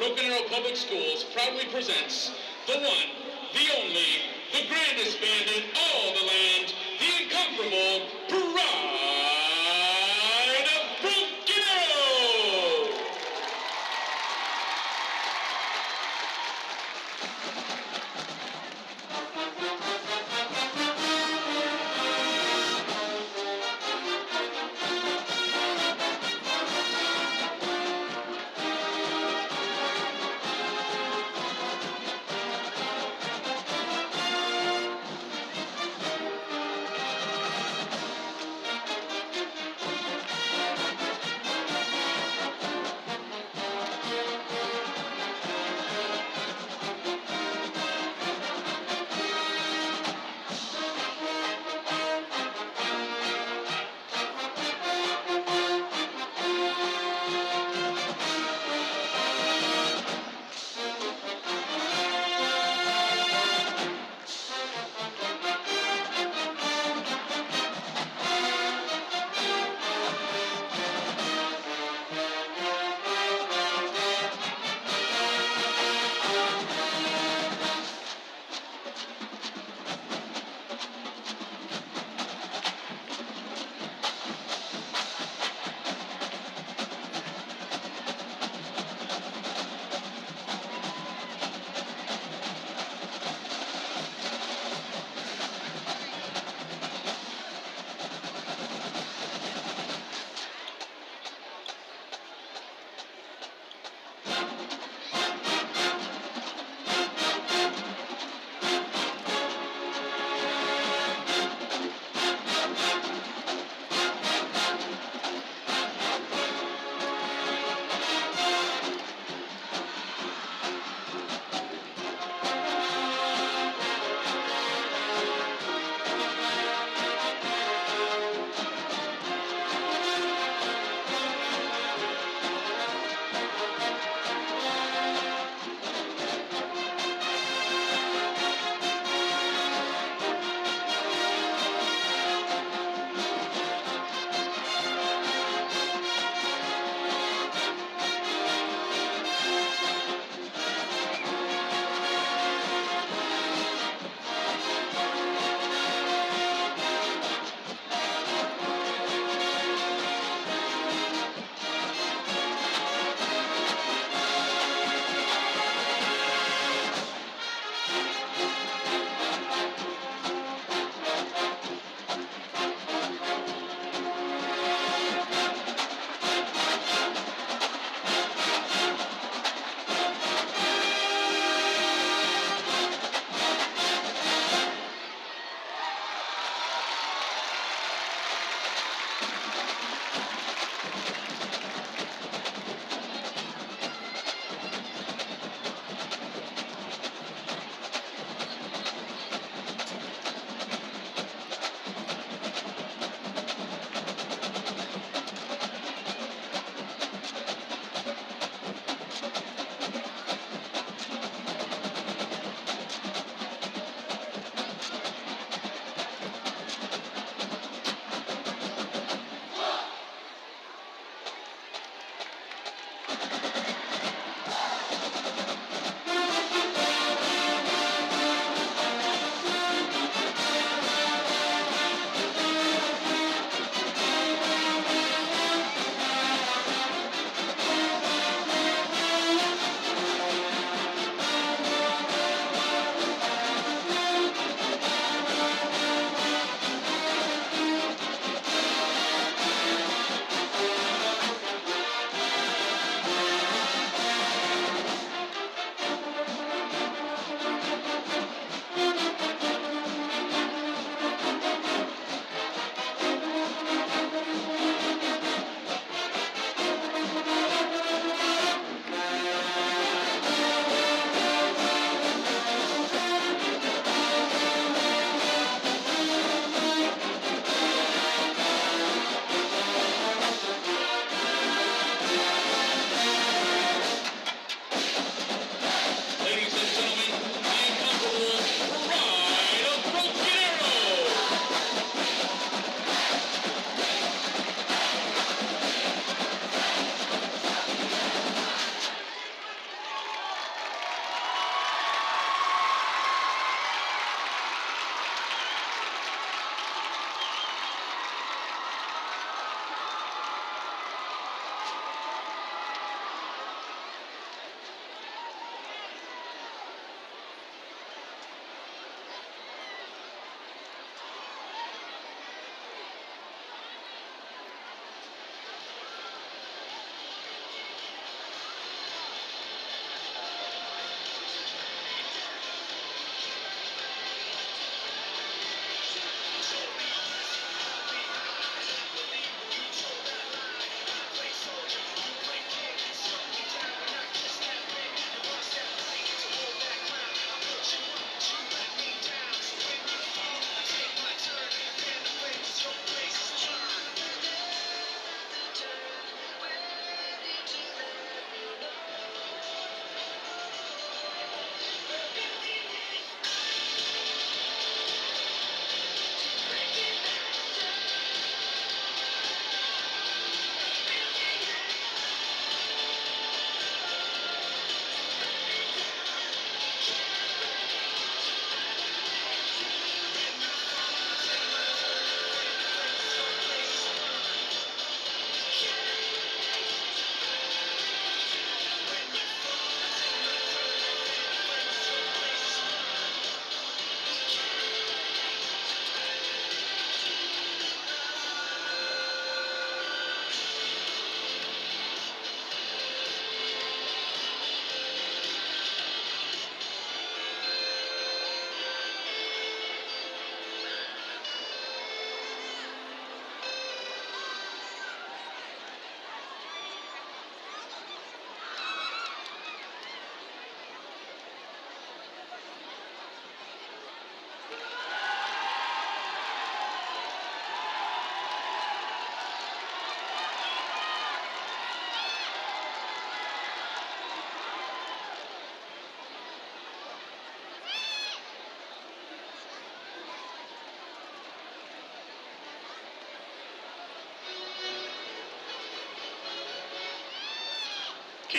Broken Arrow Public Schools proudly presents the one, the only, the grandest band in all the land, the incomparable Pride of Broken Arrow!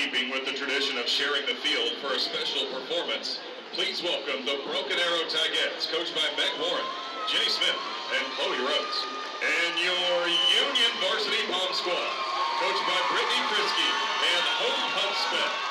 keeping with the tradition of sharing the field for a special performance, please welcome the Broken Arrow Tigers, coached by Meg Warren, Jenny Smith, and Chloe Rhodes. And your Union Varsity Pom Squad, coached by Brittany Frisky and Hope Hudspeth.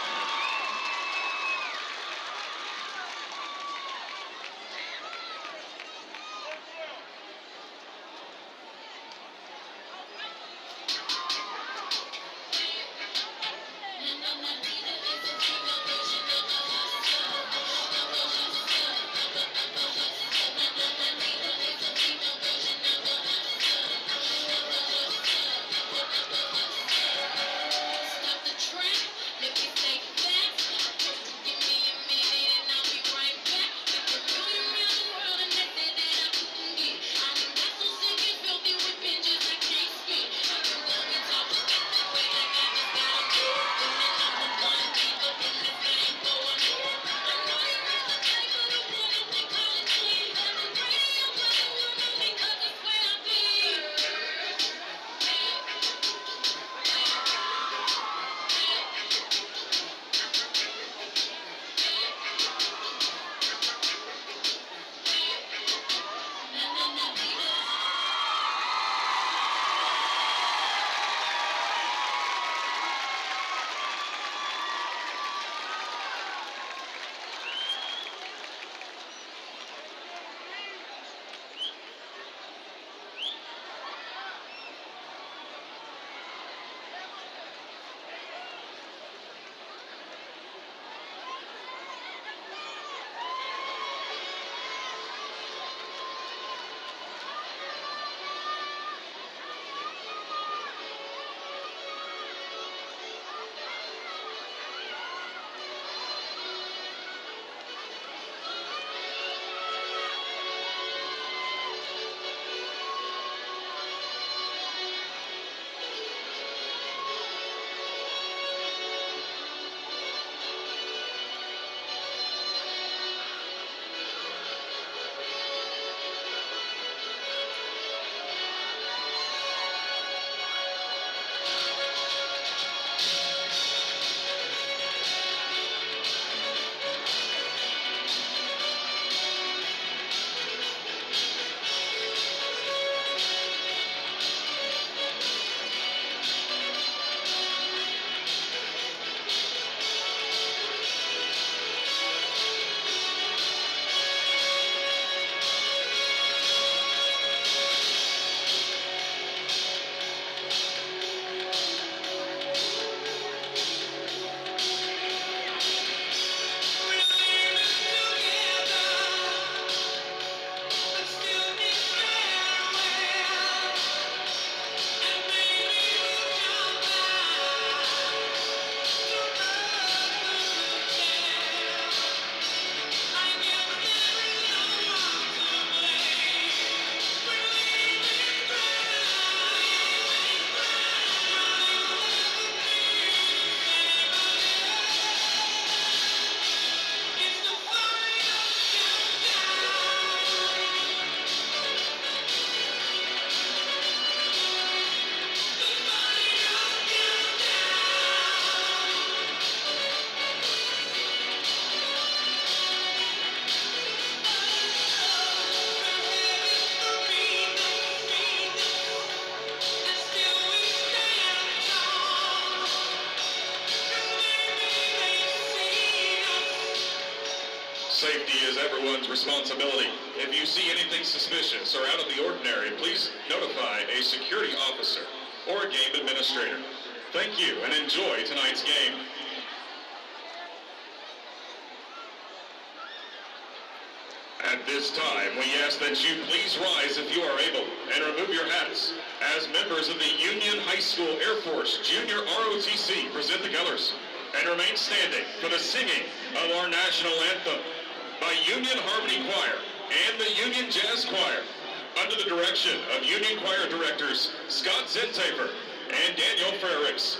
Safety is everyone's responsibility. If you see anything suspicious or out of the ordinary, please notify a security officer or a game administrator. Thank you and enjoy tonight's game. At this time, we ask that you please rise if you are able and remove your hats as members of the Union High School Air Force Junior ROTC present the colors and remain standing for the singing of our national anthem by Union Harmony Choir and the Union Jazz Choir under the direction of Union Choir Directors Scott Zintaper and Daniel Frericks.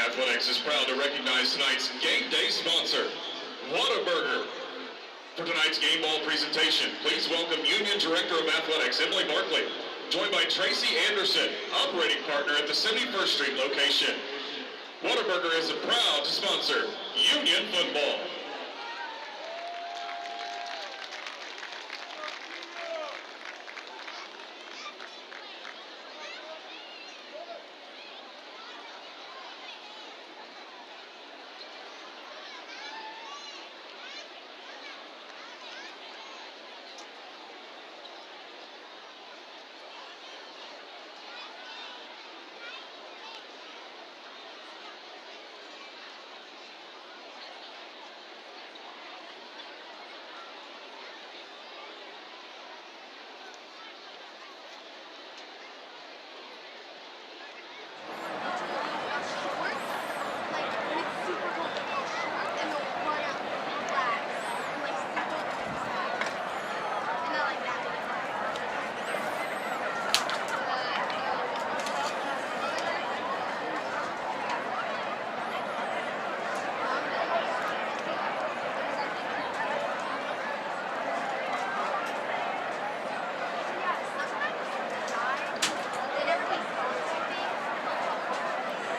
Athletics is proud to recognize tonight's game day sponsor, Whataburger. For tonight's game ball presentation, please welcome Union Director of Athletics, Emily Barkley, joined by Tracy Anderson, operating partner at the 71st Street location. Whataburger is proud to sponsor Union football.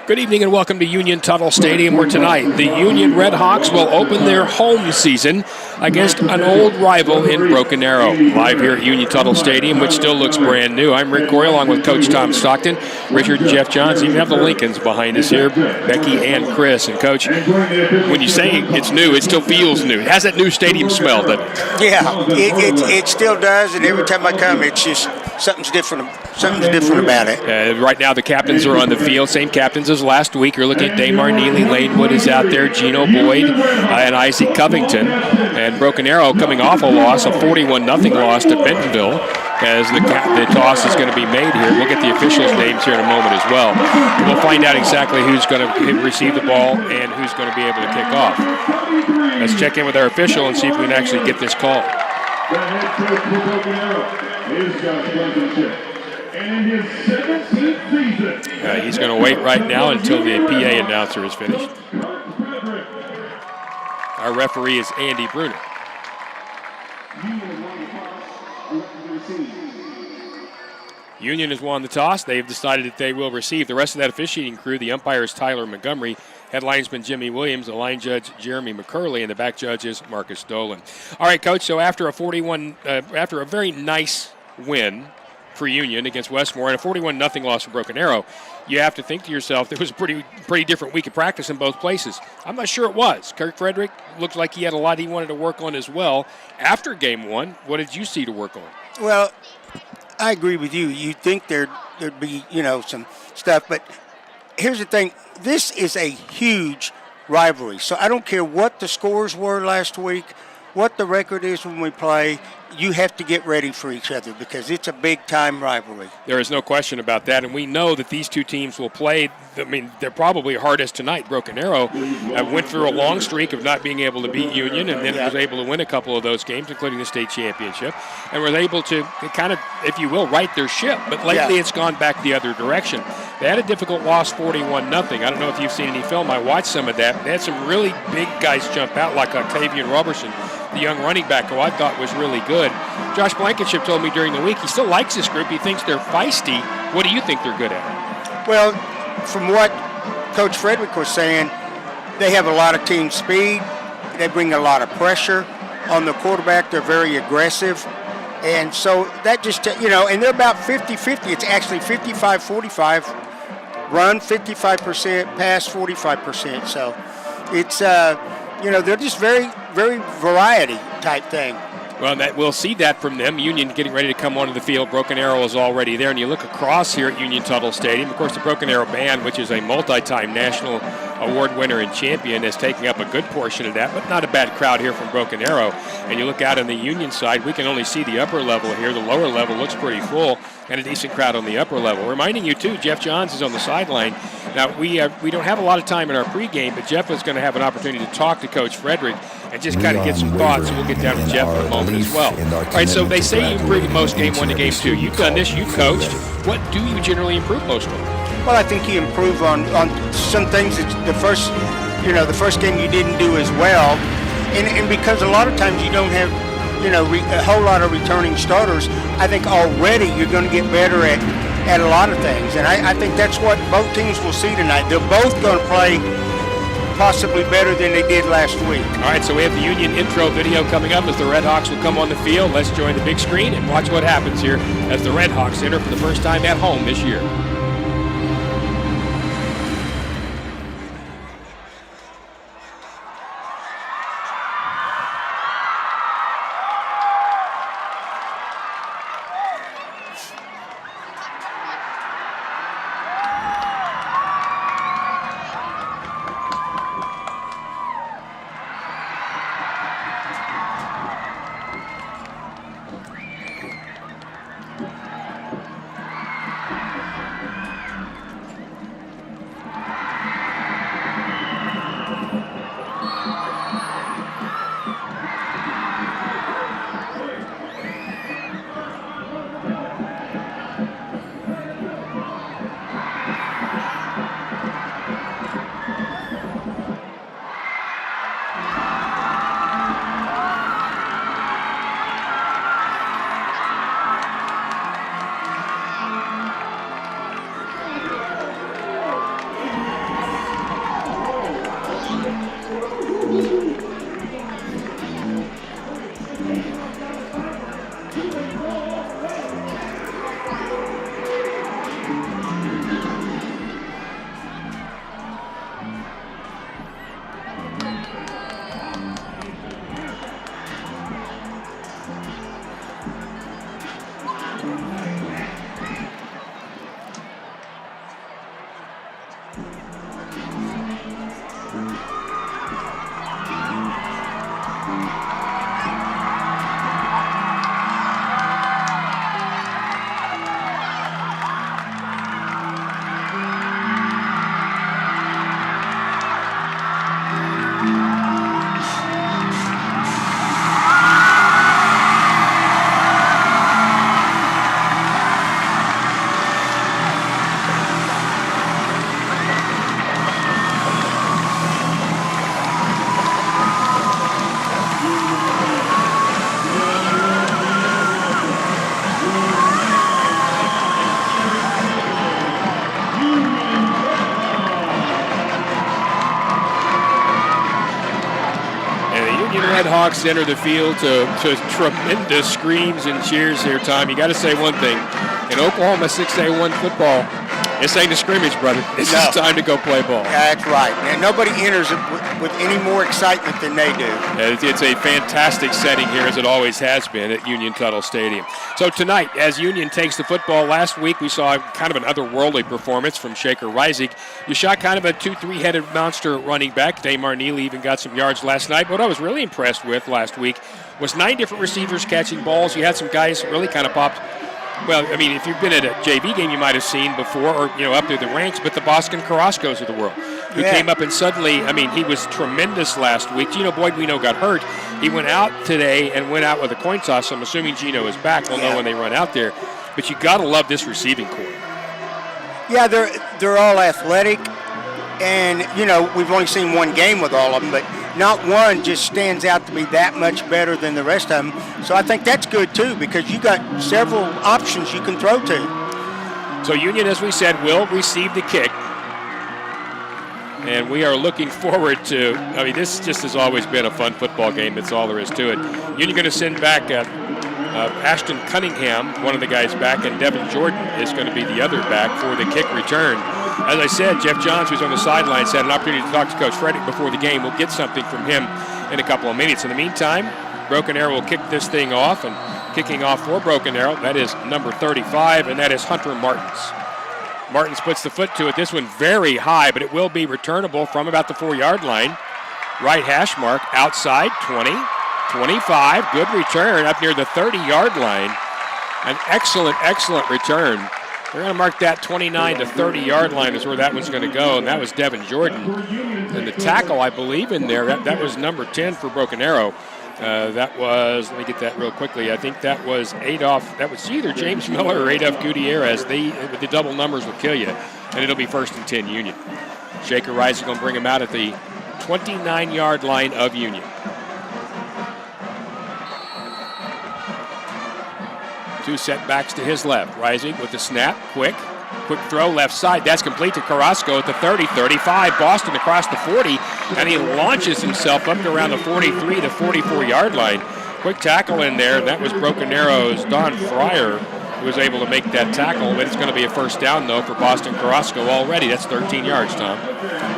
Good evening and welcome to Union Tuttle Stadium, where tonight the Union Redhawks will open their home season against an old rival in Broken Arrow. Live here at Union Tuttle Stadium, which still looks brand new. I'm Rick Coyle along with Coach Tom Stockton, Richard and Jeff Johns. Even have the Lincolns behind us here, Becky and Chris. And Coach, when you say it's new, it still feels new. It has that new stadium smell, doesn't it? Yeah, it still does, and every time I come, it's just something's different about it. Right now the captains are on the field, same captains as last week. You're looking at Damar Neely, Lane Wood is out there, Gino Boyd, and Isaac Covington. And Broken Arrow coming off a loss, a 41-0 loss to Bentonville, as the toss is going to be made here. We'll get the officials' names here in a moment as well. We'll find out exactly who's going to receive the ball and who's going to be able to kick off. Let's check in with our official and see if we can actually get this call. The head coach for Broken Arrow is Josh Blankenship. And in his 17th season. He's going to wait right now until the PA announcer is finished. Our referee is Andy Bruner. Union has won the toss. They have decided that they will receive. The rest of that officiating crew, the umpire is Tyler Montgomery, head linesman Jimmy Williams, the line judge Jeremy McCurley, and the back judge is Marcus Dolan. All right, Coach, so after a very nice win for Union against Westmore and a 41-0 loss for Broken Arrow, you have to think to yourself, it was a pretty different week of practice in both places. I'm not sure it was. Kirk Frederick looked like he had a lot he wanted to work on as well. After game one, what did you see to work on? Well, I agree with you. You'd think there'd be, some stuff, but here's the thing. This is a huge rivalry, so I don't care what the scores were last week, what the record is when we play. You have to get ready for each other because it's a big-time rivalry. There is no question about that, and we know that these two teams will play. I mean, they're probably hardest tonight. Broken Arrow went through a long streak of not being able to beat Union, and then was able to win a couple of those games, including the state championship, and was able to kind of, if you will, right their ship. But lately it's gone back the other direction. They had a difficult loss, 41-0. I don't know if you've seen any film. I watched some of that. They had some really big guys jump out, like Octavian Robertson, the young running back, who I thought was really good. Josh Blankenship told me during the week he still likes this group. He thinks they're feisty. What do you think they're good at? Well, from what Coach Frederick was saying, they have a lot of team speed. They bring a lot of pressure on the quarterback. They're very aggressive. And so that just, and they're about 50-50. It's actually 55-45. Run 55%, pass 45%. So it's, they're just very, very variety type thing. Well, we'll see that from them. Union getting ready to come onto the field. Broken Arrow is already there. And you look across here at Union Tuttle Stadium. Of course, the Broken Arrow Band, which is a multi-time national award winner and champion, is taking up a good portion of that, but not a bad crowd here from Broken Arrow. And you look out on the Union side, we can only see the upper level here. The lower level looks pretty full, and a decent crowd on the upper level. Reminding you, too, Jeff Johns is on the sideline. Now, we don't have a lot of time in our pregame, but Jeff is going to have an opportunity to talk to Coach Frederick and just kind of get some thoughts, and we'll get down to Jeff in a moment as well. All right, so they say you improve most game 1 to game 2. You've done this, you've coached. What do you generally improve most on? Well, I think you improve on some things that the first game you didn't do as well. And because a lot of times you don't have, a whole lot of returning starters, I think already you're going to get better at a lot of things. And I think that's what both teams will see tonight. They're both going to play possibly better than they did last week. All right, so we have the Union intro video coming up as the Red Hawks will come on the field. Let's join the big screen and watch what happens here as the Red Hawks enter for the first time at home this year. Red Hawks enter the field to tremendous screams and cheers here, Tom. You got to say one thing. In Oklahoma 6A1 football, this ain't a scrimmage, brother. This is time to go play ball. That's right. And nobody enters it with any more excitement than they do. It's a fantastic setting here, as it always has been at Union Tuttle Stadium. So tonight, as Union takes the football, last week we saw kind of an otherworldly performance from Shaker Reisig. You shot kind of a 2-3-headed monster running back. Damar Neely even got some yards last night. But what I was really impressed with last week was 9 different receivers catching balls. You had some guys really kind of popped. Well, I mean, if you've been at a JV game, you might have seen before, or, up through the ranks, but the Boston Carrascos of the world, who came up and suddenly, he was tremendous last week. Gino Boyd-Wino got hurt. He went out today and went out with a coin toss. So I'm assuming Gino is back. We'll know when they run out there. But you got to love this receiving corps. Yeah, they're all athletic. And, we've only seen one game with all of them, but not one just stands out to be that much better than the rest of them. So I think that's good, too, because you got several options you can throw to. So Union, as we said, will receive the kick. And we are looking forward to, this just has always been a fun football game. That's all there is to it. Union going to send back Ashton Cunningham, one of the guys back, and Devin Jordan is going to be the other back for the kick return. As I said, Jeff Johns, who's on the sidelines, had an opportunity to talk to Coach Frederick before the game. We'll get something from him in a couple of minutes. In the meantime, Broken Arrow will kick this thing off, and kicking off for Broken Arrow, that is number 35, and that is Hunter Martins. Martins puts the foot to it. This one very high, but it will be returnable from about the 4-yard line. Right hash mark, outside, 20, 25. Good return up near the 30-yard line. An excellent, excellent return. We're going to mark that 29 to 30-yard line is where that one's going to go, and that was Devin Jordan. And the tackle, I believe, in there, that was number 10 for Broken Arrow. That was, let me get that real quickly. I think that was either James Miller or Adolf Gutierrez. The double numbers will kill you. and it'll be 1st and 10 Union. Shaker Rising going to bring him out at the 29-yard line of Union. Two setbacks to his left. Rising with the snap, quick throw left side. That's complete to Carrasco at the 30, 35. Boston across the 40, and he launches himself up to around the 43 to 44-yard line. Quick tackle in there. That was Broken Arrow's Don Fryer who was able to make that tackle. But it's going to be a 1st down, though, for Boston Carrasco already. That's 13 yards, Tom.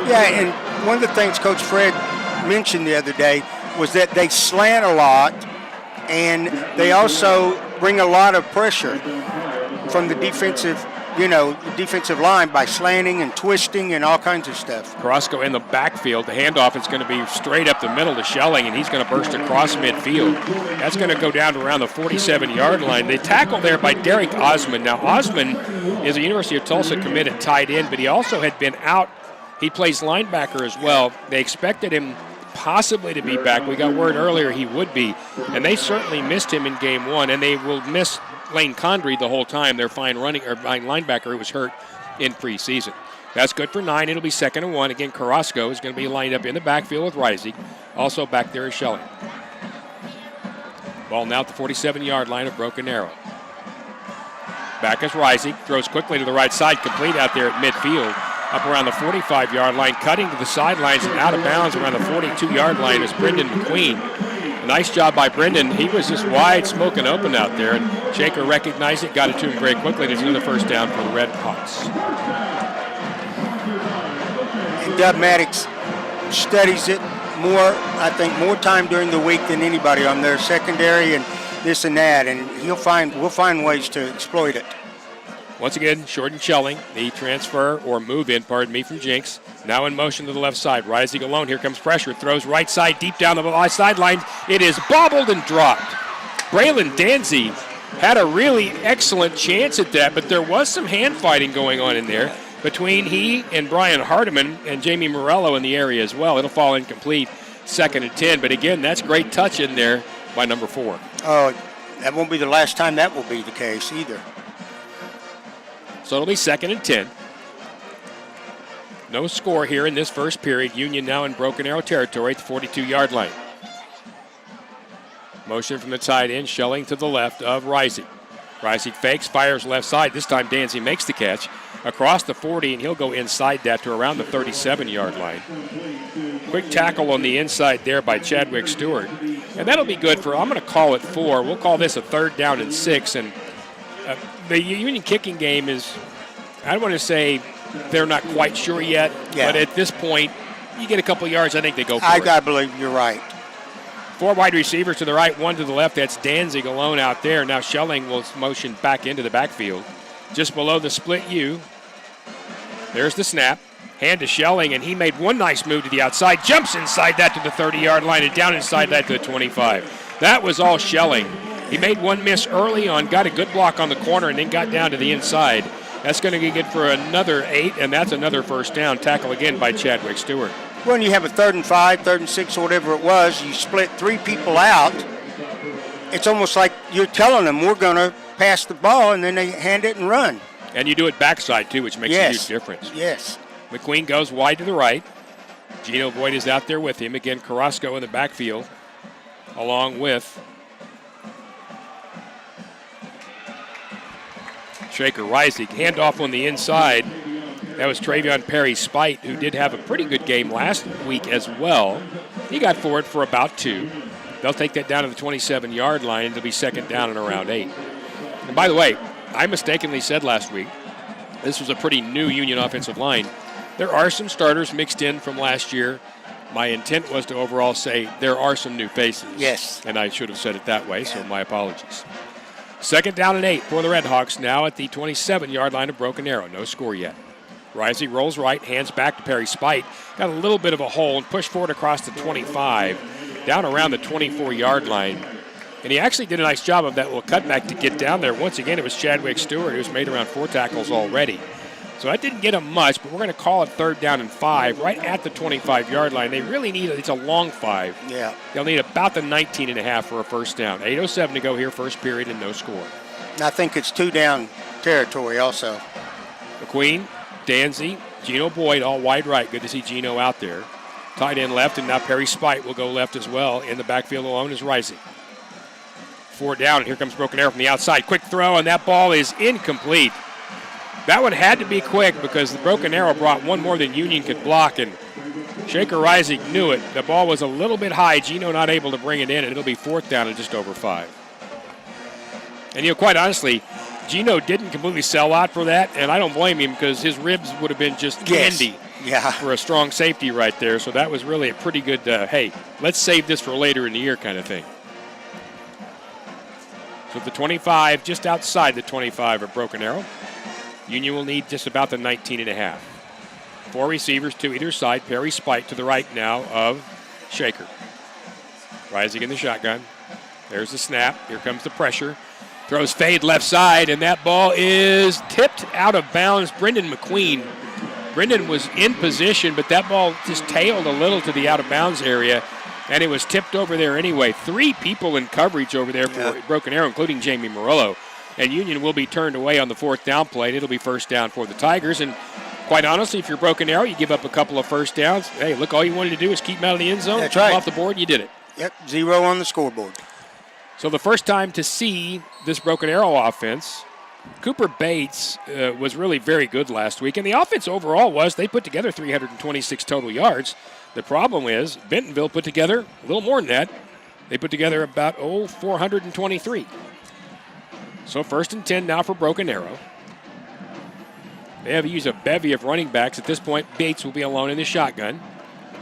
Yeah, and one of the things Coach Fred mentioned the other day was that they slant a lot, and they also bring a lot of pressure from the defensive line by slanting and twisting and all kinds of stuff. Carrasco in the backfield. The handoff is going to be straight up the middle to Schelling, and he's going to burst across midfield. That's going to go down to around the 47-yard line. They tackle there by Derek Osmond. Now, Osmond is a University of Tulsa committed tight end, but he also had been out. He plays linebacker as well. They expected him possibly to be back. We got word earlier he would be, and they certainly missed him in game 1, and they will miss Lane Condry the whole time. Their fine linebacker who was hurt in preseason. That's good for 9. It'll be 2nd and 1. Again, Carrasco is going to be lined up in the backfield with Rising. Also back there is Schelling. Ball now at the 47-yard line of Broken Arrow. Back is Rising. Throws quickly to the right side. Complete out there at midfield. Up around the 45-yard line. Cutting to the sidelines and out of bounds around the 42-yard line is Brendan McQueen. Nice job by Brendan. He was just wide smoking open out there, and Shaker recognized it, got it to him very quickly. There's another 1st down for the Red Hawks. And Dub Maddox studies it more time during the week than anybody on their secondary and this and that, and we'll find ways to exploit it. Once again, Jordan Schelling, the transfer or move in, from Jinx. Now in motion to the left side. Rising alone. Here comes pressure. Throws right side deep down the sideline. It is bobbled and dropped. Braylon Danzy had a really excellent chance at that, but there was some hand fighting going on in there between he and Brian Hardiman and Jamie Morello in the area as well. It'll fall incomplete. 2nd and 10. But again, that's great touch in there by number 4. Oh, that won't be the last time that will be the case either. So it'll be 2nd and 10. No score here in this first period. Union now in Broken Arrow territory at the 42-yard line. Motion from the tight end, Schelling to the left of Rising. Rising fakes, fires left side. This time Danzy makes the catch across the 40, and he'll go inside that to around the 37-yard line. Quick tackle on the inside there by Chadwick Stewart. And that'll be good for, I'm going to call it 4. We'll call this a 3rd down and 6. And the Union kicking game is, I don't want to say they're not quite sure yet, but at this point, you get a couple yards, I think they go for it. I believe you're right. 4 wide receivers to the right, 1 to the left. That's Danzig alone out there. Now Schelling will motion back into the backfield. Just below the split U. There's the snap. Hand to Schelling, and he made one nice move to the outside. Jumps inside that to the 30-yard line and down inside that to the 25. That was all Schelling. He made one miss early on, got a good block on the corner, and then got down to the inside. That's going to be good for another 8, and that's another 1st down. Tackle again by Chadwick Stewart. When you have a 3rd and 5, 3rd and 6, or whatever it was, you split 3 people out. It's almost like you're telling them we're going to pass the ball, and then they hand it and run. And you do it backside, too, which makes a huge difference. Yes. McQueen goes wide to the right. Gino Boyd is out there with him. Again, Carrasco in the backfield, along with Shaker Rising. Handoff on the inside. That was Travion Perry-Spite, who did have a pretty good game last week as well. He got forward for about 2. They'll take that down to the 27-yard line. It'll be 2nd down and around 8. And by the way, I mistakenly said last week this was a pretty new Union offensive line. There are some starters mixed in from last year. My intent was to overall say there are some new faces. Yes. And I should have said it that way, so my apologies. 2nd down and 8 for the Red Hawks, now at the 27-yard line of Broken Arrow. No score yet. Rising rolls right, hands back to Perry-Spite. Got a little bit of a hole and pushed forward across the 25, down around the 24-yard line. And he actually did a nice job of that little cutback to get down there. Once again, it was Chadwick Stewart, who's made around 4 tackles already. So that didn't get him much, but we're going to call it 3rd down and 5, right at the 25-yard line. They really need it's a long 5. Yeah. They'll need about the 19.5 for a 1st down. 8:07 to go here, first period, and no score. I think it's 2 down territory also. McQueen Danzy, Gino Boyd, all wide right. Good to see Gino out there. Tight end left, and now Perry Spite will go left as well. In the backfield alone is Rising. 4 down, and here comes Broken Arrow from the outside. Quick throw, and that ball is incomplete. That one had to be quick because the Broken Arrow brought one more than Union could block, and Shaker Rising knew it. The ball was a little bit high. Gino not able to bring it in, and it'll be 4th down and just over 5. And, quite honestly, Gino didn't completely sell out for that, and I don't blame him because his ribs would have been just candy for a strong safety right there. So that was really a pretty good, hey, let's save this for later in the year kind of thing. So the 25, just outside the 25 of Broken Arrow. Union will need just about the 19.5. 4 receivers to either side. Perry Spite to the right now of Shaker. Rising in the shotgun. There's the snap. Here comes the pressure. Throws fade left side, and that ball is tipped out of bounds. Brendan McQueen. Brendan was in position, but that ball just tailed a little to the out of bounds area, and it was tipped over there anyway. 3 people in coverage over there for Broken Arrow, including Jamie Morello. And Union will be turned away on the 4th down play. It'll be 1st down for the Tigers. And quite honestly, if you're Broken Arrow, you give up a couple of 1st downs. Hey, look, all you wanted to do is keep them out of the end zone. That's keep right. them off the board. You did it. Yep, 0 on the scoreboard. So the first time to see this Broken Arrow offense, Cooper Bates was really very good last week. And the offense overall they put together 326 total yards. The problem is Bentonville put together a little more than that. They put together about, 423. So 1st and 10 now for Broken Arrow. They have used a bevy of running backs. At this point, Bates will be alone in the shotgun.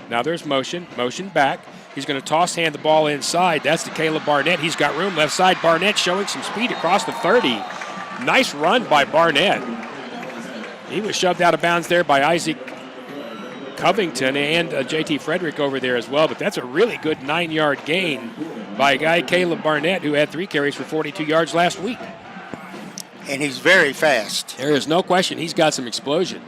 Now there's motion back. He's going to toss hand the ball inside. That's to Caleb Barnett. He's got room left side. Barnett showing some speed across the 30. Nice run by Barnett. He was shoved out of bounds there by Isaac Covington and J.T. Frederick over there as well. But that's a really good 9-yard gain by a guy, Caleb Barnett, who had 3 carries for 42 yards last week. And he's very fast. There is no question he's got some explosion.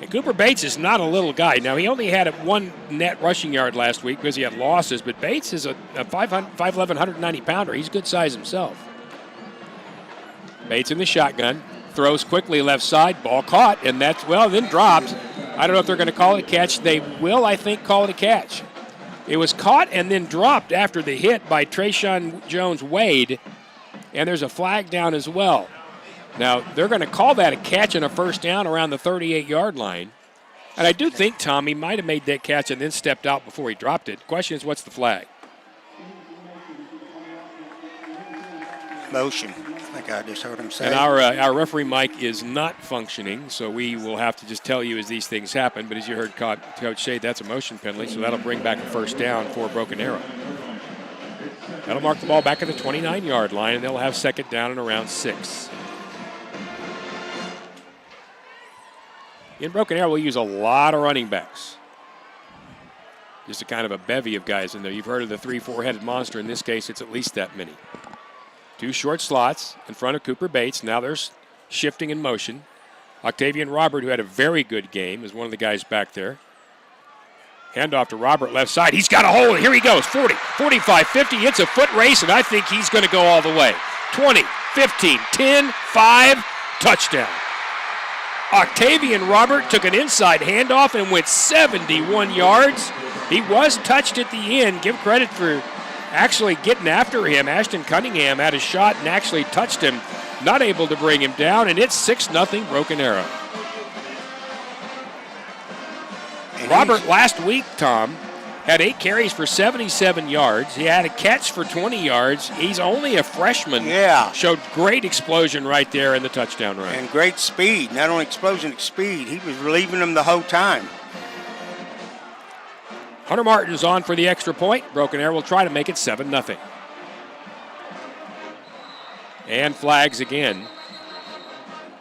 And Cooper Bates is not a little guy. Now, he only had 1 net rushing yard last week because he had losses, but Bates is a 5'11", 190-pounder. He's good size himself. Bates in the shotgun. Throws quickly left side. Ball caught, and that's, then dropped. I don't know if they're going to call it a catch. They will, I think, call it a catch. It was caught and then dropped after the hit by Trayshawn Jones-Wade, and there's a flag down as well. Now, they're going to call that a catch and a 1st down around the 38-yard line. And I do think Tommy might have made that catch and then stepped out before he dropped it. The question is, what's the flag? Motion. I think I just heard him say. And our referee mic is not functioning, so we will have to just tell you as these things happen. But as you heard Coach say, that's a motion penalty, so that'll bring back a 1st down for Broken Arrow. That'll mark the ball back at the 29-yard line, and they'll have 2nd down and around 6. In Broken Arrow, we'll use a lot of running backs. Just a kind of a bevy of guys in there. You've heard of the 3-4-headed monster. In this case, it's at least that many. 2 short slots in front of Cooper Bates. Now there's shifting in motion. Octavian Robert, who had a very good game, is one of the guys back there. Handoff to Robert left side. He's got a hole. Here he goes. 40, 45, 50. It's a foot race, and I think he's going to go all the way. 20, 15, 10, 5, touchdown. Octavian Robert took an inside handoff and went 71 yards. He was touched at the end. Give credit for actually getting after him. Ashton Cunningham had a shot and actually touched him. Not able to bring him down, and it's 6-0 Broken Arrow. Robert last week, Tom, had 8 carries for 77 yards. He had a catch for 20 yards. He's only a freshman. Yeah. Showed great explosion right there in the touchdown run. And great speed. Not only explosion, speed. He was relieving them the whole time. Hunter Martin's on for the extra point. Broken Arrow will try to make it 7-0. And flags again.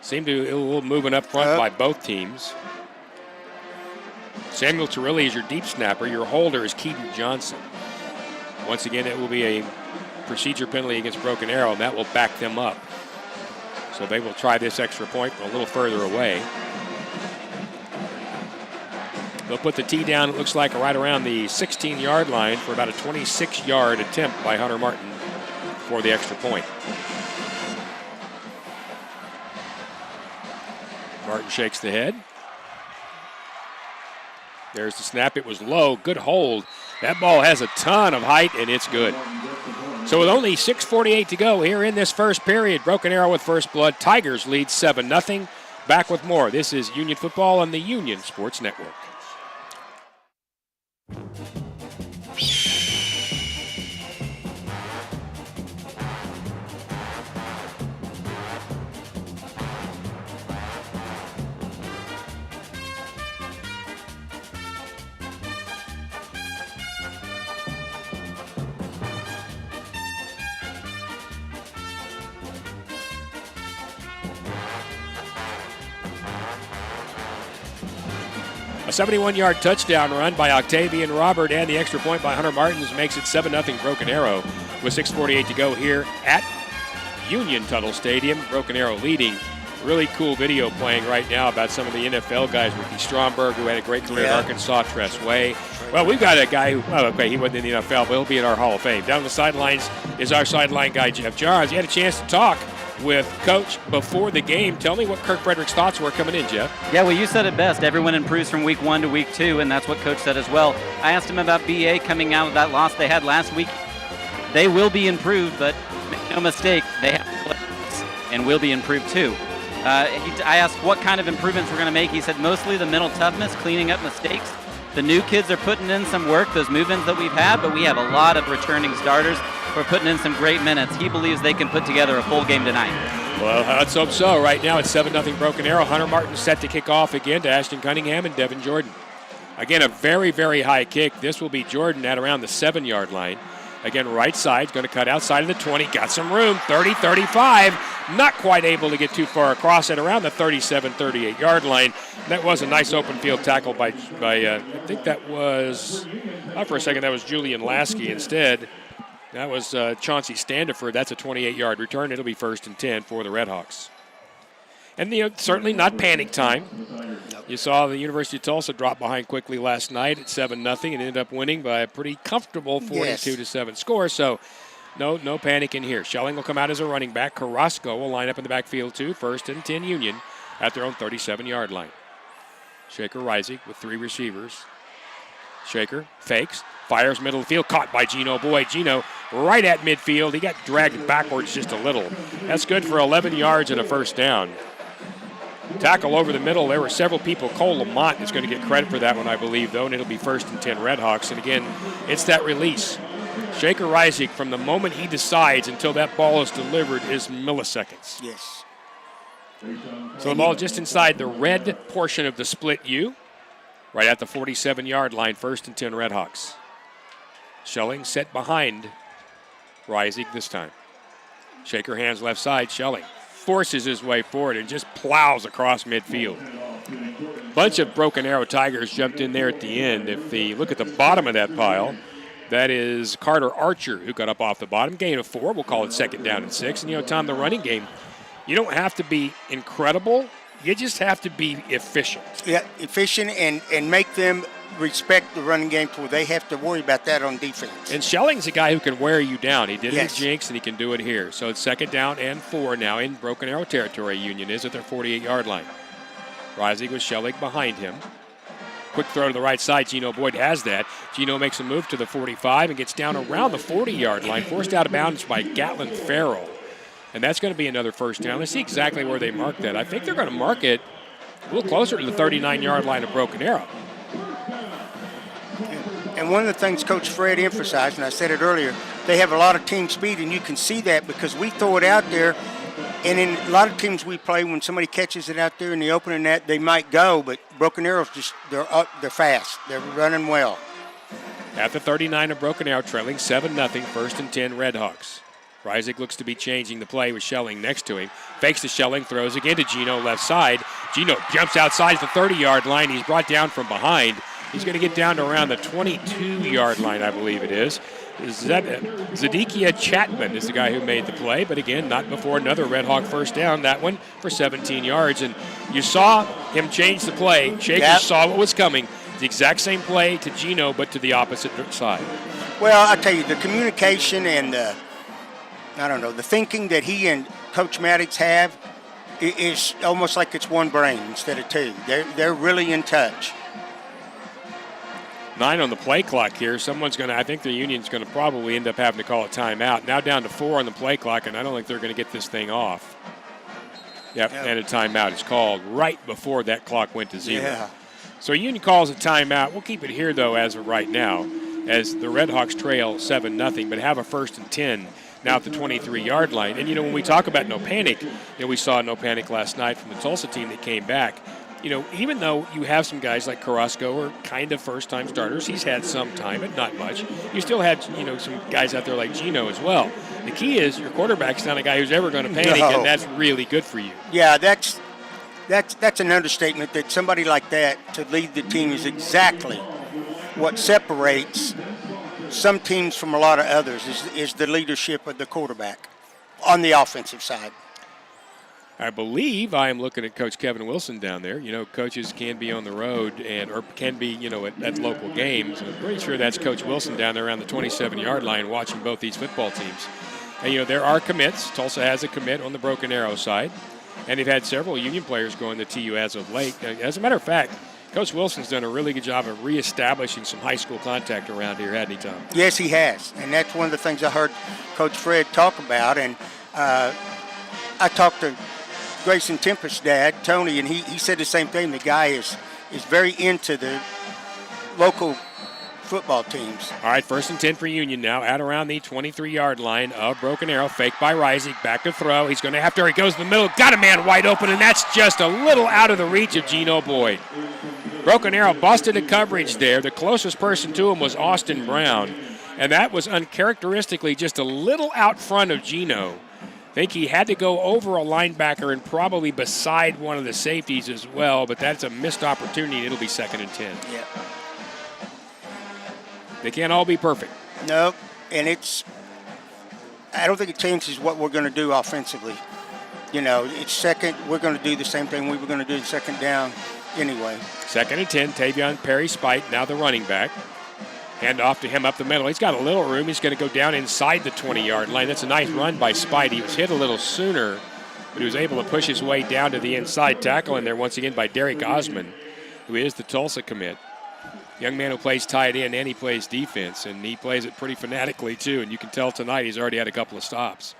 Seemed to be a little moving up front by both teams. Samuel Torelli is your deep snapper. Your holder is Keaton Johnson. Once again, it will be a procedure penalty against Broken Arrow, and that will back them up. So they will try this extra point from a little further away. They'll put the tee down, it looks like, right around the 16-yard line for about a 26-yard attempt by Hunter Martin for the extra point. Martin shakes the head. There's the snap. It was low. Good hold. That ball has a ton of height, and it's good. So with only 6:48 to go here in this first period, Broken Arrow with first blood. Tigers lead 7-0. Back with more. This is Union Football on the Union Sports Network. A 71-yard touchdown run by Octavian Robert and the extra point by Hunter Martins makes it 7-0 Broken Arrow with 6:48 to go here at Union Tuttle Stadium. Broken Arrow leading. Really cool video playing right now about some of the NFL guys. Ricky Stromberg, who had a great career at Arkansas, Tress Way. Well, we've got a guy who, well, okay, he wasn't in the NFL, but he'll be in our Hall of Fame. Down the sidelines is our sideline guy, Jeff Johns. He had a chance to talk with Coach before the game. Tell me what Kirk Frederick's thoughts were coming in, Jeff. Yeah, well, you said it best. Everyone improves from week 1 to week 2, and that's what Coach said as well. I asked him about BA coming out of that loss they had last week. They will be improved, but make no mistake, they have players and will be improved too. I asked what kind of improvements we're going to make. He said mostly the mental toughness, cleaning up mistakes. The new kids are putting in some work, those move-ins that we've had, but we have a lot of returning starters who are putting in some great minutes. He believes they can put together a full game tonight. Well, let's hope so. Right now it's 7-0 Broken Arrow. Hunter Martin set to kick off again to Ashton Cunningham and Devin Jordan. Again, a very, very high kick. This will be Jordan at around the 7-yard line. Again, right side, going to cut outside of the 20. Got some room, 30, 35. Not quite able to get too far across at around the 37, 38-yard line. That was a nice open field tackle by I think that was, for a second, that was Julian Lasky instead. That was Chauncey Standiford. That's a 28-yard return. It'll be 1st and 10 for the Redhawks. And certainly not panic time. You saw the University of Tulsa drop behind quickly last night at 7-0 and ended up winning by a pretty comfortable 42-7 score. So no panic in here. Schelling will come out as a running back. Carrasco will line up in the backfield too. 1st and 10 Union at their own 37-yard line. Shaker Reisig with 3 receivers. Shaker fakes, fires middle of the field, caught by Gino Boyd. Gino right at midfield. He got dragged backwards just a little. That's good for 11 yards and a 1st down. Tackle over the middle. There were several people. Cole Lamont is going to get credit for that one, I believe, though, and it'll be 1st and 10 Redhawks. And again, it's that release. Shaker Reisig, from the moment he decides until that ball is delivered, is milliseconds. Yes. So the ball just inside the red portion of the split U, right at the 47-yard line, 1st and 10 Redhawks. Schelling set behind Reisig this time. Shaker hands left side. Schelling forces his way forward and just plows across midfield. Bunch of Broken Arrow Tigers jumped in there at the end. If you look at the bottom of that pile, that is Carter Archer, who got up off the bottom. Gain of 4. We'll call it 2nd down and 6. And, Tom, the running game, you don't have to be incredible. You just have to be efficient. Yeah, efficient and make them respect the running game to where they have to worry about that on defense. And Schelling's a guy who can wear you down. He did it at Jinx, and he can do it here. So it's 2nd down and 4 now in Broken Arrow territory. Union is at their 48-yard line. Reisig with Schelling behind him. Quick throw to the right side. Gino Boyd has that. Gino makes a move to the 45 and gets down around the 40-yard line. Forced out of bounds by Gatlin Farrell. And that's going to be another 1st down. Let's see exactly where they mark that. I think they're going to mark it a little closer to the 39-yard line of Broken Arrow. And one of the things Coach Fred emphasized, and I said it earlier, they have a lot of team speed, and you can see that because we throw it out there, and in a lot of teams we play, when somebody catches it out there in the opening net, they might go, but Broken Arrow's just, they're fast. They're running well. At the 39 of Broken Arrow, trailing 7-0, 1st and 10 Redhawks. Reisig looks to be changing the play with Schelling next to him. Fakes to Schelling, throws again to Gino left side. Gino jumps outside the 30-yard line. He's brought down from behind. He's going to get down to around the 22-yard line, I believe it is. Zedekiah Chapman is the guy who made the play, but again, not before another Red Hawk 1st down, that one for 17 yards. And you saw him change the play. Shaker saw what was coming. The exact same play to Gino, but to the opposite side. Well, I tell you, the communication and the thinking that he and Coach Maddox have, is almost like it's one brain instead of two. They're really in touch. 9 on the play clock here. I think the Union's going to probably end up having to call a timeout. Now down to 4 on the play clock, and I don't think they're going to get this thing off. Yep, and a timeout is called right before that clock went to 0. Yeah. So Union calls a timeout. We'll keep it here, though, as of right now, as the Redhawks trail 7-0, but have a 1st and 10 now at the 23-yard line. And, when we talk about no panic, we saw no panic last night from the Tulsa team that came back. Even though you have some guys like Carrasco are kind of first-time starters, he's had some time, but not much. You still had, some guys out there like Gino as well. The key is your quarterback's not a guy who's ever going to panic, and that's really good for you. Yeah, that's an understatement. That somebody like that to lead the team is exactly what separates some teams from a lot of others is the leadership of the quarterback on the offensive side. I believe I am looking at Coach Kevin Wilson down there. Coaches can be on the road or can be, at local games. I'm pretty sure that's Coach Wilson down there around the 27-yard line watching both these football teams. And, there are commits. Tulsa has a commit on the Broken Arrow side. And they've had several Union players going to TU as of late. As a matter of fact, Coach Wilson's done a really good job of reestablishing some high school contact around here, hasn't he, Tom? Yes, he has. And that's one of the things I heard Coach Fred talk about. And I talked to Grayson Tempest's dad, Tony, and he said the same thing. The guy is very into the local football teams. All right, 1st and 10 for Union now at around the 23-yard line of Broken Arrow. Fake by Reisig, back to throw. He's going to have to, he goes to the middle, got a man wide open, and that's just a little out of the reach of Gino Boyd. Broken Arrow busted a coverage there. The closest person to him was Austin Brown, and that was uncharacteristically just a little out front of Gino. I think he had to go over a linebacker and probably beside one of the safeties as well, but that's a missed opportunity, and it'll be 2nd and 10. Yeah. They can't all be perfect. No, and I don't think it changes what we're going to do offensively. It's second, we're going to do the same thing we were going to do in 2nd down anyway. 2nd and 10, Tavion Perry-Spite, now the running back. Hand off to him up the middle. He's got a little room. He's going to go down inside the 20-yard line. That's a nice run by Spite. He was hit a little sooner, but he was able to push his way down to the inside tackle in there once again by Derek Osmond, who is the Tulsa commit. Young man who plays tight end and he plays defense, and he plays it pretty fanatically too, and you can tell tonight he's already had a couple of stops.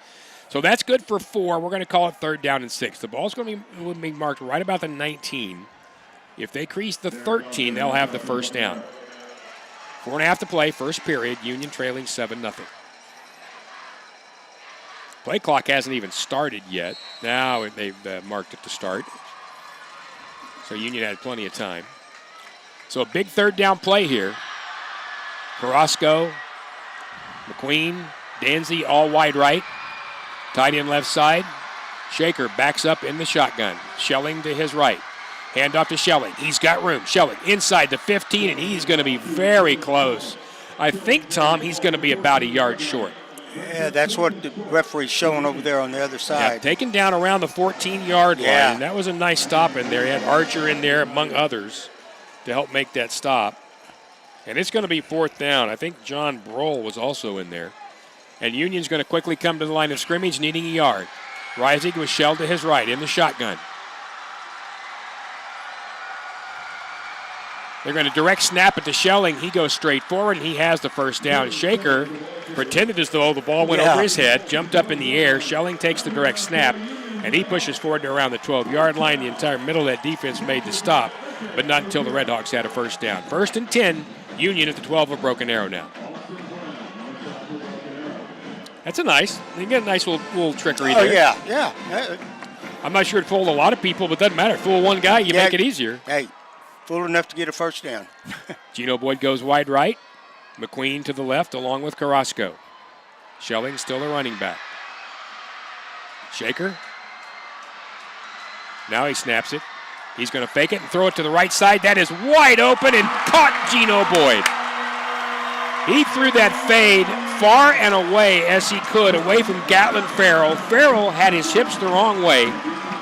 So that's good for 4. We're going to call it 3rd down and 6. The ball's going to be marked right about the 19. If they crease the 13, they'll have the 1st down. 4.5 to play, 1st period, Union trailing 7-0. Play clock hasn't even started yet. Now they've marked it to start. So Union had plenty of time. So a big 3rd down play here. Carrasco, McQueen, Danzy all wide right. Tight end left side. Shaker backs up in the shotgun. Schelling to his right. Hand off to Schelling. He's got room. Schelling inside the 15, and he's going to be very close. I think, Tom, he's going to be about a yard short. Yeah, that's what the referee's showing over there on the other side. Yeah, taken down around the 14-yard line. That was a nice stop in there. He had Archer in there, among others, to help make that stop. And it's going to be 4th down. I think John Brohl was also in there. And Union's going to quickly come to the line of scrimmage, needing a yard. Reisig was shelled to his right in the shotgun. They're going to direct snap it to Schelling. He goes straight forward, and he has the 1st down. Shaker pretended as though the ball went over his head, jumped up in the air. Schelling takes the direct snap, and he pushes forward to around the 12-yard line. The entire middle of that defense made the stop, but not until the Redhawks had a 1st down. 1st and 10, Union at the 12 of Broken Arrow now. That's they get a nice little trickery there. Oh, yeah. I'm not sure it fooled a lot of people, but it doesn't matter. Fool one guy, you make it easier. Hey, fool enough to get a 1st down. Gino Boyd goes wide right. McQueen to the left along with Carrasco. Schelling still the running back. Shaker. Now he snaps it. He's going to fake it and throw it to the right side. That is wide open and caught Gino Boyd. He threw that fade far and away as he could, away from Gatlin Farrell. Farrell had his hips the wrong way,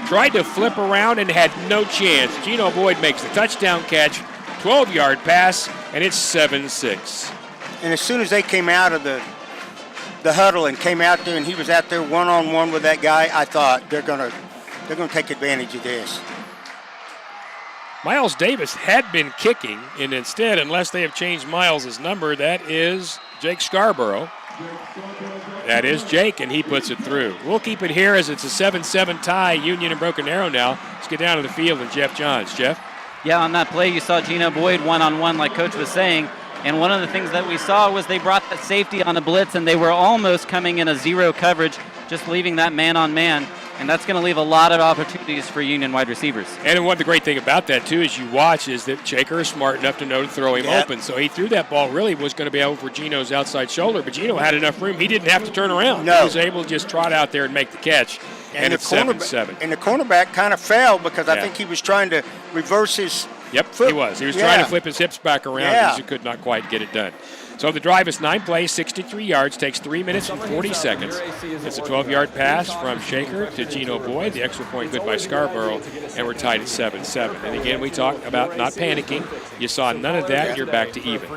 tried to flip around and had no chance. Gino Boyd makes the touchdown catch, 12-yard pass, and it's 7-6. And as soon as they came out of the the huddle and came out there, and he was out there one-on-one with that guy, I thought they're going to they're going to take advantage of this. Miles Davis had been kicking, and instead, unless they have changed Miles' number, that is Jake Scarborough. That is Jake, and he puts it through. We'll keep it here as it's a 7-7 tie, Union and Broken Arrow now. Let's get down to the field and Jeff Johns. Jeff? Yeah, on that play, you saw Gino Boyd one-on-one, like Coach was saying. And one of the things that we saw was they brought that safety on a blitz, and they were almost coming in a zero coverage, just leaving that man-on-man. And that's going to leave a lot of opportunities for Union wide receivers. And what the great thing about that, too, as you watch, is that Shaker is smart enough to know to throw him open. So he threw that ball, really was going to be over Gino's outside shoulder, but Gino had enough room. He didn't have to turn around. No. He was able to just trot out there and make the catch. And it's 7-7. And the cornerback kind of fell because I think he was trying to reverse his foot. He was. He was trying to flip his hips back around because he could not quite get it done. So the drive is 9 plays, 63 yards, takes 3 minutes and 40 seconds. It's a 12-yard pass from Shaker to Gino Boyd. The extra point good by Scarborough, and we're tied at 7-7. And again, we talked about not panicking. You saw none of that, and you're back to even.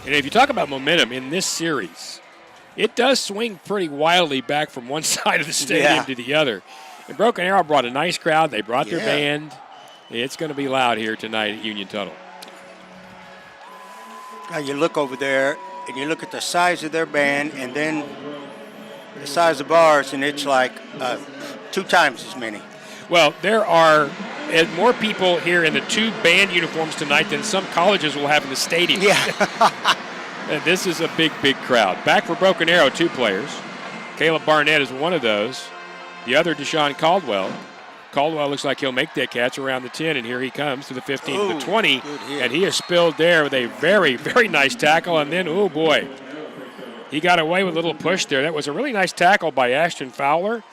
And if you talk about momentum in this series, it does swing pretty wildly back from one side of the stadium to the other. And Broken Arrow brought a nice crowd. They brought their band. It's going to be loud here tonight at Union Tuttle. Now you look over there and you look at the size of their band and then the size of ours, and it's like 2 times as many. Well, there are more people here in the 2 band uniforms tonight than some colleges will have in the stadium. Yeah. And this is a big, big crowd. Back for Broken Arrow, 2 players. Caleb Barnett is one of those. The other, Deshaun Caldwell. Caldwell looks like he'll make that catch around the 10, and here he comes to the 15 to the 20. And he is spilled there with a very, very nice tackle. And then, oh, boy, he got away with a little push there. That was a really nice tackle by Ashton Fowler.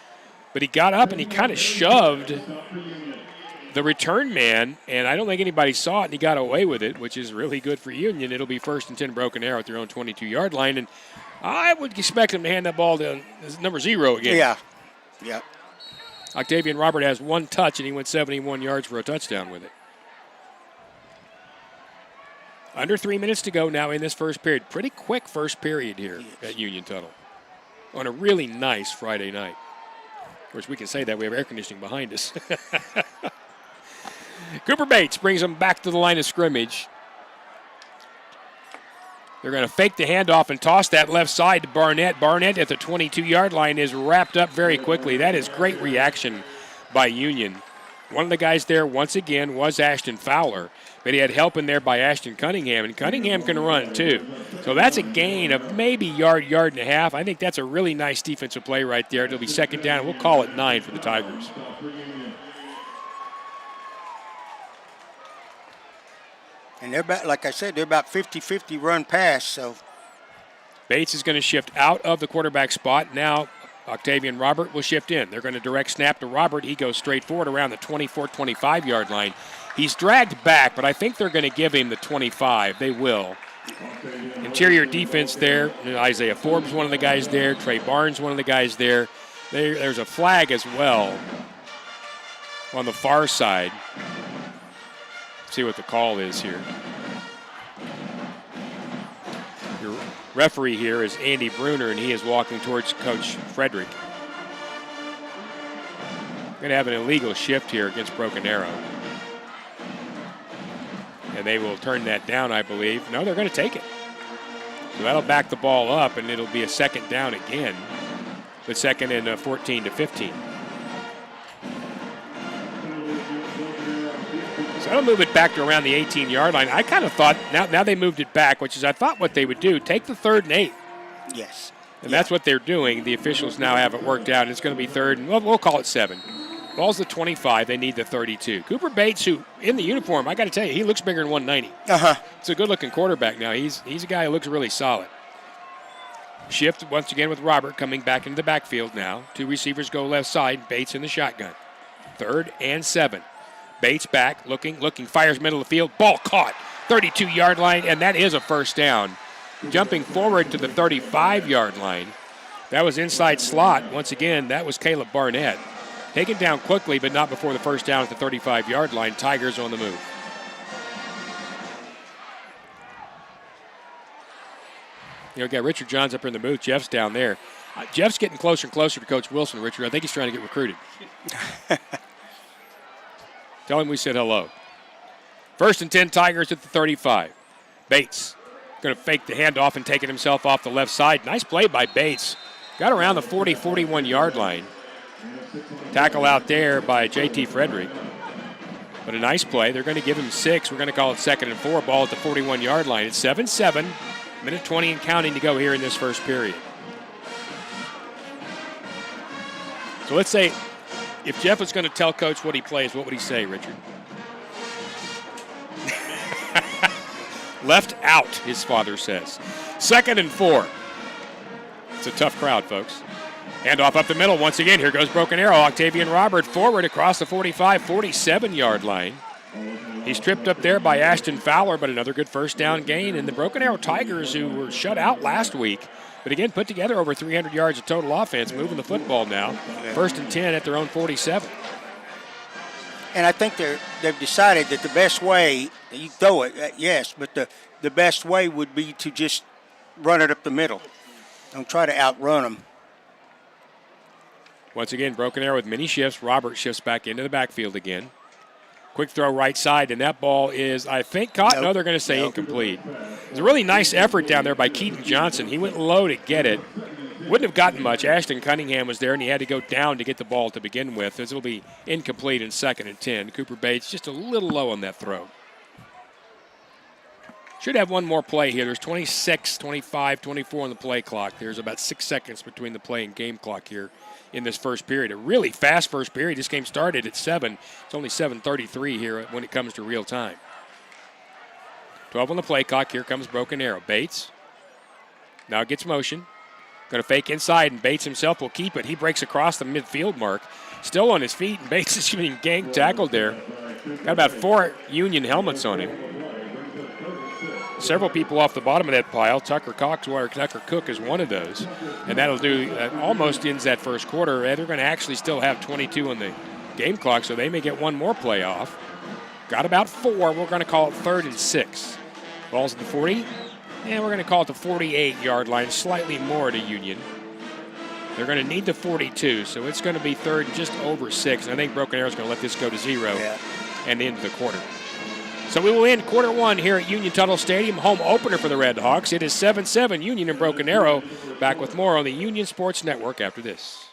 But he got up and he kind of shoved the return man, and I don't think anybody saw it, and he got away with it, which is really good for Union. It'll be 1st and 10 Broken Arrow at their own 22-yard line. And I would expect him to hand that ball to number 0 again. Yeah. Octavian Robert has 1 touch, and he went 71 yards for a touchdown with it. Under 3 minutes to go now in this first period. Pretty quick first period here at Union Tuttle on a really nice Friday night. Of course, we can say that. We have air conditioning behind us. Cooper Bates brings them back to the line of scrimmage. They're going to fake the handoff and toss that left side to Barnett. Barnett at the 22-yard line is wrapped up very quickly. That is great reaction by Union. One of the guys there, once again, was Ashton Fowler, but he had help in there by Ashton Cunningham, and Cunningham can run too. So that's a gain of maybe yard and a half. I think that's a really nice defensive play right there. It'll be 2nd down, and we'll call it 9 for the Tigers. And they're about, like I said, they're about 50-50 run pass. So Bates is going to shift out of the quarterback spot. Now Octavian Robert will shift in. They're going to direct snap to Robert. He goes straight forward around the 24-25-yard line. He's dragged back, but I think they're going to give him the 25. They will. Interior defense there. Isaiah Forbes, one of the guys there. Trey Barnes, one of the guys there. There's a flag as well on the far side. See what the call is here. Your referee here is Andy Bruner, and he is walking towards Coach Frederick. Going to have an illegal shift here against Broken Arrow. And they will turn that down, I believe. No, they're going to take it. So that'll back the ball up, and it'll be a 2nd down again. But 2nd and 14 to 15. So that'll move it back to around the 18-yard line. I kind of thought, now they moved it back, which is I thought what they would do, take the 3rd and 8. Yes. And that's what they're doing. The officials now have it worked out. It's going to be 3rd, and we'll call it 7. Ball's the 25. They need the 32. Cooper Bates, who in the uniform, I got to tell you, he looks bigger than 190. It's a good-looking quarterback now. He's a guy who looks really solid. Shift once again with Robert coming back into the backfield now. 2 receivers go left side. Bates in the shotgun. 3rd and 7. Bates back, looking, fires middle of the field. Ball caught, 32-yard line, and that is a 1st down. Jumping forward to the 35-yard line. That was inside slot. Once again, that was Caleb Barnett. Taken down quickly, but not before the 1st down at the 35-yard line. Tigers on the move. You know, got Richard Johns up in the booth. Jeff's down there. Jeff's getting closer and closer to Coach Wilson, Richard. I think he's trying to get recruited. Tell him we said hello. 1st and 10, Tigers at the 35. Bates going to fake the handoff and take it himself off the left side. Nice play by Bates. Got around the 40, 41-yard line. Tackle out there by J.T. Frederick. But a nice play. They're going to give him 6. We're going to call it 2nd and 4. Ball at the 41-yard line. It's 7-7. Minute 20 and counting to go here in this first period. So let's say if Jeff was going to tell Coach what he plays, what would he say, Richard? Left out, his father says. 2nd and 4. It's a tough crowd, folks. Handoff up the middle. Once again, here goes Broken Arrow. Octavian Robert forward across the 45, 47-yard line. He's tripped up there by Ashton Fowler, but another good first down gain. And the Broken Arrow Tigers, who were shut out last week, but again, put together over 300 yards of total offense, moving the football now. 1st and 10 at their own 47. And I think they've decided that the best way, you throw it, yes, but the best way would be to just run it up the middle. Don't try to outrun them. Once again, Broken Arrow with many shifts. Robert shifts back into the backfield again. Quick throw right side, and that ball is, I think, caught. Nope. No, they're going to say incomplete. It was a really nice effort down there by Keaton Johnson. He went low to get it. Wouldn't have gotten much. Ashton Cunningham was there, and he had to go down to get the ball to begin with. This will be incomplete in 2nd and 10. Cooper Bates just a little low on that throw. Should have one more play here. There's 26, 25, 24 on the play clock. There's about 6 seconds between the play and game clock here in this first period. A really fast first period. This game started at 7. It's only 7:33 here when it comes to real time. 12 on the play clock. Here comes Broken Arrow. Bates now gets motion. Going to fake inside, and Bates himself will keep it. He breaks across the midfield mark. Still on his feet, and Bates is being gang tackled there. Got about 4 Union helmets on him. Several people off the bottom of that pile. Tucker Cook is one of those. And that'll do, almost ends that first quarter. They're going to actually still have 22 on the game clock, so they may get one more play off. Got about 4. We're going to call it 3rd and 6. Ball's at the 40. And we're going to call it the 48-yard line, slightly more to Union. They're going to need the 42, so it's going to be 3rd and just over 6. And I think Broken Arrow's going to let this go to 0 and into the quarter. So we will end quarter 1 here at Union Tuttle Stadium, home opener for the Red Hawks. It is 7-7, Union and Broken Arrow. Back with more on the Union Sports Network after this.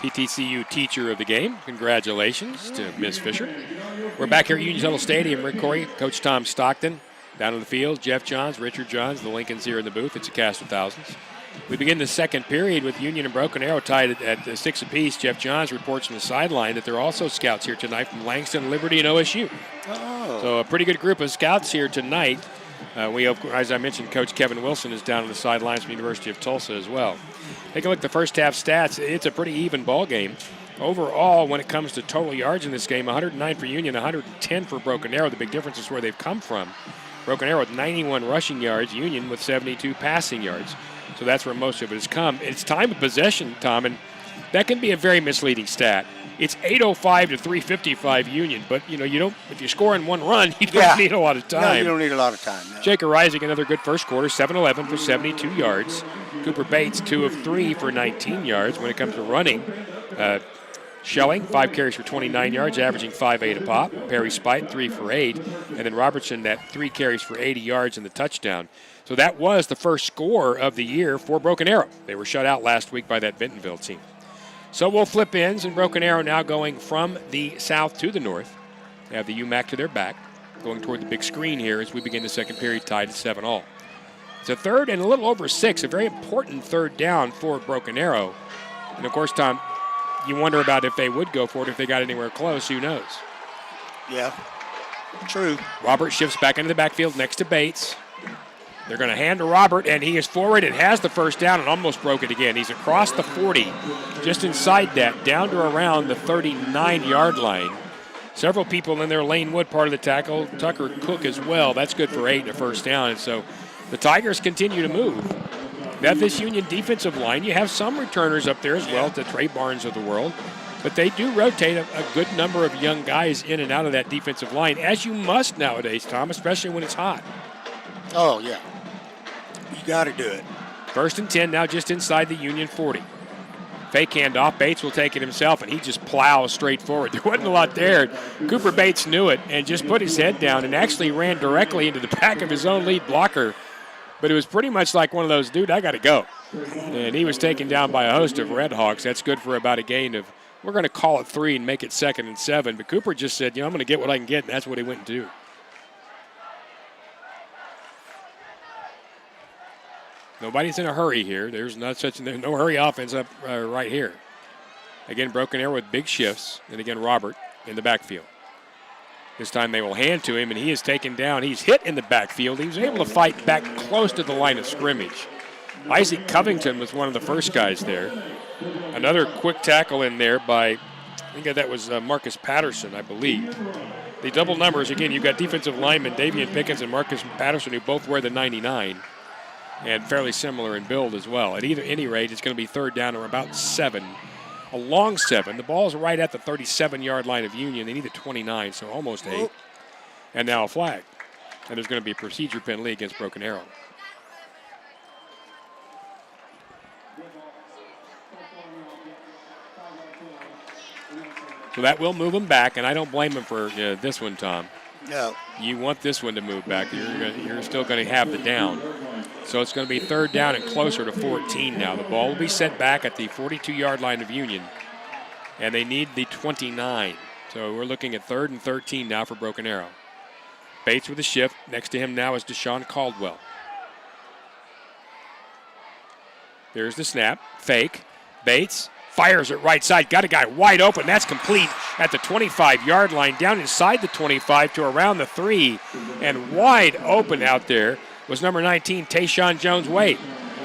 PTCU Teacher of the Game. Congratulations to Ms. Fisher. We're back here at Union Tuttle Stadium. Rick Corey, Coach Tom Stockton down on the field. Jeff Johns, Richard Johns, the Lincolns here in the booth. It's a cast of thousands. We begin the second period with Union and Broken Arrow tied at 6 apiece. Jeff Johns reports from the sideline that there are also scouts here tonight from Langston, Liberty, and OSU. Oh. So a pretty good group of scouts here tonight. We, as I mentioned, Coach Kevin Wilson is down on the sidelines from the University of Tulsa as well. Take a look at the first half stats. It's a pretty even ball game. Overall, when it comes to total yards in this game, 109 for Union, 110 for Broken Arrow. The big difference is where they've come from. Broken Arrow with 91 rushing yards, Union with 72 passing yards. So that's where most of it has come. It's time of possession, Tom, and that can be a very misleading stat. It's 8:05 to 3:55 Union, but you don't. If you're scoring one run, you don't need a lot of time. No, you don't need a lot of time. No. Jacob Rising, another good first quarter, 7-11 for 72 yards. Cooper Bates, 2 of 3 for 19 yards. When it comes to running, Schelling, 5 carries for 29 yards, averaging 5.8 a pop. Perry Spite, 3 for 8. And then Robertson, that 3 carries for 80 yards and the touchdown. So that was the first score of the year for Broken Arrow. They were shut out last week by that Bentonville team. So we'll flip ends, and Broken Arrow now going from the south to the north. They have the UMAC to their back, going toward the big screen here as we begin the second period tied at 7-all. It's a third and a little over 6, a very important third down for Broken Arrow. And, of course, Tom, you wonder about if they would go for it if they got anywhere close. Who knows? Yeah, true. Robert shifts back into the backfield next to Bates. They're going to hand to Robert, and he is forward and has the first down and almost broke it again. He's across the 40, just inside that, down to around the 39-yard line. Several people in there. Lane Wood, part of the tackle. Tucker Cook as well. That's good for 8 and a first down. And so the Tigers continue to move. That this Union defensive line, you have some returners up there as well, the Trey Barnes of the world. But they do rotate a good number of young guys in and out of that defensive line, as you must nowadays, Tom, especially when it's hot. Oh, yeah. You got to do it. 1st and 10 now just inside the Union 40. Fake handoff. Bates will take it himself, and he just plows straight forward. There wasn't a lot there. Cooper Bates knew it and just put his head down and actually ran directly into the back of his own lead blocker. But it was pretty much like one of those, dude, I got to go. And he was taken down by a host of Red Hawks. That's good for about a gain of, we're going to call it 3 and make it 2nd and 7. But Cooper just said, I'm going to get what I can get, and that's what he went and do. Nobody's in a hurry here. There's no hurry offense up right here. Again, Broken Arrow with big shifts. And again, Robert in the backfield. This time they will hand to him, and he is taken down. He's hit in the backfield. He was able to fight back close to the line of scrimmage. Isaac Covington was one of the first guys there. Another quick tackle in there by, I think that was Marcus Patterson, I believe. The double numbers, again, you've got defensive linemen Davian Pickens and Marcus Patterson, who both wear the 99. And fairly similar in build as well. At any rate, it's going to be 3rd down or about 7. A long 7. The ball's right at the 37-yard line of Union. They need a 29, so almost 8. And now a flag. And there's going to be a procedure penalty against Broken Arrow. So that will move him back, and I don't blame him for this one, Tom. No. You want this one to move back. You're still going to have the down. So it's going to be 3rd down and closer to 14 now. The ball will be set back at the 42-yard line of Union, and they need the 29. So we're looking at 3rd and 13 now for Broken Arrow. Bates with a shift. Next to him now is Deshaun Caldwell. There's the snap. Fake. Bates fires it right side. Got a guy wide open. That's complete at the 25-yard line, down inside the 25 to around the 3. And wide open out there was number 19, Tayshawn Jones-Wade.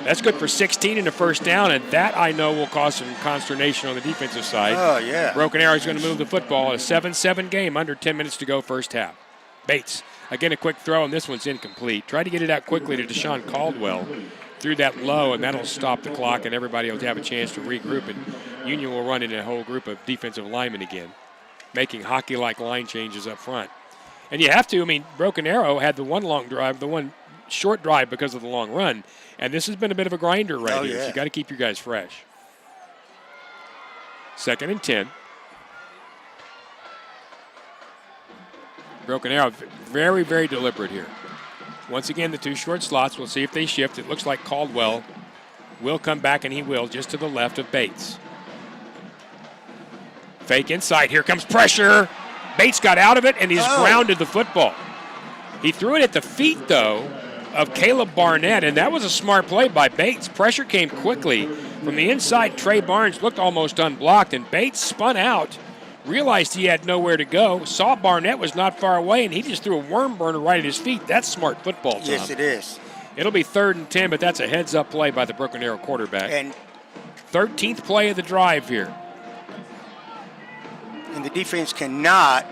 That's good for 16 and a first down, and that I know will cause some consternation on the defensive side. Oh, yeah. Broken Arrow is going to move the football. A 7-7 game, under 10 minutes to go first half. Bates, again a quick throw, and this one's incomplete. Try to get it out quickly to Deshaun Caldwell. Threw that low, and that'll stop the clock, and everybody will have a chance to regroup, and Union will run in a whole group of defensive linemen again, making hockey-like line changes up front. And you have to, Broken Arrow had the one long drive, the one short drive because of the long run, and this has been a bit of a grinder right here, so you got to keep your guys fresh. 2nd and 10. Broken Arrow, very, very deliberate here. Once again, the 2 short slots. We'll see if they shift. It looks like Caldwell will come back, and he will, just to the left of Bates. Fake inside. Here comes pressure. Bates got out of it, and he's grounded the football. He threw it at the feet, though, of Caleb Barnett, and that was a smart play by Bates. Pressure came quickly. From the inside, Trey Barnes looked almost unblocked, and Bates spun out, realized he had nowhere to go, saw Barnett was not far away, and he just threw a worm burner right at his feet. That's smart football, Tom. Yes, it is. It'll be 3rd and 10, but that's a heads-up play by the Broken Arrow quarterback. And 13th play of the drive here. And the defense cannot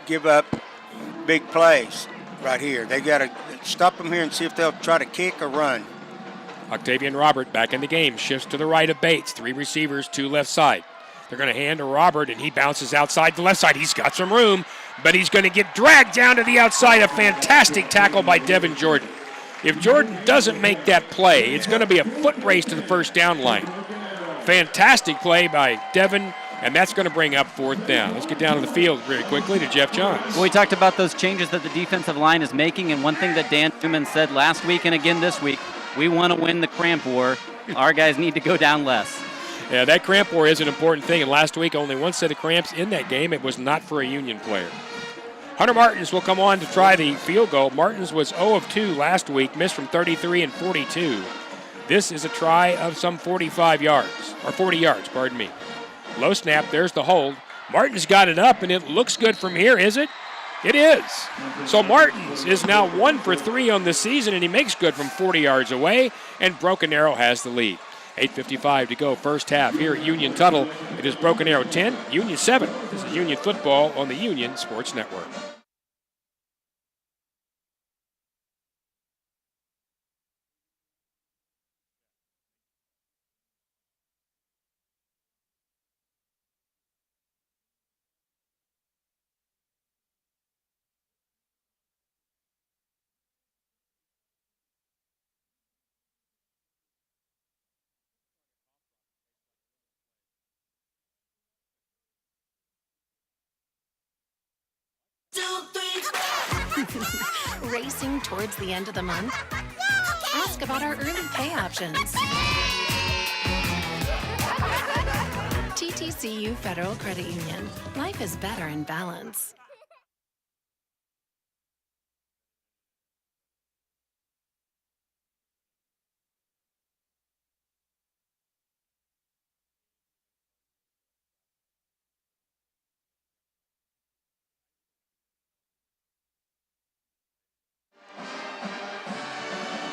give up big plays right here. They got to stop them here and see if they'll try to kick or run. Octavian Robert back in the game, shifts to the right of Bates. 3 receivers, 2 left side. They're going to hand to Robert, and he bounces outside the left side. He's got some room, but he's going to get dragged down to the outside. A fantastic tackle by Devin Jordan. If Jordan doesn't make that play, it's going to be a foot race to the first down line. Fantastic play by Devin, and that's going to bring up fourth down. Let's get down to the field very quickly to Jeff Johns. Well, we talked about those changes that the defensive line is making, and one thing that Dan Newman said last week and again this week, we want to win the cramp war. Our guys need to go down less. Yeah, that cramp war is an important thing, and last week only one set of cramps in that game. It was not for a Union player. Hunter Martins will come on to try the field goal. Martins was 0 of 2 last week, missed from 33 and 42. This is a try of some 45 yards, or 40 yards, pardon me. Low snap, there's the hold. Martins got it up, and it looks good from here, is it? It is. So Martins is now 1 for 3 on the season, and he makes good from 40 yards away, and Broken Arrow has the lead. 8:55 to go, first half here at Union Tuttle. It is Broken Arrow 10, Union 7. This is Union football on the Union Sports Network. Racing towards the end of the month? Ask about our early pay options. TTCU Federal Credit Union. Life is better in balance.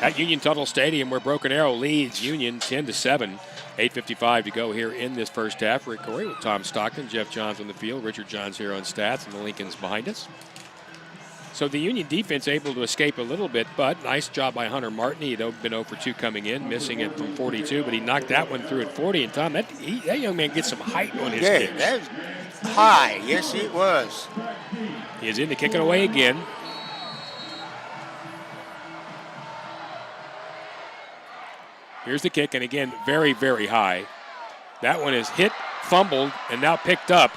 At Union Tuttle Stadium, where Broken Arrow leads Union 10-7. 8:55 to go here in this first half. Rick Corey with Tom Stockton, Jeff Johns on the field, Richard Johns here on stats, and the Lincolns behind us. So the Union defense able to escape a little bit, but nice job by Hunter Martin. He'd been 0 for 2 coming in, missing it from 42, but he knocked that one through at 40. And Tom, that young man gets some height on his kicks. That was high. Yes, it was. He is in to kick it away again. Here's the kick, and again, very, very high. That one is hit, fumbled, and now picked up.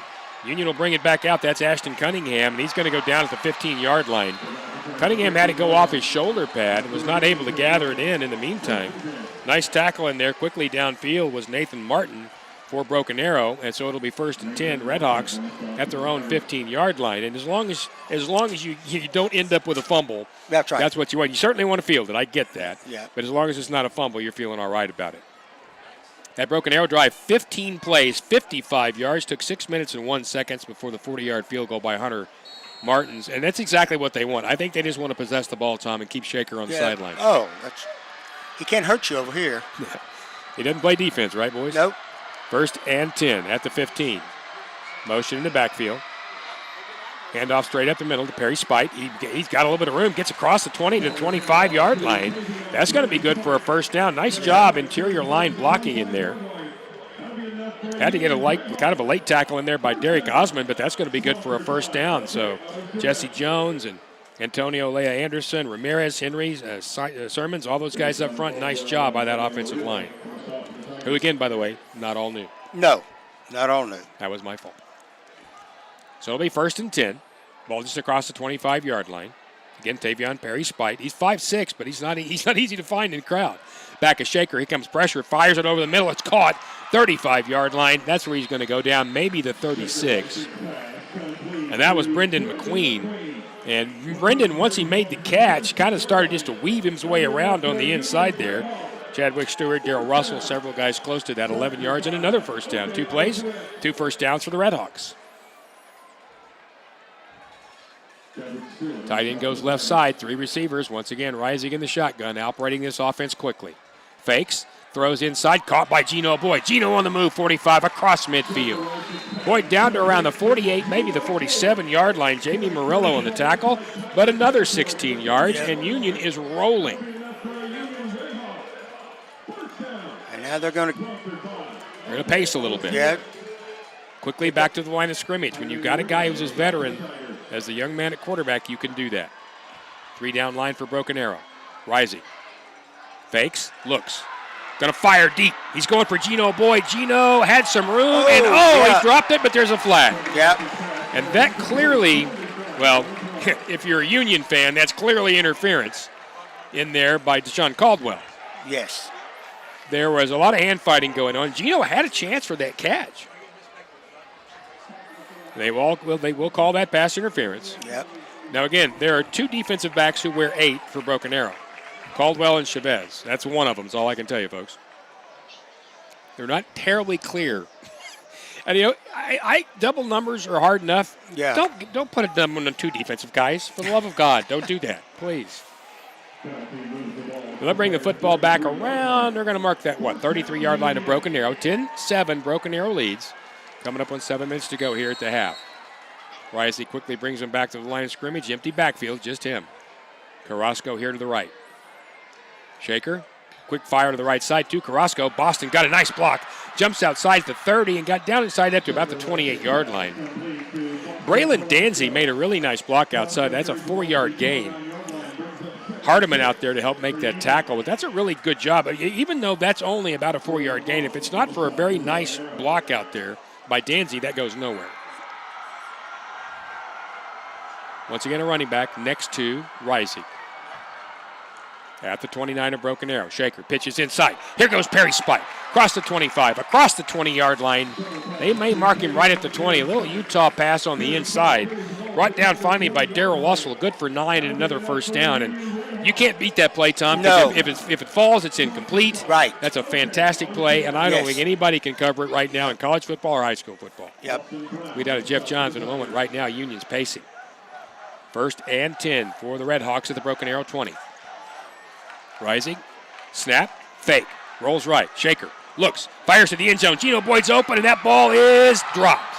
Union will bring it back out. That's Ashton Cunningham, and he's going to go down at the 15-yard line. Cunningham had to go off his shoulder pad and was not able to gather it in the meantime. Nice tackle in there. Quickly downfield was Nathan Martin for Broken Arrow, and so it'll be 1st and 10, Redhawks at their own 15-yard line. And as long as you don't end up with a fumble, that's right. That's what you want. You certainly want to field it. I get that. Yeah. But as long as it's not a fumble, you're feeling all right about it. That Broken Arrow drive, 15 plays, 55 yards, took 6 minutes and 1 second before the 40-yard field goal by Hunter Martins, and that's exactly what they want. I think they just want to possess the ball, Tom, and keep Shaker on the sideline. Oh, he can't hurt you over here. He doesn't play defense, right, boys? Nope. 1st and 10 at the 15. Motion in the backfield. Handoff straight up the middle to Perry Spite. He's got a little bit of room. Gets across the 20 to 25-yard line. That's going to be good for a first down. Nice job, interior line blocking in there. Had to get kind of a late tackle in there by Derek Osmond, but that's going to be good for a first down. So Jesse Jones and Antonio Lea Anderson, Ramirez, Henry, Sermons, all those guys up front. Nice job by that offensive line. Who, again, by the way, not all new. No, not all new. That was my fault. So it'll be 1st and 10. Ball just across the 25-yard line. Again, Tavion Perry Spite. He's 5'6", but he's not easy to find in the crowd. Back of Shaker. Here comes pressure. Fires it over the middle. It's caught. 35-yard line. That's where he's going to go down, maybe the 36. And that was Brendan McQueen. And Brendan, once he made the catch, kind of started just to weave his way around on the inside there. Chadwick Stewart, Darrell Russell, several guys close to that, 11 yards and another first down. 2 plays, 2 first downs for the Redhawks. Tight end goes left side, 3 receivers. Once again, rising in the shotgun, operating this offense quickly. Fakes, throws inside, caught by Gino Boyd. Gino on the move, 45, across midfield. Boyd down to around the 48, maybe the 47-yard line. Jamie Murillo on the tackle, but another 16 yards, and Union is rolling. And now they're going to pace a little bit. Yeah. Quickly back to the line of scrimmage. When you've got a guy who's as veteran as the young man at quarterback, you can do that. 3 down line for Broken Arrow. Rising. Fakes, looks. Gonna fire deep. He's going for Gino Boyd. Gino had some room, and he dropped it, but there's a flag. Yep. And that clearly, well, if you're a Union fan, that's clearly interference in there by Deshaun Caldwell. Yes. There was a lot of hand fighting going on. Gino had a chance for that catch. They will call that pass interference. Yep. Now, again, there are two defensive backs who wear 8 for Broken Arrow. Caldwell and Chavez. That's one of them, is all I can tell you, folks. They're not terribly clear. And, I double numbers are hard enough. Yeah. Don't put them on the 2 defensive guys. For the love of God, don't do that, please. They'll bring the football back around. They're going to mark that, 33-yard line of Broken Arrow. 10-7, Broken Arrow leads. Coming up on 7 minutes to go here at the half. Risey quickly brings him back to the line of scrimmage. Empty backfield, just him. Carrasco here to the right. Shaker, quick fire to the right side to Carrasco. Boston got a nice block. Jumps outside the 30 and got down inside that to about the 28-yard line. Braylon Danzy made a really nice block outside. That's a 4-yard gain. Hardiman out there to help make that tackle, but that's a really good job. Even though that's only about a 4-yard gain, if it's not for a very nice block out there by Danzy, that goes nowhere. Once again, a running back next to Risey. At the 29 of Broken Arrow. Shaker pitches inside. Here goes Perry Spike. Across the 25, across the 20-yard line. They may mark him right at the 20. A little Utah pass on the inside. Brought down finally by Darrell Russell. Good for 9 and another first down. And you can't beat that play, Tom. No. If it falls, it's incomplete. Right. That's a fantastic play, and I don't think anybody can cover it right now in college football or high school football. Yep. We'd out of Jeff Johns in a moment. Right now, Union's pacing. 1st and 10 for the Red Hawks at the Broken Arrow 20. Rising, snap, fake, rolls right. Shaker looks, fires to the end zone. Gino Boyd's open, and that ball is dropped.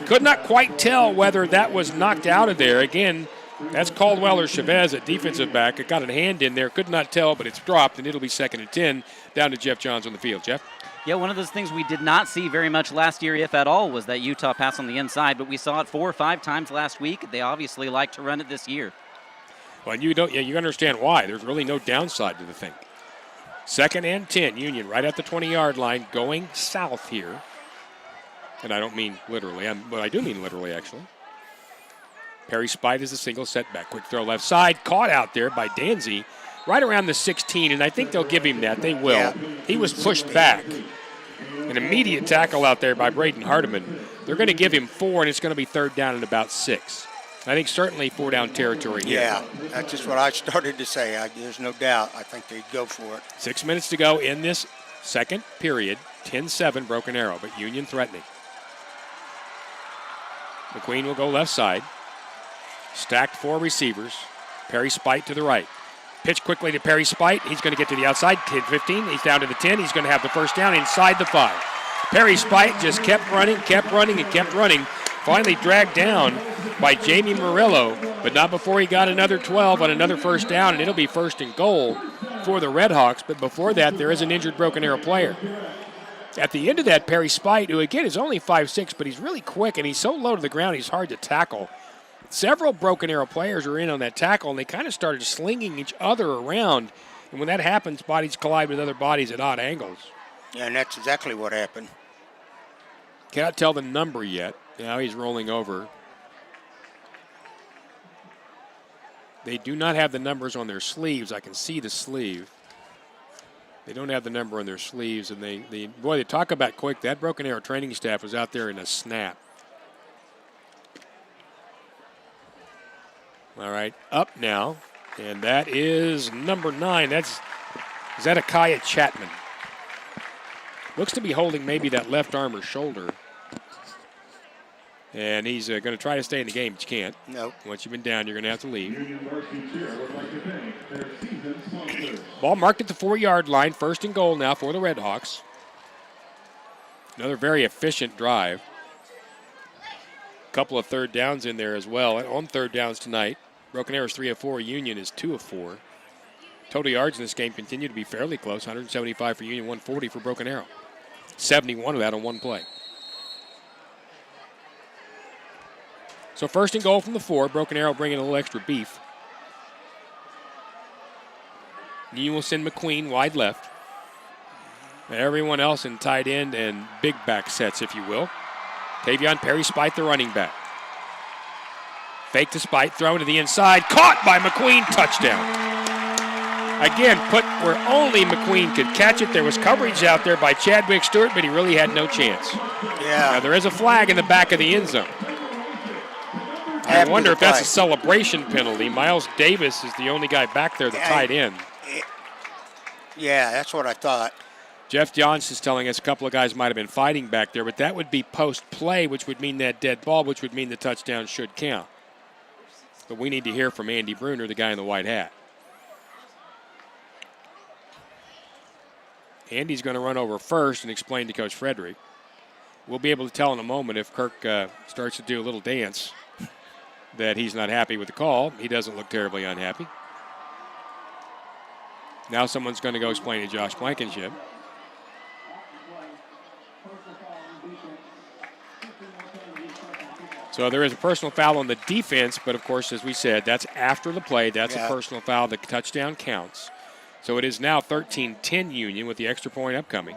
Could not quite tell whether that was knocked out of there. Again, that's Caldwell or Chavez at defensive back. It got a hand in there. Could not tell, but it's dropped, and it'll be 2nd and 10 down to Jeff Johns on the field. Jeff? Yeah, one of those things we did not see very much last year, if at all, was that Utah pass on the inside, but we saw it 4 or 5 times last week. They obviously like to run it this year. Well, you understand why. There's really no downside to the thing. 2nd and 10, Union right at the 20-yard line, going south here. And I don't mean literally, but I do mean literally, actually. Perry Spite is a single setback. Quick throw left side, caught out there by Danzy, right around the 16, and I think they'll give him that. They will. Yeah. He was pushed back. An immediate tackle out there by Braden Hardiman. They're going to give him 4, and it's going to be 3rd down and about 6. I think certainly 4-down territory here. Yeah, that's just what I started to say. There's no doubt. I think they'd go for it. 6 minutes to go in this second period. 10-7 Broken Arrow, but Union threatening. McQueen will go left side. Stacked 4 receivers. Perry Spite to the right. Pitch quickly to Perry Spite. He's going to get to the outside. 10-15. He's down to the 10. He's going to have the first down inside the 5. Perry Spite just kept running, and kept running. Finally dragged down by Jamie Murillo, but not before he got another 12 on another first down, and it'll be 1st and goal for the Red Hawks. But before that, there is an injured Broken Arrow player. At the end of that, Perry Spite, who again is only 5'6", but he's really quick, and he's so low to the ground, he's hard to tackle. Several Broken Arrow players are in on that tackle, and they kind of started slinging each other around. And when that happens, bodies collide with other bodies at odd angles. Yeah, and that's exactly what happened. Cannot tell the number yet. Now he's rolling over. They do not have the numbers on their sleeves. I can see the sleeve. They don't have the number on their sleeves, and they talk about quick. That Broken Arrow training staff was out there in a snap. All right, up now, and that is number 9. That's Zedekiah Chapman. Looks to be holding maybe that left arm or shoulder. And he's going to try to stay in the game, but you can't. No. Once you've been down, you're going to have to leave. Ball marked at the 4-yard line. 1st and goal now for the Red Hawks. Another very efficient drive. A couple of 3rd downs in there as well. On 3rd downs tonight, Broken Arrow's 3 of 4. Union is 2 of 4. Total yards in this game continue to be fairly close. 175 for Union, 140 for Broken Arrow. 71 of that on one play. So 1st and goal from the 4. Broken Arrow bringing a little extra beef. Union will send McQueen wide left. Everyone else in tight end and big back sets, if you will. Tavion Perry Spite, the running back. Fake to Spite, thrown to the inside. Caught by McQueen, touchdown. Again, put where only McQueen could catch it. There was coverage out there by Chadwick Stewart, but he really had no chance. Yeah. Now, there is a flag in the back of the end zone. I wonder if that's a celebration penalty. Miles Davis is the only guy back there, the tight end. Yeah, that's what I thought. Jeff Johnson's telling us a couple of guys might have been fighting back there, but that would be post-play, which would mean that dead ball, which would mean the touchdown should count. But we need to hear from Andy Bruner, the guy in the white hat. Andy's going to run over first and explain to Coach Frederick. We'll be able to tell in a moment if Kirk starts to do a little dance that he's not happy with the call. He doesn't look terribly unhappy. Now someone's going to go explain to Josh Blankenship. So there is a personal foul on the defense, but of course, as we said, that's after the play. That's a personal foul. The touchdown counts. So it is now 13-10 Union with the extra point upcoming.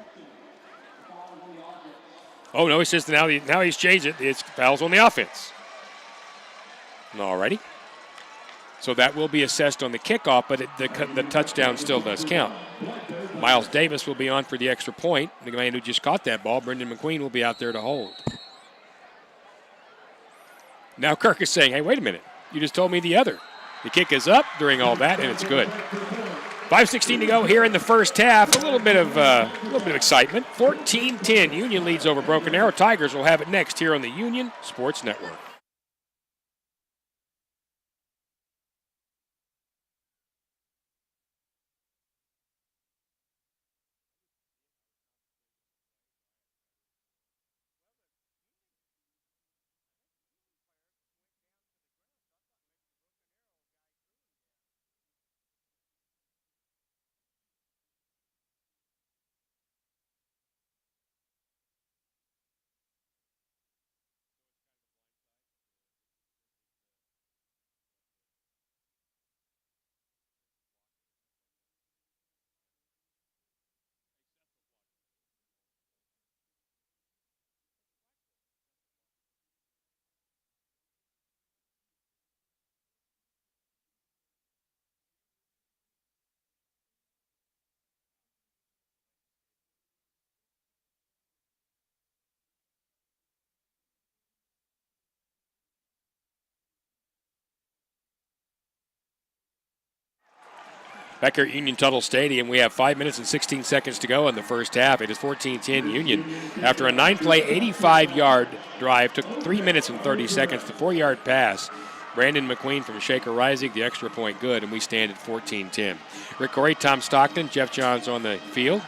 Oh, no, he says now he's changed it. It's fouls on the offense. Alrighty. So that will be assessed on the kickoff, but the touchdown still does count. Miles Davis will be on for the extra point. The man who just caught that ball, Brendan McQueen, will be out there to hold. Now Kirk is saying, hey, wait a minute. You just told me the other. The kick is up during all that, and it's good. 5:16 to go here in the first half. A little bit of excitement. 14-10. Union leads over Broken Arrow. Tigers will have it next here on the Union Sports Network. Back here at Union Tuttle Stadium, we have 5 minutes and 16 seconds to go in the first half. It is 14-10 Union. After a 9-play, 85-yard drive, took 3 minutes and 30 seconds. The 4-yard pass, Brandon McQueen from Shaker Rising, the extra point good, and we stand at 14-10. Rick Corey, Tom Stockton, Jeff Johns on the field,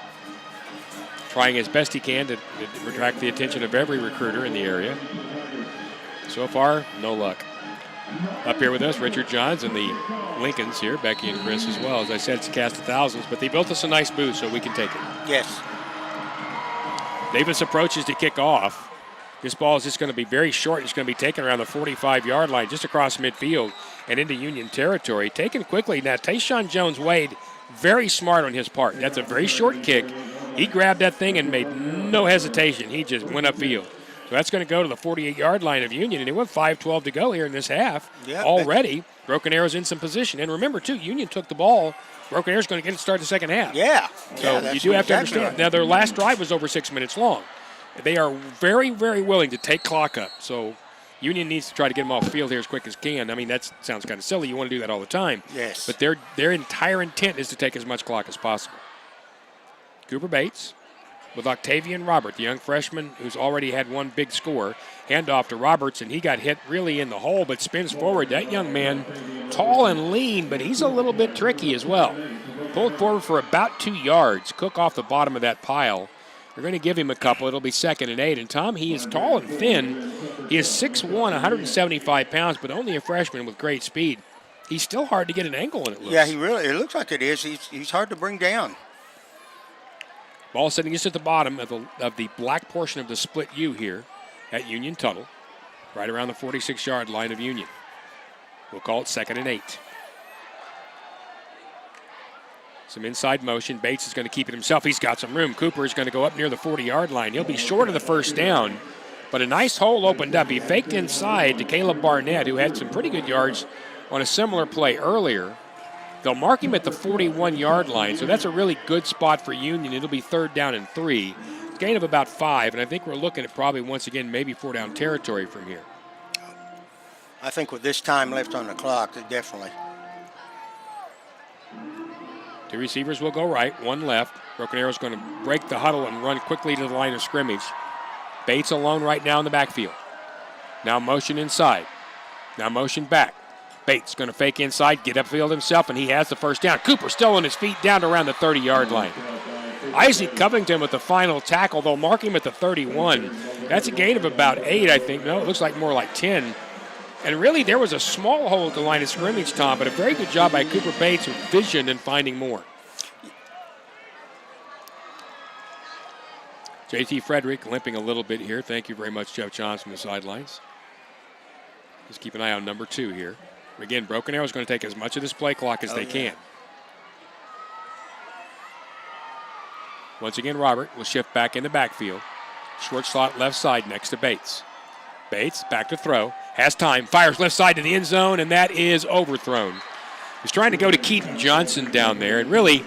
trying as best he can to attract the attention of every recruiter in the area. So far, no luck. Up here with us, Richard Johns and the Lincolns here, Becky and Chris as well. As I said, it's a cast of thousands, but they built us a nice booth so we can take it. Yes. Davis approaches to kick off. This ball is just going to be very short. It's going to be taken around the 45-yard line, just across midfield and into Union territory. Taken quickly. Now, Tayshawn Jones-Wade, very smart on his part. That's a very short kick. He grabbed that thing and made no hesitation. He just went upfield. So that's going to go to the 48-yard line of Union, and it went 5:12 to go here in this half. Yep. Already, Broken Arrow's in some position. And remember, too, Union took the ball. Broken Arrow's going to get it started the second half. Yeah. So you do have to understand. Right. Now, their last drive was over 6 minutes long. They are very, very willing to take clock up. So Union needs to try to get them off the field here as quick as can. I mean, that sounds kind of silly. You want to do that all the time. Yes. But their entire intent is to take as much clock as possible. Cooper Bates with Octavian Robert, the young freshman who's already had one big score. Handoff to Roberts, and he got hit really in the hole, but spins forward. That young man, tall and lean, but he's a little bit tricky as well. Pulled forward for about 2 yards. Cook off the bottom of that pile. They're going to give him a couple. It'll be 2nd and 8. And Tom, he is tall and thin. He is 6'1", 175 pounds, but only a freshman with great speed. He's still hard to get an angle on, it looks. Yeah, it looks like it is. He's hard to bring down. Ball sitting just at the bottom of the black portion of the split U here at Union Tuttle, right around the 46-yard line of Union. We'll call it 2nd and 8. Some inside motion. Bates is going to keep it himself. He's got some room. Cooper is going to go up near the 40-yard line. He'll be short of the first down, but a nice hole opened up. He faked inside to Caleb Barnett, who had some pretty good yards on a similar play earlier. They'll mark him at the 41-yard line, so that's a really good spot for Union. It'll be 3rd down and 3. Gain of about 5, and I think we're looking at probably, once again, maybe 4-down territory from here. I think with this time left on the clock, definitely. 2 receivers will go right, 1 left. Broken Arrow's going to break the huddle and run quickly to the line of scrimmage. Bates alone right now in the backfield. Now motion inside. Now motion back. Bates going to fake inside, get upfield himself, and he has the first down. Cooper still on his feet down to around the 30-yard line. Isaac Covington with the final tackle. They'll mark him at the 31. That's a gain of about 8, I think. No, it looks like more like 10. And really, there was a small hole at the line of scrimmage, Tom, but a very good job by Cooper Bates with vision and finding more. J.T. Frederick limping a little bit here. Thank you very much, Jeff Johns from the sidelines. Just keep an eye on number 2 here. Again, Broken Arrow is going to take as much of this play clock as they can. Once again, Robert will shift back in the backfield. Short slot left side next to Bates. Bates back to throw. Has time. Fires left side to the end zone, and that is overthrown. He's trying to go to Keaton Johnson down there, and really,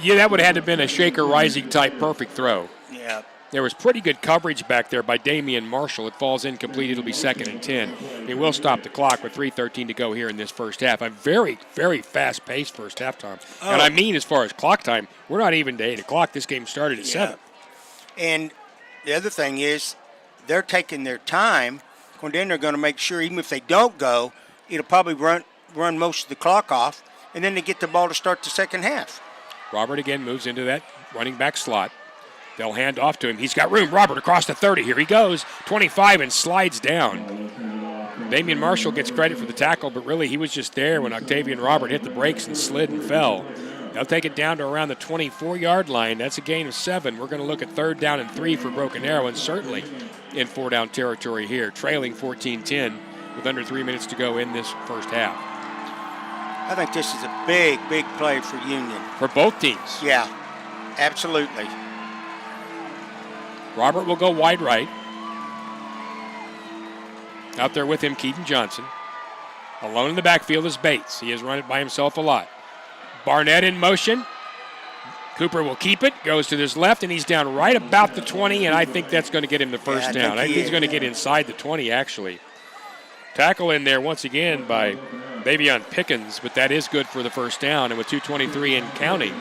yeah, that would have had to have been a Shaker Rising type perfect throw. Yeah. There was pretty good coverage back there by Damian Marshall. It falls incomplete. It'll be 2nd and 10. It will stop the clock with 3:13 to go here in this first half. A very, very fast-paced first half, Tom. Oh. And I mean, as far as clock time, we're not even to 8 o'clock. This game started at 7. And the other thing is they're taking their time. And then they're going to make sure, even if they don't go, it'll probably run most of the clock off, and then they get the ball to start the second half. Robert again moves into that running back slot. They'll hand off to him. He's got room. Robert across the 30. Here he goes. 25 and slides down. Damian Marshall gets credit for the tackle, but really he was just there when Octavian Robert hit the brakes and slid and fell. They'll take it down to around the 24-yard line. That's a gain of 7. We're going to look at 3rd down and 3 for Broken Arrow, and certainly in 4-down territory here, trailing 14-10 with under 3 minutes to go in this first half. I think this is a big, big play for Union. For both teams. Yeah, absolutely. Robert will go wide right. Out there with him, Keaton Johnson. Alone in the backfield is Bates. He has run it by himself a lot. Barnett in motion. Cooper will keep it, goes to his left, and he's down right about the 20, and I think that's going to get him the first down. I think he's going to get inside the 20, actually. Tackle in there once again by Davion Pickens, but that is good for the first down, and with 2:23 in counting,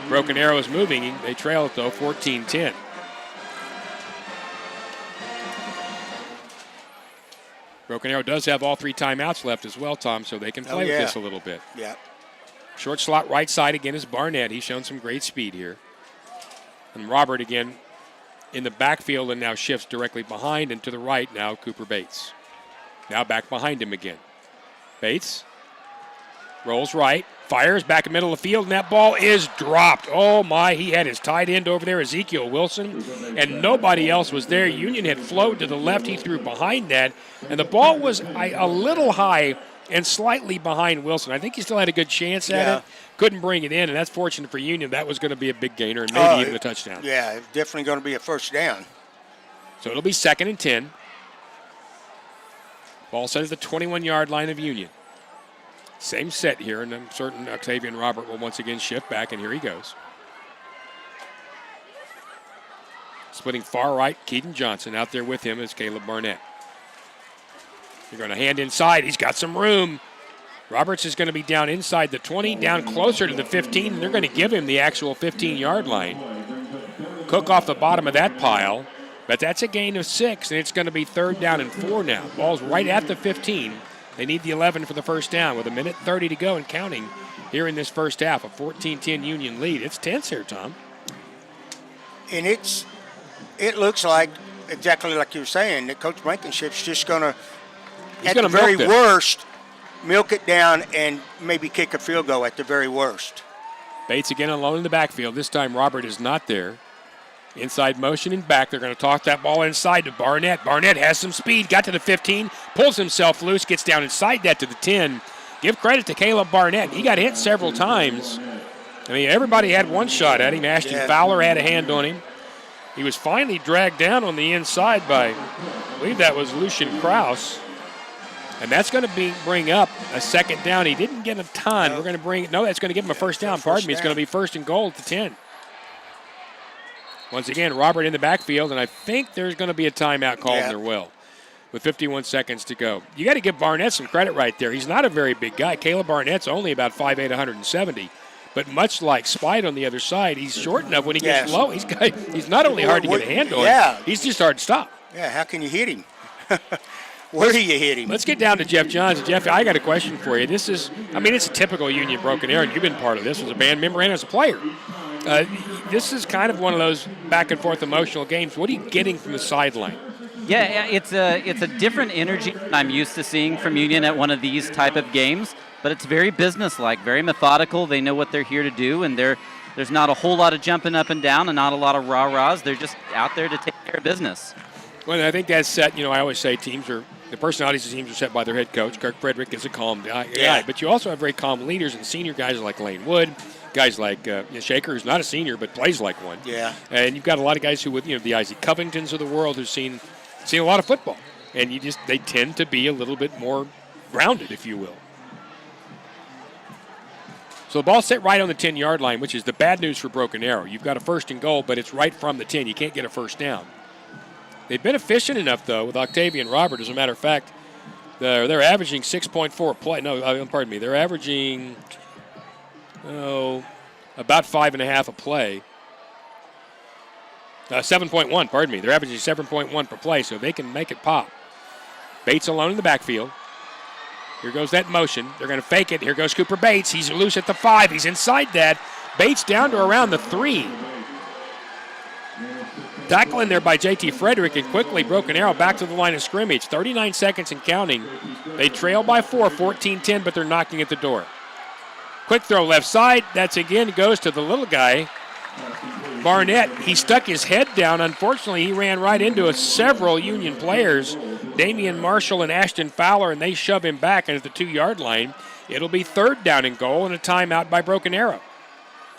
Broken Arrow is moving. They trail it, though, 14-10. Broken Arrow does have all 3 timeouts left as well, Tom, so they can play with this a little bit. Yeah. Short slot right side again is Barnett. He's shown some great speed here. And Robert again in the backfield and now shifts directly behind, and to the right now Cooper Bates. Now back behind him again. Bates rolls right, fires back in the middle of the field, and that ball is dropped. Oh my, he had his tight end over there, Ezekiel Wilson, and nobody else was there. Union had flowed to the left. He threw behind that, and the ball was a little high and slightly behind Wilson. I think he still had a good chance at it. Couldn't bring it in, and that's fortunate for Union. That was going to be a big gainer and maybe even a touchdown. Yeah, it's definitely going to be a first down. So it'll be 2nd and 10. Ball set at the 21-yard line of Union. Same set here, and I'm certain Octavian Robert will once again shift back, and here he goes. Splitting far right, Keaton Johnson. Out there with him is Caleb Barnett. They're going to hand inside. He's got some room. Roberts is going to be down inside the 20, down closer to the 15, and they're going to give him the actual 15-yard line. Cook off the bottom of that pile, but that's a gain of 6, and it's going to be 3rd down and 4 now. Ball's right at the 15. They need the 11 for the first down with 1:30 to go and counting here in this first half. A 14-10 Union lead. It's tense here, Tom. And it looks like, exactly like you were saying, that Coach Blankenship's just going to, at the very worst, milk it down and maybe kick a field goal at the very worst. Bates again alone in the backfield. This time Robert is not there. Inside motion and back. They're going to toss that ball inside to Barnett. Barnett has some speed. Got to the 15. Pulls himself loose. Gets down inside that to the 10. Give credit to Caleb Barnett. He got hit several times. I mean, everybody had one shot at him. Ashton Fowler had a hand on him. He was finally dragged down on the inside by, I believe that was Lucian Krause. And that's going to bring up a second down. He didn't get a ton. We're going to that's going to give him a first down. Pardon me. It's going to be first and goal at the 10. Once again, Robert in the backfield, and I think there's going to be a timeout called, and there will, with 51 seconds to go. You got to give Barnett some credit right there. He's not a very big guy. Caleb Barnett's only about 5'8", 170. But much like Spite on the other side, he's short enough when he gets low. He's not only hard to get a hand on, he's just hard to stop. Yeah, how can you hit him? Where do you hit him? Let's get down to Jeff Johns. Jeff, I got a question for you. It's a typical Union Broken Arrow. You've been part of this as a band member and as a player. This is kind of one of those back and forth emotional games. What are you getting from the sideline? Yeah, it's a different energy than I'm used to seeing from Union at one of these type of games, but it's very businesslike, very methodical. They know what they're here to do, and there's not a whole lot of jumping up and down and not a lot of rah-rahs. They're just out there to take care of business. Well, I think that's set. I always say the personalities of teams are set by their head coach. Kirk Frederick is a calm guy, but you also have very calm leaders and senior guys like Lane Wood, guys like Shaker, who's not a senior but plays like one. Yeah. And you've got a lot of guys who, the Isaac Covingtons of the world, who've seen a lot of football, and they tend to be a little bit more grounded, if you will. So the ball's set right on the 10-yard line, which is the bad news for Broken Arrow. You've got a first and goal, but it's right from the 10. You can't get a first down. They've been efficient enough, though, with Octavian Robert. As a matter of fact, they're averaging 6.4 play. No, pardon me. They're averaging, about 5.5 a play. 7.1, pardon me. They're averaging 7.1 per play, so they can make it pop. Bates alone in the backfield. Here goes that motion. They're going to fake it. Here goes Cooper Bates. He's loose at the 5. He's inside that. Bates down to around the 3. Tackle in there by J.T. Frederick, and quickly Broken Arrow back to the line of scrimmage. 39 seconds and counting. They trail by 4, 14-10, but they're knocking at the door. Quick throw left side. That's again goes to the little guy, Barnett. He stuck his head down. Unfortunately, he ran right into several Union players, Damian Marshall and Ashton Fowler, and they shove him back into the 2-yard line. It'll be third down and goal and a timeout by Broken Arrow.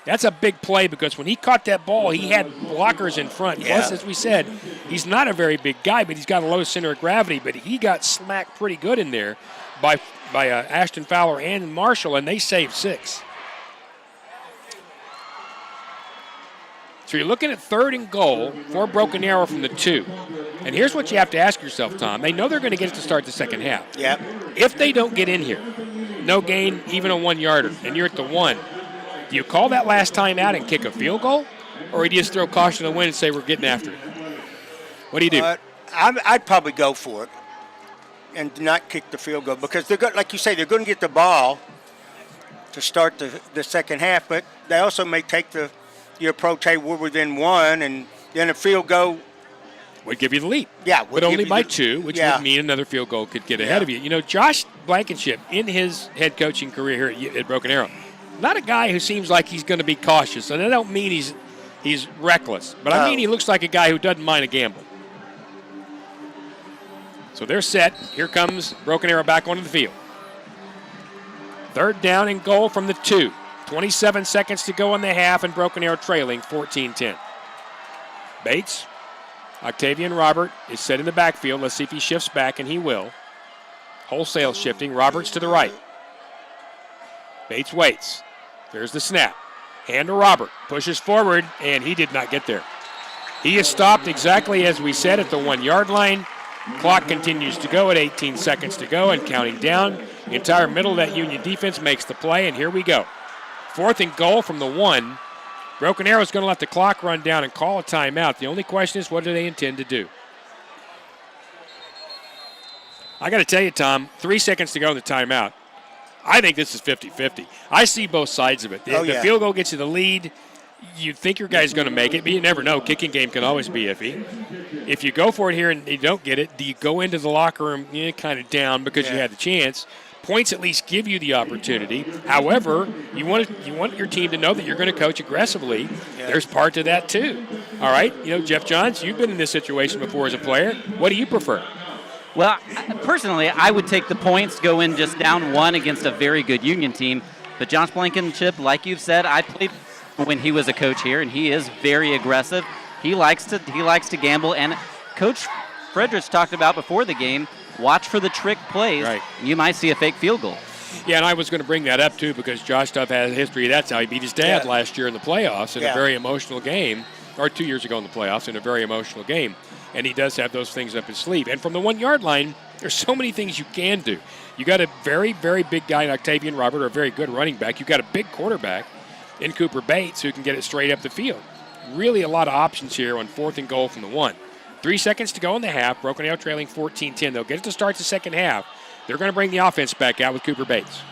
That's a big play because when he caught that ball, he had blockers in front. Yeah. Plus, as we said, he's not a very big guy, but he's got a low center of gravity. But he got smacked pretty good in there by Ashton Fowler and Marshall, and they saved 6. So you're looking at third and goal for Broken Arrow from the 2. And here's what you have to ask yourself, Tom. They know they're going to get it to start the second half. Yep. If they don't get in here, no gain, even a 1-yarder, and you're at the 1, do you call that last time out and kick a field goal? Or do you just throw caution to the wind and say we're getting after it? What do you do? I'd probably go for it and not kick the field goal because like you say, they're going to get the ball to start the second half, but they also may take the approach, hey, we're within 1, and then a field goal would give you the lead. Yeah. But only by 2, which would mean another field goal could get ahead of you. Josh Blankenship, in his head coaching career here at Broken Arrow, not a guy who seems like he's going to be cautious. And I don't mean he's reckless, but I mean he looks like a guy who doesn't mind a gamble. So they're set. Here comes Broken Arrow back onto the field. Third down and goal from the 2. 27 seconds to go in the half, and Broken Arrow trailing 14-10. Bates, Octavian Robert is set in the backfield. Let's see if he shifts back, and he will. Wholesale shifting. Roberts to the right. Bates waits. There's the snap. Hand to Robert. Pushes forward, and he did not get there. He is stopped exactly as we said at the 1-yard line. Clock continues to go at 18 seconds to go and counting down. The entire middle of that Union defense makes the play, and here we go. Fourth and goal from the 1. Broken Arrow is going to let the clock run down and call a timeout. The only question is, what do they intend to do? I got to tell you, Tom, 3 seconds to go in the timeout. I think this is 50-50. I see both sides of it. The field goal gets you the lead. You think your guy's going to make it, but you never know. Kicking game can always be iffy. If you go for it here and you don't get it, do you go into the locker room kind of down because you had the chance? Points at least give you the opportunity. However, you want your team to know that you're going to coach aggressively. Yeah. There's part to that too. All right, Jeff Johns, you've been in this situation before as a player. What do you prefer? Well, personally, I would take the points, go in just down 1 against a very good Union team. But Josh Blankenship, like you've said, I played when he was a coach here, and he is very aggressive. He likes to gamble, and Coach Fredericks talked about before the game, watch for the trick plays. Right. You might see a fake field goal. Yeah, and I was going to bring that up, too, because Josh Duff has a history. That's how he beat his dad last year in the playoffs in a very emotional game, or 2 years ago in the playoffs in a very emotional game. And he does have those things up his sleeve. And from the 1 yard line, there's so many things you can do. You got a very, very big guy in Octavian Robert, or a very good running back. You got a big quarterback in Cooper Bates who can get it straight up the field. Really a lot of options here on 4th and goal from the 1. 3 seconds to go in the half. Broken Arrow trailing 14-10. They'll get it to start the second half. They're going to bring the offense back out with Cooper Bates.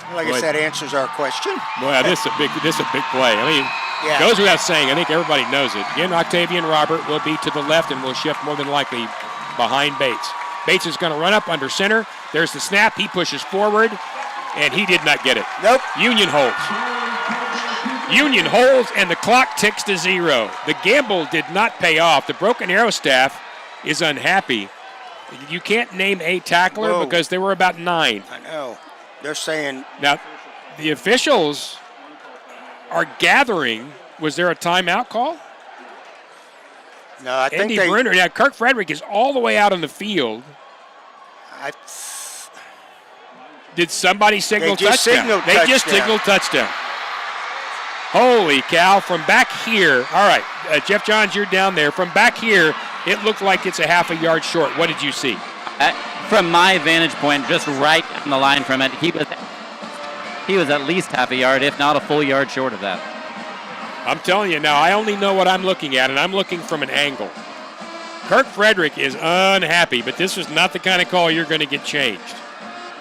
Well, I guess that answers our question. Well, this is a big play. I mean, goes without saying. I think everybody knows it. Again, Octavian Robert will be to the left and will shift more than likely behind Bates. Bates is going to run up under center. There's the snap. He pushes forward, and he did not get it. Nope. Union holds. Union holds, and the clock ticks to 0. The gamble did not pay off. The Broken Arrow staff is unhappy. You can't name a tackler because there were about 9. I know. They're saying. Now, the officials are gathering. Was there a timeout call? No, I think Andy Brunner. Now, Kirk Frederick is all the way out on the field. Did somebody signal touchdown? They just signaled touchdown. Holy cow, from back here. All right, Jeff Johns, you're down there. From back here, it looked like it's a half a yard short. What did you see? From my vantage point, just right on the line from it, he was at least half a yard, if not a full yard short of that. I'm telling you now, I only know what I'm looking at, and I'm looking from an angle. Kirk Frederick is unhappy, but this is not the kind of call you're going to get changed.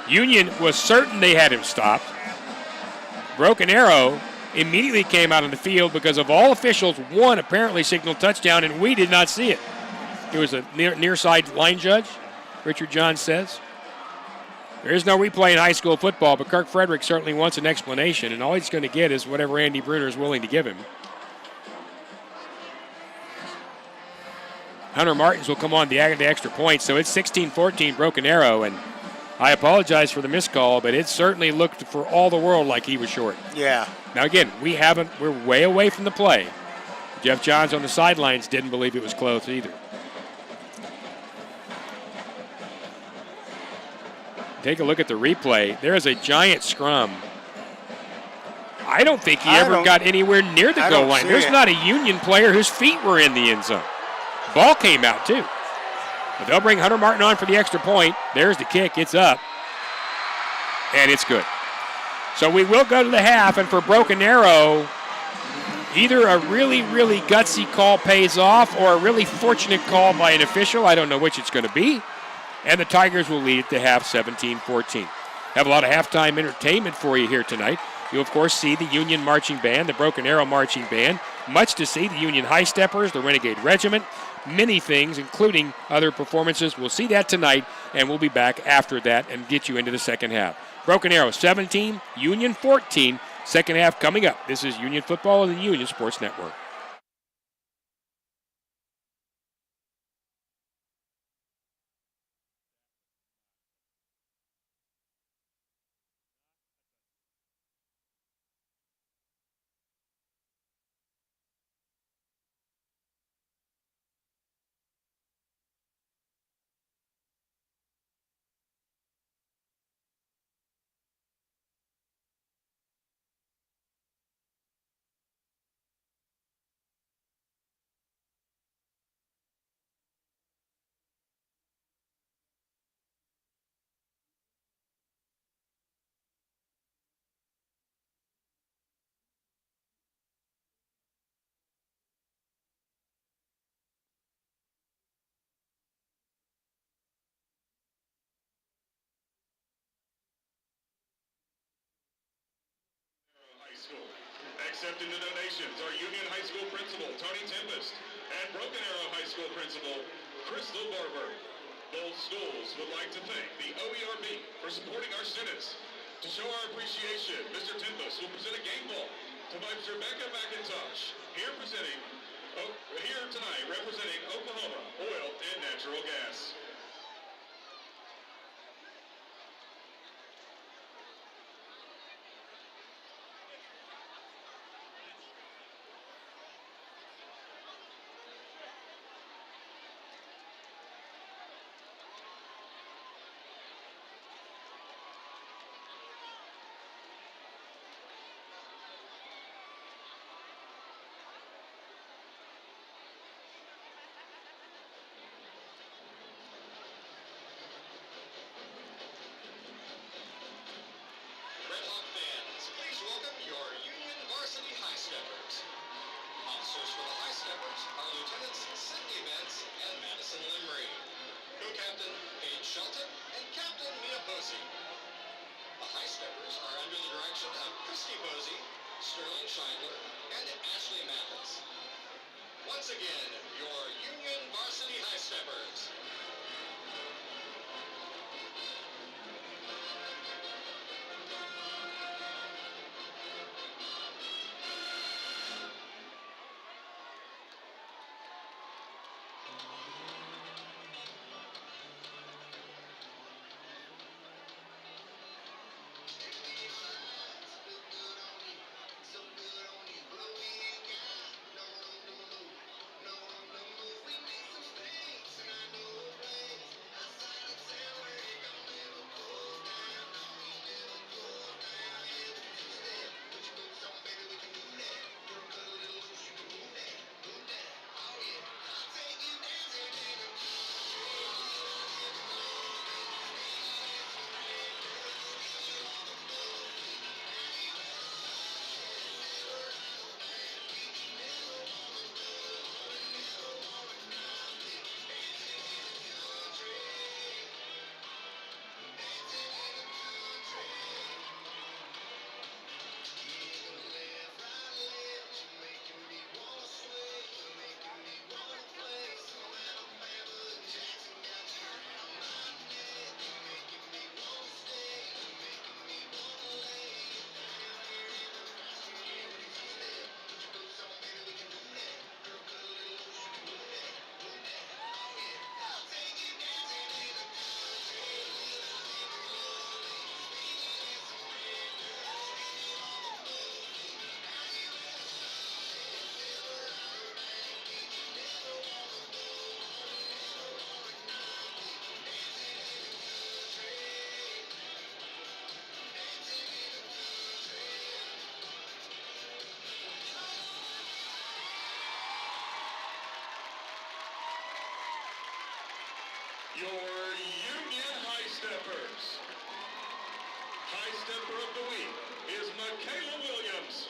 Union was certain they had him stopped. Broken Arrow immediately came out on the field because of all officials, one apparently signaled touchdown, and we did not see it. It was a near side line judge, Richard Johns says. There is no replay in high school football, but Kirk Frederick certainly wants an explanation, and all he's going to get is whatever Andy Brunner is willing to give him. Hunter Martins will come on the extra point, so it's 16-14 Broken Arrow, and I apologize for the miscall, but it certainly looked for all the world like he was short. Yeah. Now again, we're way away from the play. Jeff Johns on the sidelines didn't believe it was close either. Take a look at the replay. There is a giant scrum. I don't think he ever got anywhere near the goal line. There's not a Union player whose feet were in the end zone. Ball came out too. But they'll bring Hunter Martin on for the extra point. There's the kick. It's up. And it's good. So we will go to the half, and for Broken Arrow, either a really, really gutsy call pays off or a really fortunate call by an official. I don't know which it's going to be. And the Tigers will lead at the half 17-14. Have a lot of halftime entertainment for you here tonight. You'll, of course, see the Union Marching Band, the Broken Arrow Marching Band. Much to see, the Union High Steppers, the Renegade Regiment. Many things, including other performances. We'll see that tonight, and we'll be back after that and get you into the second half. Broken Arrow 17, Union 14. Second half coming up. This is Union Football on the Union Sports Network. Accepting the donations are Union High School Principal Tony Tempest and Broken Arrow High School Principal Crystal Barber. Both schools would like to thank the OERB for supporting our students. To show our appreciation, Mr. Tempest will present a game ball to Vice Rebecca McIntosh. Here tonight representing Oklahoma Oil and Natural Gas. once again, your Union Varsity High Steppers. Your Union High Steppers. High Stepper of the Week is Michaela Williams.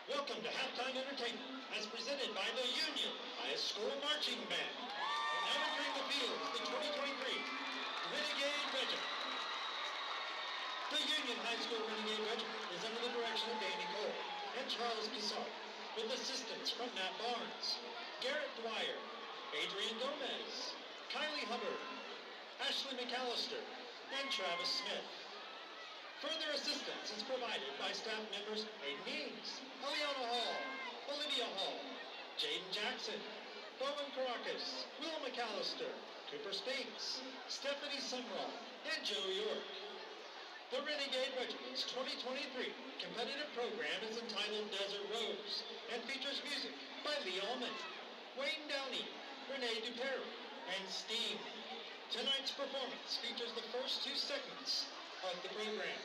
Welcome to Halftime Entertainment, as presented by the Union High School Marching Band. And now entering the field is the 2023 Renegade Regiment. The Union High School Renegade Regiment is under the direction of Danny Cole and Charles Pissarro, with assistance from Matt Barnes, Garrett Dwyer, Adrian Gomez, Kylie Hubbard, Ashley McAllister, and Travis Smith. Further assistance is provided by staff members Aiden Means, Eliana Hall, Olivia Hall, Jaden Jackson, Bowen Caracas, Will McAllister, Cooper Spinks, Stephanie Sumrall, and Joe York. The Renegade Regiment's 2023 competitive program is entitled Desert Rose and features music by Lee Allman, Wayne Downey, Renee Dupere, and Steam. Tonight's performance features the first two segments of the program.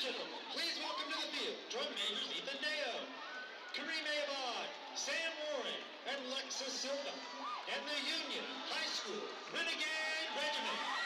gentlemen, please welcome to the field drum majors Ethan Deo, Kareem Abad, Sam Warren, and Lexus Silva, and the Union High School Renegade Regiment.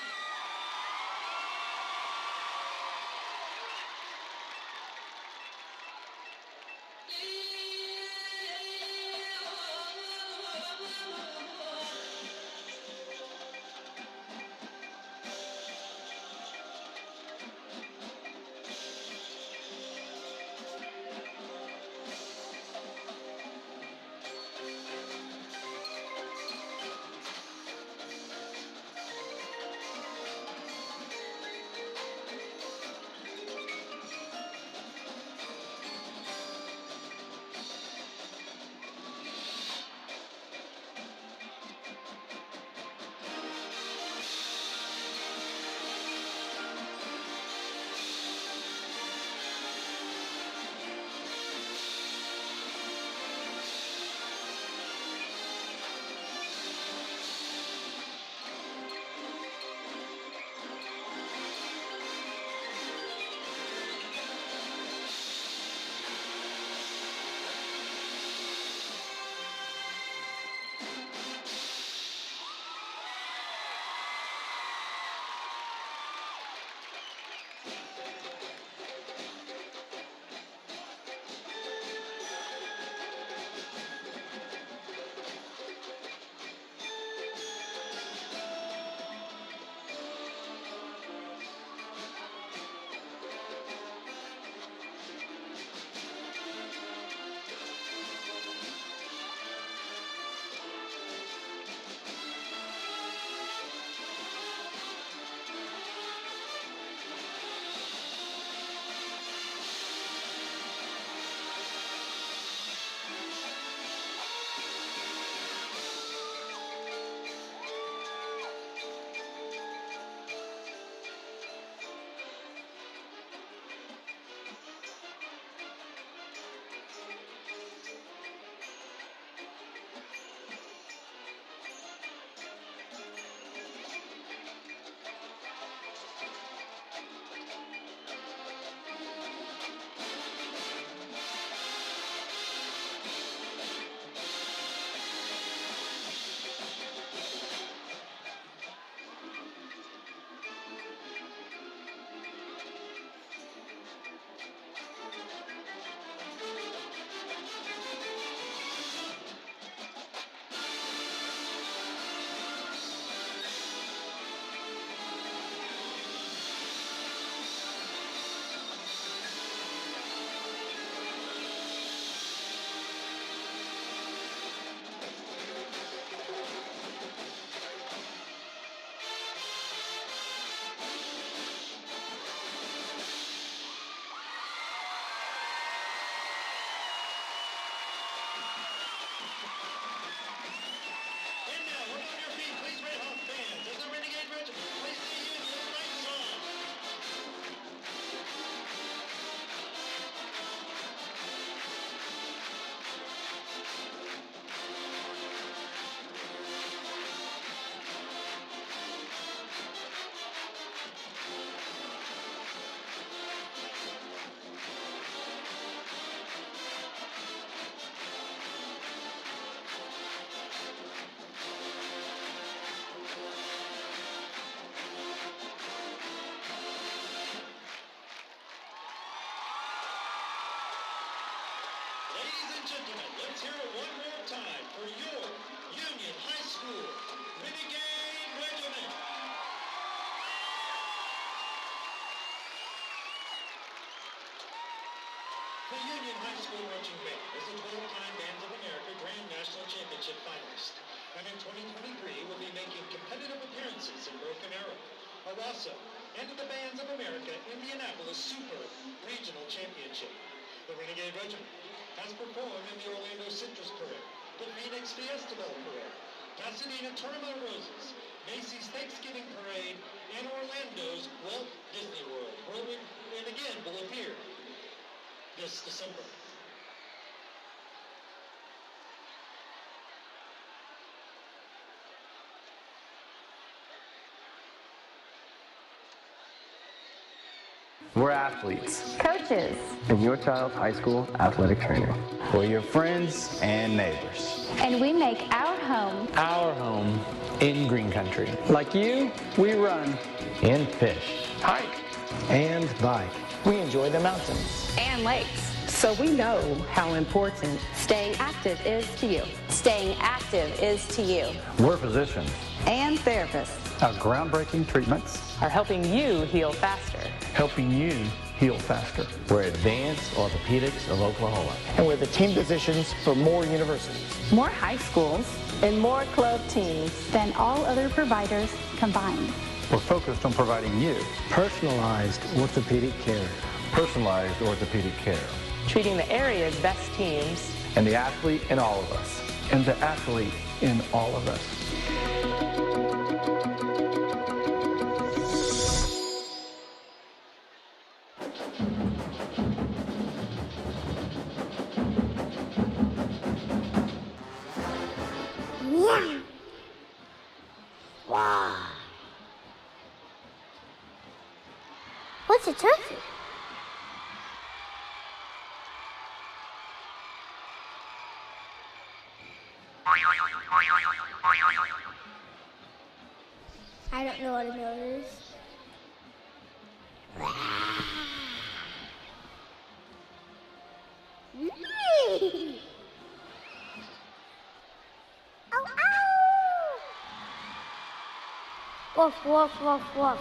Championship finalist, and in 2023 will be making competitive appearances in Broken Arrow, Owasso, and in the Bands of America Indianapolis Super Regional Championship. The Renegade Regiment has performed in the Orlando Citrus Parade, the Phoenix Fiesta Bowl Parade, Pasadena Tournament of Roses, Macy's Thanksgiving Parade, and Orlando's Walt Disney World, where we, and again will appear this December. We're athletes. Coaches. And your child's high school athletic trainer. We're your friends and neighbors. And we make our home in green country. Like you, we run. And fish. Hike. And bike. We enjoy the mountains. and lakes. So we know how important Staying active is to you. staying active is to you. We're physicians. And therapists. Our groundbreaking treatments Are helping you heal faster. helping you heal faster. We're Advanced Orthopedics of Oklahoma. And we're the team physicians for more universities. More high schools And more club teams. than all other providers combined. We're focused on providing you Personalized orthopedic care. Personalized orthopedic care. Treating the area's best teams. And the athlete in all of us. and the athlete in all of us. What's a turkey? I don't know what a mill is. Ow, ow! Woof, woof, woof, woof.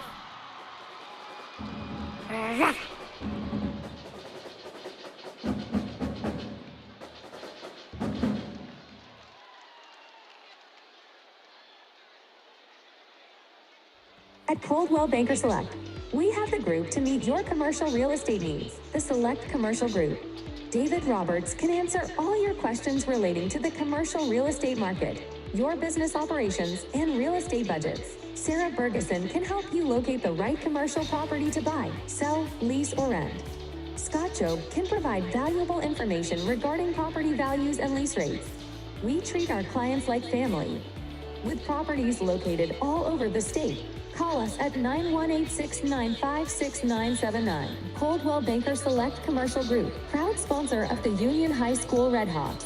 At Coldwell Banker Select, we have the group to meet your commercial real estate needs, the Select Commercial Group. David Roberts can answer all your questions relating to the commercial real estate market, your business operations, and real estate budgets. Sarah Bergeson can help you locate the right commercial property to buy, sell, lease, or rent. Scott Job can provide valuable information regarding property values and lease rates. We treat our clients like family. With properties located all over the state, call us at 918-695-6979. Coldwell Banker Select Commercial Group, proud sponsor of the Union High School Redhawks.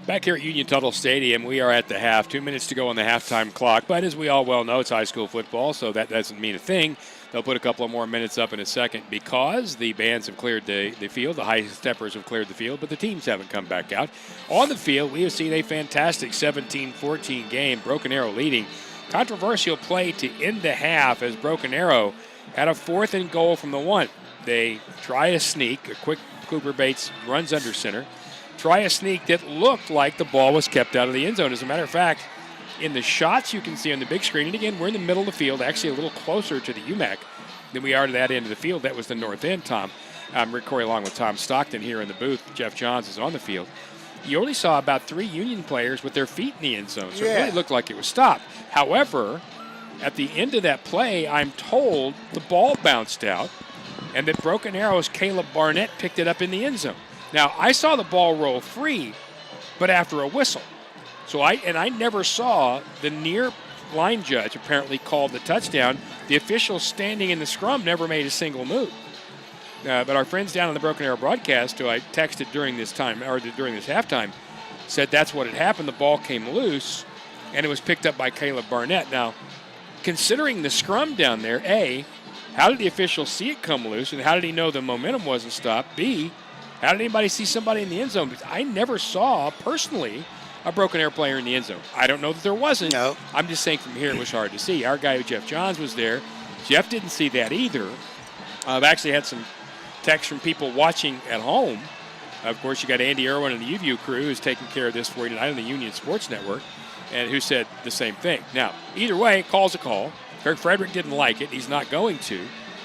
Back here at Union Tuttle Stadium, we are at the half. 2 minutes to go on the halftime clock. But as we all well know, it's high school football, so that doesn't mean a thing. They'll put a couple of more minutes up in a second because the bands have cleared the field. The high steppers have cleared the field, but the teams haven't come back out. On the field, we have seen a fantastic 17-14 game. Broken Arrow leading. Controversial play to end the half as Broken Arrow had a 4th and goal from the 1. They try a sneak. A quick Cooper Bates runs under center. Try a sneak that looked like the ball was kept out of the end zone. As a matter of fact, in the shots you can see on the big screen, and again, we're in the middle of the field, actually a little closer to the UMAC than we are to that end of the field. That was the north end, Tom. I'm Rick Corey along with Tom Stockton here in the booth. Jeff Johns is on the field. You only saw about 3 Union players with their feet in the end zone, so it really looked like it was stopped. However, at the end of that play, I'm told the ball bounced out and that Broken Arrow's Caleb Barnett picked it up in the end zone. Now, I saw the ball roll free, but after a whistle. So I never saw the near line judge apparently called the touchdown. The official standing in the scrum never made a single move. But our friends down on the Broken Arrow broadcast, who I texted during this time or during this halftime, said that's what had happened. The ball came loose, and it was picked up by Caleb Barnett. Now, considering the scrum down there, A, how did the official see it come loose, and how did he know the momentum wasn't stopped? B, how did anybody see somebody in the end zone? Because I never saw, personally, a Broken Arrow player in the end zone. I don't know that there wasn't. No. I'm just saying from here it was hard to see. Our guy, Jeff Johns, was there. Jeff didn't see that either. I've actually had some texts from people watching at home. Of course, you got Andy Irwin and the UView crew who's taking care of this for you tonight on the Union Sports Network, and who said the same thing. Now, either way, call's a call. Kirk Frederick didn't like it. He's not going to.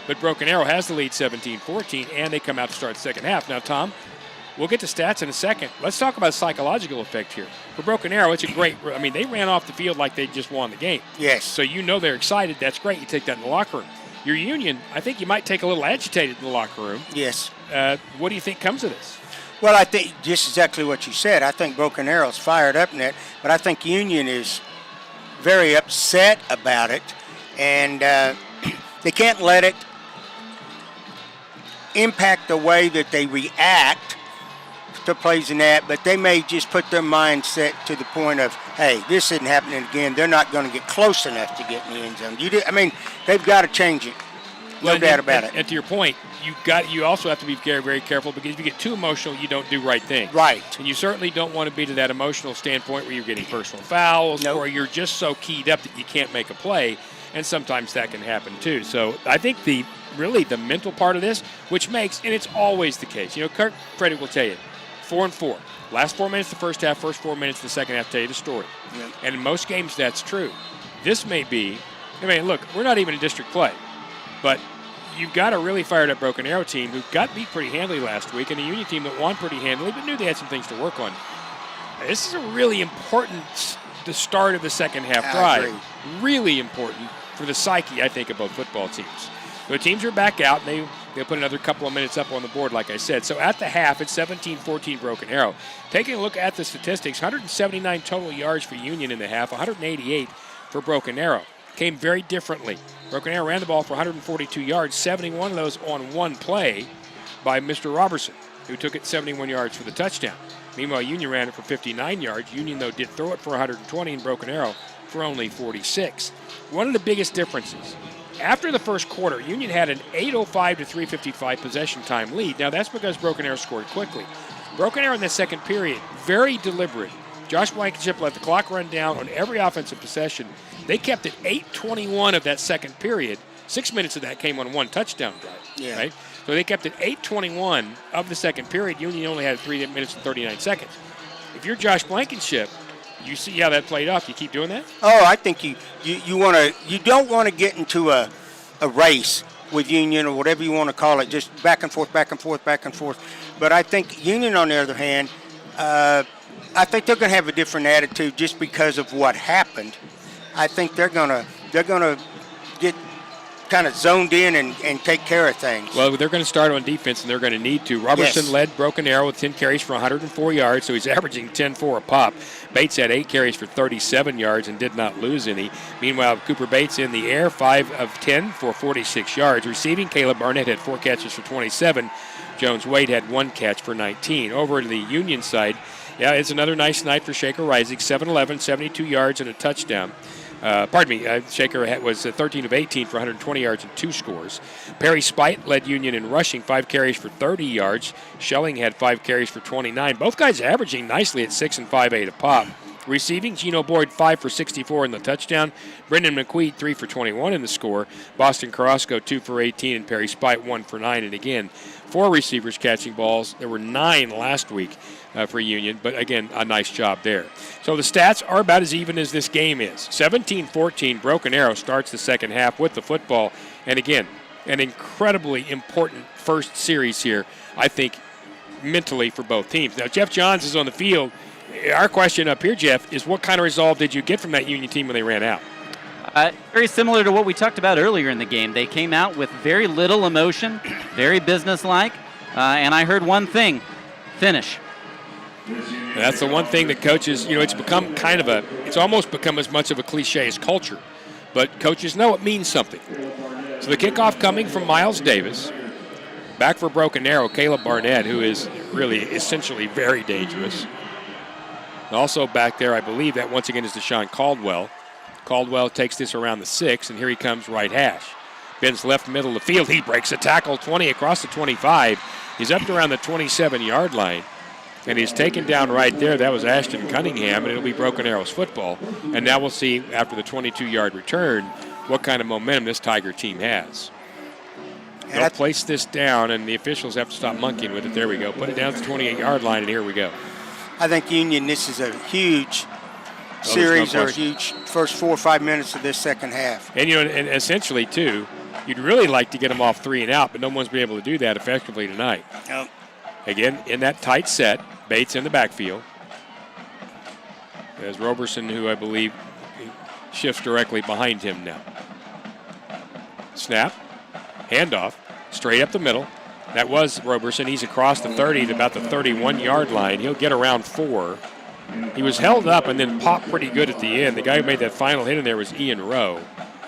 But Broken Arrow has the lead 17-14, and they come out to start the second half. Now, Tom, we'll get to stats in a second. Let's talk about psychological effect here. For Broken Arrow, it's a great – I mean, they ran off the field like they just won the game. Yes. So you know they're excited. That's great. You take that in the locker room. Your Union, I think you might take a little agitated in the locker room. Yes. What do you think comes of this? Well, I think just exactly what you said. I think Broken Arrow's fired up in it, but I think Union is very upset about it, and they can't let it impact the way that they react to plays in that, but they may just put their mindset to the point of, hey, this isn't happening again. They're not going to get close enough to get in the end zone. They've got to change it. No doubt about it. And to your point, you also have to be very, very careful, because if you get too emotional, you don't do right things. Right. And you certainly don't want to be to that emotional standpoint where you're getting personal fouls, or you're just so keyed up that you can't make a play, and sometimes that can happen too. So I think really the mental part of this, which makes, and it's always the case, Kirk Frederick will tell you, 4-4. Last 4 minutes the first half, first 4 minutes the second half tell you the story. Yeah. And in most games that's true. This may be, look, we're not even in district play, but you've got a really fired up Broken Arrow team who got beat pretty handily last week, and a Union team that won pretty handily but knew they had some things to work on. This is a really important, the start of the second half drive. Agree. Really important for the psyche, I think, of both football teams. The teams are back out, and they'll put another couple of minutes up on the board, like I said. So at the half, it's 17-14 Broken Arrow. Taking a look at the statistics, 179 total yards for Union in the half, 188 for Broken Arrow. Came very differently. Broken Arrow ran the ball for 142 yards, 71 of those on one play by Mr. Robertson, who took it 71 yards for the touchdown. Meanwhile, Union ran it for 59 yards. Union, though, did throw it for 120, and Broken Arrow for only 46. One of the biggest differences, after the first quarter, Union had an 8:05 to 3:55 possession time lead. Now, that's because Broken Arrow scored quickly. Broken Arrow in the second period, very deliberate. Josh Blankenship let the clock run down on every offensive possession. They kept it 8:21 of that second period. 6 minutes of that came on one touchdown drive. Yeah. Right? So they kept it 8:21 of the second period. Union only had 3 minutes and 39 seconds. If you're Josh Blankenship, you see how that played off. You keep doing that? Oh, I think you don't want to get into a race with Union or whatever you want to call it, just back and forth, back and forth, back and forth. But I think Union, on the other hand, I think they're going to have a different attitude just because of what happened. I think they're gonna get kind of zoned in and take care of things. Well, they're going to start on defense, and they're going to need to. Robertson led Broken Arrow with 10 carries for 104 yards, so he's averaging 10-4 a pop. Bates had 8 carries for 37 yards and did not lose any. Meanwhile, Cooper Bates in the air, 5 of 10 for 46 yards. Receiving, Caleb Barnett had 4 catches for 27. Jones Wade had 1 catch for 19. Over to the Union side, Yeah, it's another nice night for Shaker Rising. 7-11, 72 yards and a touchdown. Shaker was 13 of 18 for 120 yards and 2 scores. Perry Spite led Union in rushing, 5 carries for 30 yards. Schelling had 5 carries for 29. Both guys averaging nicely at 6 and 5.8 a pop. Receiving, Gino Boyd 5 for 64 in the touchdown. Brendan McQueen 3 for 21 in the score. Boston Carrasco 2 for 18 and Perry Spite 1 for 9. And again, 4 receivers catching balls. There were 9 last week for Union, but again, a nice job there. So the stats are about as even as this game is. 17-14, Broken Arrow starts the second half with the football. And again, an incredibly important first series here, I think, mentally for both teams. Now, Jeff Johns is on the field. Our question up here, Jeff, is what kind of resolve did you get from that Union team when they ran out? Very similar to what we talked about earlier in the game. They came out with very little emotion, very businesslike, and I heard one thing: finish. That's the one thing that coaches, it's become it's almost become as much of a cliche as culture, but coaches know it means something. So the kickoff coming from Miles Davis. Back for Broken Arrow, Caleb Barnett, who is really essentially very dangerous. Also back there, I believe that once again is Deshaun Caldwell. Caldwell takes this around the 6, and here he comes right hash. Bends left middle of the field. He breaks a tackle 20 across the 25. He's up to around the 27-yard line, and he's taken down right there. That was Ashton Cunningham, and it'll be Broken Arrow's football. And now we'll see, after the 22-yard return, what kind of momentum this Tiger team has. They'll place this down, and the officials have to stop monkeying with it. There we go. Put it down to the 28-yard line, and here we go. I think Union, this is a huge series or a huge first 4 or 5 minutes of this second half. And, and essentially, too, you'd really like to get them off 3 and out, but no one's been able to do that effectively tonight. Yep. Again, in that tight set, Bates in the backfield. There's Roberson, who I believe shifts directly behind him now. Snap, handoff, straight up the middle. That was Roberson. He's across the 30 to about the 31-yard line. He'll get around 4. He was held up and then popped pretty good at the end. The guy who made that final hit in there was Ian Rowe.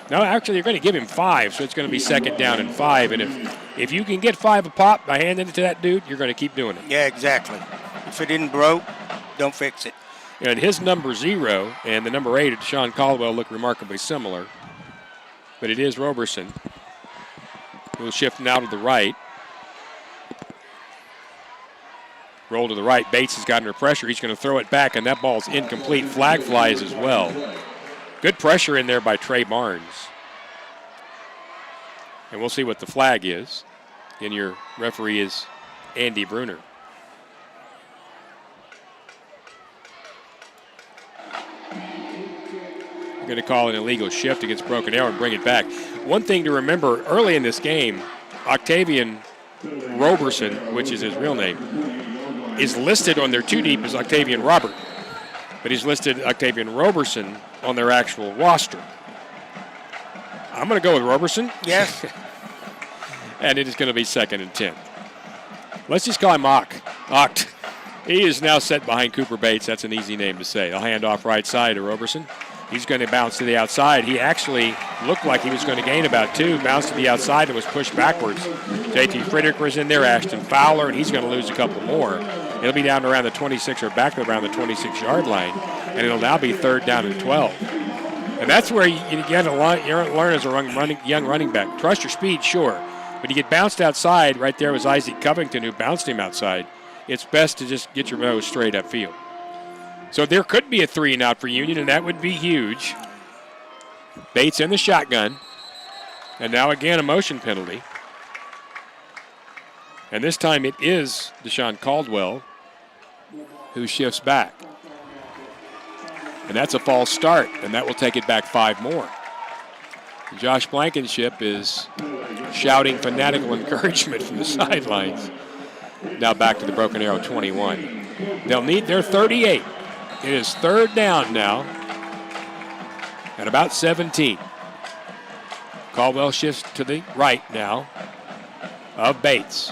No, actually, they're going to give him 5, so it's going to be second down and 5. And if you can get 5 a pop by handing it to that dude, you're going to keep doing it. Yeah, exactly. If it isn't broke, don't fix it. And his number 0 and the number 8 of Deshaun Caldwell look remarkably similar. But it is Roberson who'll shift now to the right. Roll to the right. Bates has got under pressure. He's going to throw it back, and that ball's incomplete. Flag flies as well. Good pressure in there by Trey Barnes. And we'll see what the flag is. And your referee is Andy Bruner. We're going to call an illegal shift against Broken Arrow and bring it back. One thing to remember, early in this game, Octavian Roberson, which is his real name, is listed on their 2-deep as Octavian Robert. But he's listed Octavian Roberson on their actual roster. I'm going to go with Roberson. Yes. And it is going to be second and 10. Let's just call him Oct. He is now set behind Cooper Bates. That's an easy name to say. They'll hand off right side to Roberson. He's going to bounce to the outside. He actually looked like he was going to gain about 2, bounced to the outside and was pushed backwards. J.T. Friedrich was in there, Ashton Fowler, and he's going to lose a couple more. It'll be down to around the 26 or back to around the 26-yard line, and it'll now be third down and 12. And that's where you got to learn as a young running back. Trust your speed, sure, but you get bounced outside. Right there was Isaac Covington who bounced him outside. It's best to just get your nose straight upfield. So there could be a 3-and-out for Union, and that would be huge. Bates in the shotgun. And now again a motion penalty. And this time it is Deshaun Caldwell who shifts back. And that's a false start, and that will take it back 5 more. And Josh Blankenship is shouting fanatical encouragement from the sidelines. Now back to the Broken Arrow 21. They'll need their 38. It is third down now at about 17. Caldwell shifts to the right now of Bates.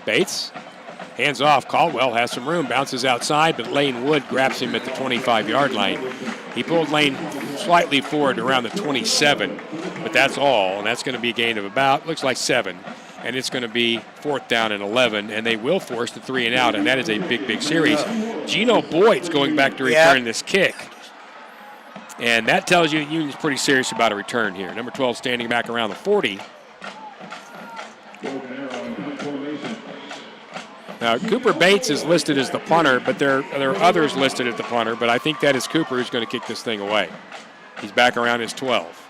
Bates hands off. Caldwell has some room, bounces outside, but Lane Wood grabs him at the 25-yard line. He pulled Lane slightly forward around the 27, but that's all, and that's going to be a gain of about, looks like 7. and it's going to be 4th down and 11, and they will force the 3 and out, and that is a big, big series. Gino Boyd's going back to return this kick. And that tells you Union's pretty serious about a return here. Number 12 standing back around the 40. Now, Cooper Bates is listed as the punter, but there are others listed as the punter, but I think that is Cooper who's going to kick this thing away. He's back around his 12.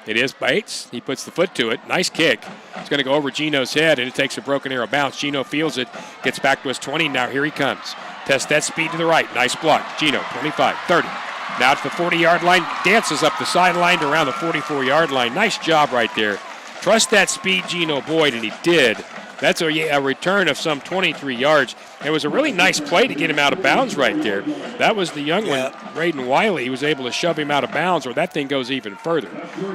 It is Bates. He puts the foot to it. Nice kick. It's going to go over Gino's head, and it takes a broken arrow bounce. Gino feels it, gets back to his 20. Now here he comes. Test that speed to the right. Nice block. Gino, 25, 30. Now it's the 40-yard line. Dances up the sideline to around the 44-yard line. Nice job right there. Trust that speed, Gino Boyd, and he did. That's a return of some 23 yards. It was a really nice play to get him out of bounds right there. That was the young one, Braden Wiley. He was able to shove him out of bounds, or that thing goes even further.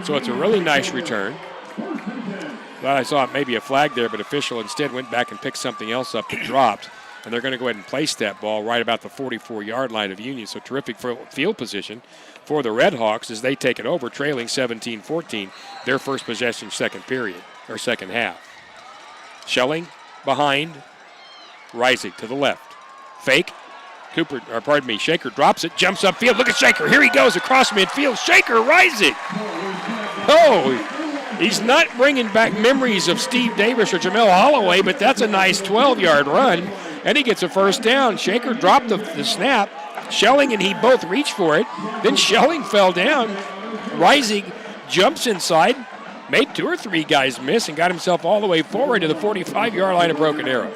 So it's a really nice return. Thought I saw maybe a flag there, but official instead went back and picked something else up that dropped. And they're going to go ahead and place that ball right about the 44-yard line of Union. So terrific field position for the Red Hawks as they take it over, trailing 17-14, their first possession second half. Schelling behind, Rising to the left. Fake. Shaker drops it, jumps upfield. Look at Shaker. Here he goes across midfield. Shaker rising. Oh, he's not bringing back memories of Steve Davis or Jamel Holloway, but that's a nice 12-yard run. And he gets a first down. Shaker dropped the snap. Schelling and he both reached for it. Then Schelling fell down. Rising jumps inside, made 2 or 3 guys miss, and got himself all the way forward to the 45-yard line of Broken Arrow.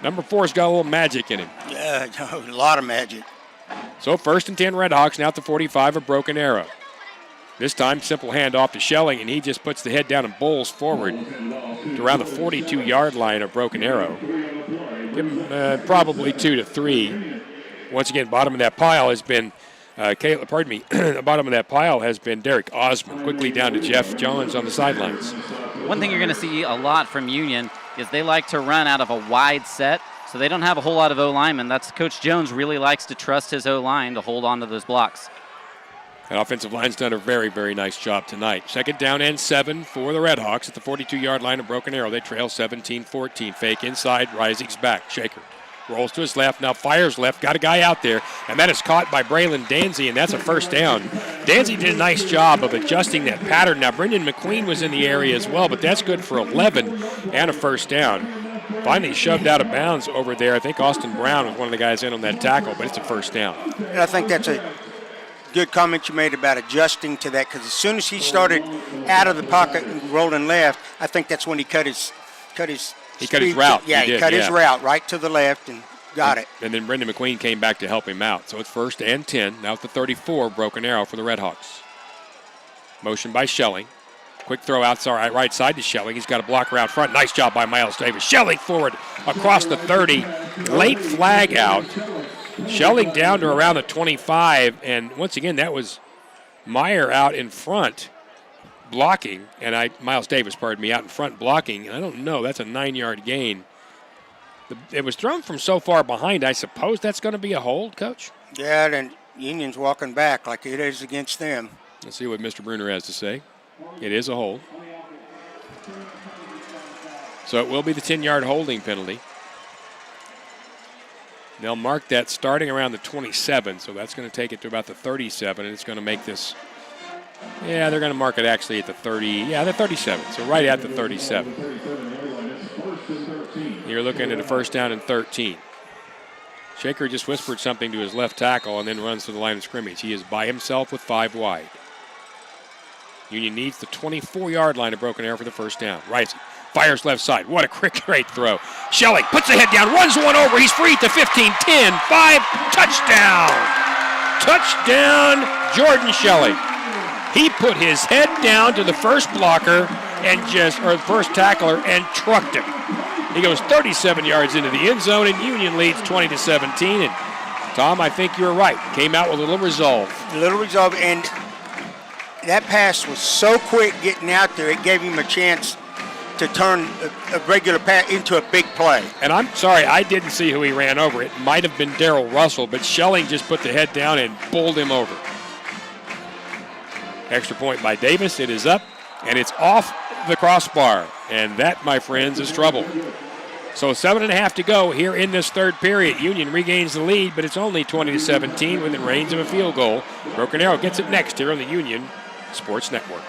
Number 4's got a little magic in him. Yeah, a lot of magic. So 1st and 10 Red Hawks, now at the 45 of Broken Arrow. This time, simple handoff to Schelling, and he just puts the head down and bowls forward to around the 42-yard line of Broken Arrow. Give him probably 2 to 3. Once again, bottom of that pile has been the bottom of that pile has been Derek Osmond. Quickly down to Jeff Jones on the sidelines. One thing you're going to see a lot from Union is they like to run out of a wide set, so they don't have a whole lot of O-linemen. That's Coach Jones really likes to trust his O-line to hold on to those blocks. That offensive line's done a very, very nice job tonight. 2nd down and 7 for the Red Hawks at the 42-yard line of Broken Arrow. They trail 17-14. Fake inside, Rising's back. Shaker rolls to his left, now fires left, got a guy out there, and that is caught by Braylon Danzy, and that's a first down. Danzy did a nice job of adjusting that pattern. Now, Brendan McQueen was in the area as well, but that's good for 11 and a first down. Finally shoved out of bounds over there. I think Austin Brown was one of the guys in on that tackle, but it's a first down. And I think that's a good comment you made about adjusting to that, because as soon as he started out of the pocket and rolling left, I think that's when he cut his route. He cut his route right to the left and got it. And then Brendan McQueen came back to help him out. So it's 1st and 10. Now at the 34, Broken Arrow for the Red Hawks. Motion by Schelling. Quick throw outside, right side to Schelling. He's got a blocker out front. Nice job by Miles Davis. Schelling forward across the 30. Late flag out. Schelling down to around the 25. And once again, that was Meyer out in front blocking. Miles Davis, out in front blocking. And I don't know. That's a 9-yard gain. It was thrown from so far behind. I suppose that's going to be a hold, Coach? Yeah, and Union's walking back like it is against them. Let's see what Mr. Bruner has to say. It is a hold. So it will be the 10-yard holding penalty. They'll mark that starting around the 27, so that's going to take it to about the 37, and it's going to make this. Yeah, they're going to mark it actually at the 30. Yeah, the 37. So right at the 37. You're looking at a first down and 13. Shaker just whispered something to his left tackle and then runs to the line of scrimmage. He is by himself with 5 wide. Union needs the 24-yard line of Broken Arrow for the first down. Rising. Fires left side. What a great throw. Schelling puts the head down, runs one over. He's free at the 15, 10, 5. Touchdown. Touchdown, Jordan Schelling. He put his head down to the first blocker first tackler and trucked him. He goes 37 yards into the end zone, and Union leads 20-17. And Tom, I think you're right. Came out with a little resolve. And that pass was so quick getting out there, it gave him a chance to turn a regular pass into a big play. And I'm sorry, I didn't see who he ran over. It might have been Darrell Russell, but Schelling just put the head down and bowled him over. Extra point by Davis. It is up, and it's off the crossbar. And that, my friends, is trouble. So 7.5 to go here in this third period. Union regains the lead, but it's only 20-17 within range of a field goal. Broken Arrow gets it next here on the Union Sports Network.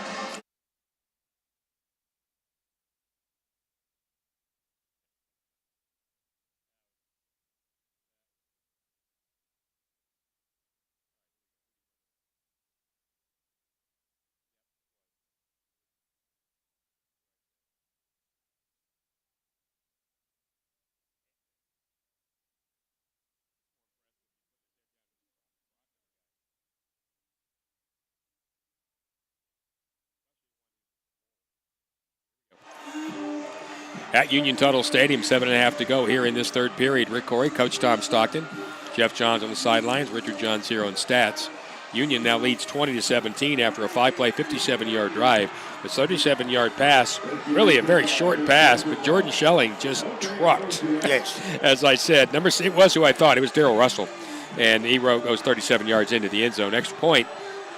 At Union Tuttle Stadium, 7.5 to go here in this third period. Rick Corey, Coach Tom Stockton, Jeff Johns on the sidelines, Richard Johns here on stats. Union now leads 20-17 after a 5-play, 57-yard drive. The 37-yard pass, really a very short pass, but Jordan Schelling just trucked. Yes. As I said, it was who I thought. It was Darrell Russell. And he goes 37 yards into the end zone. Extra point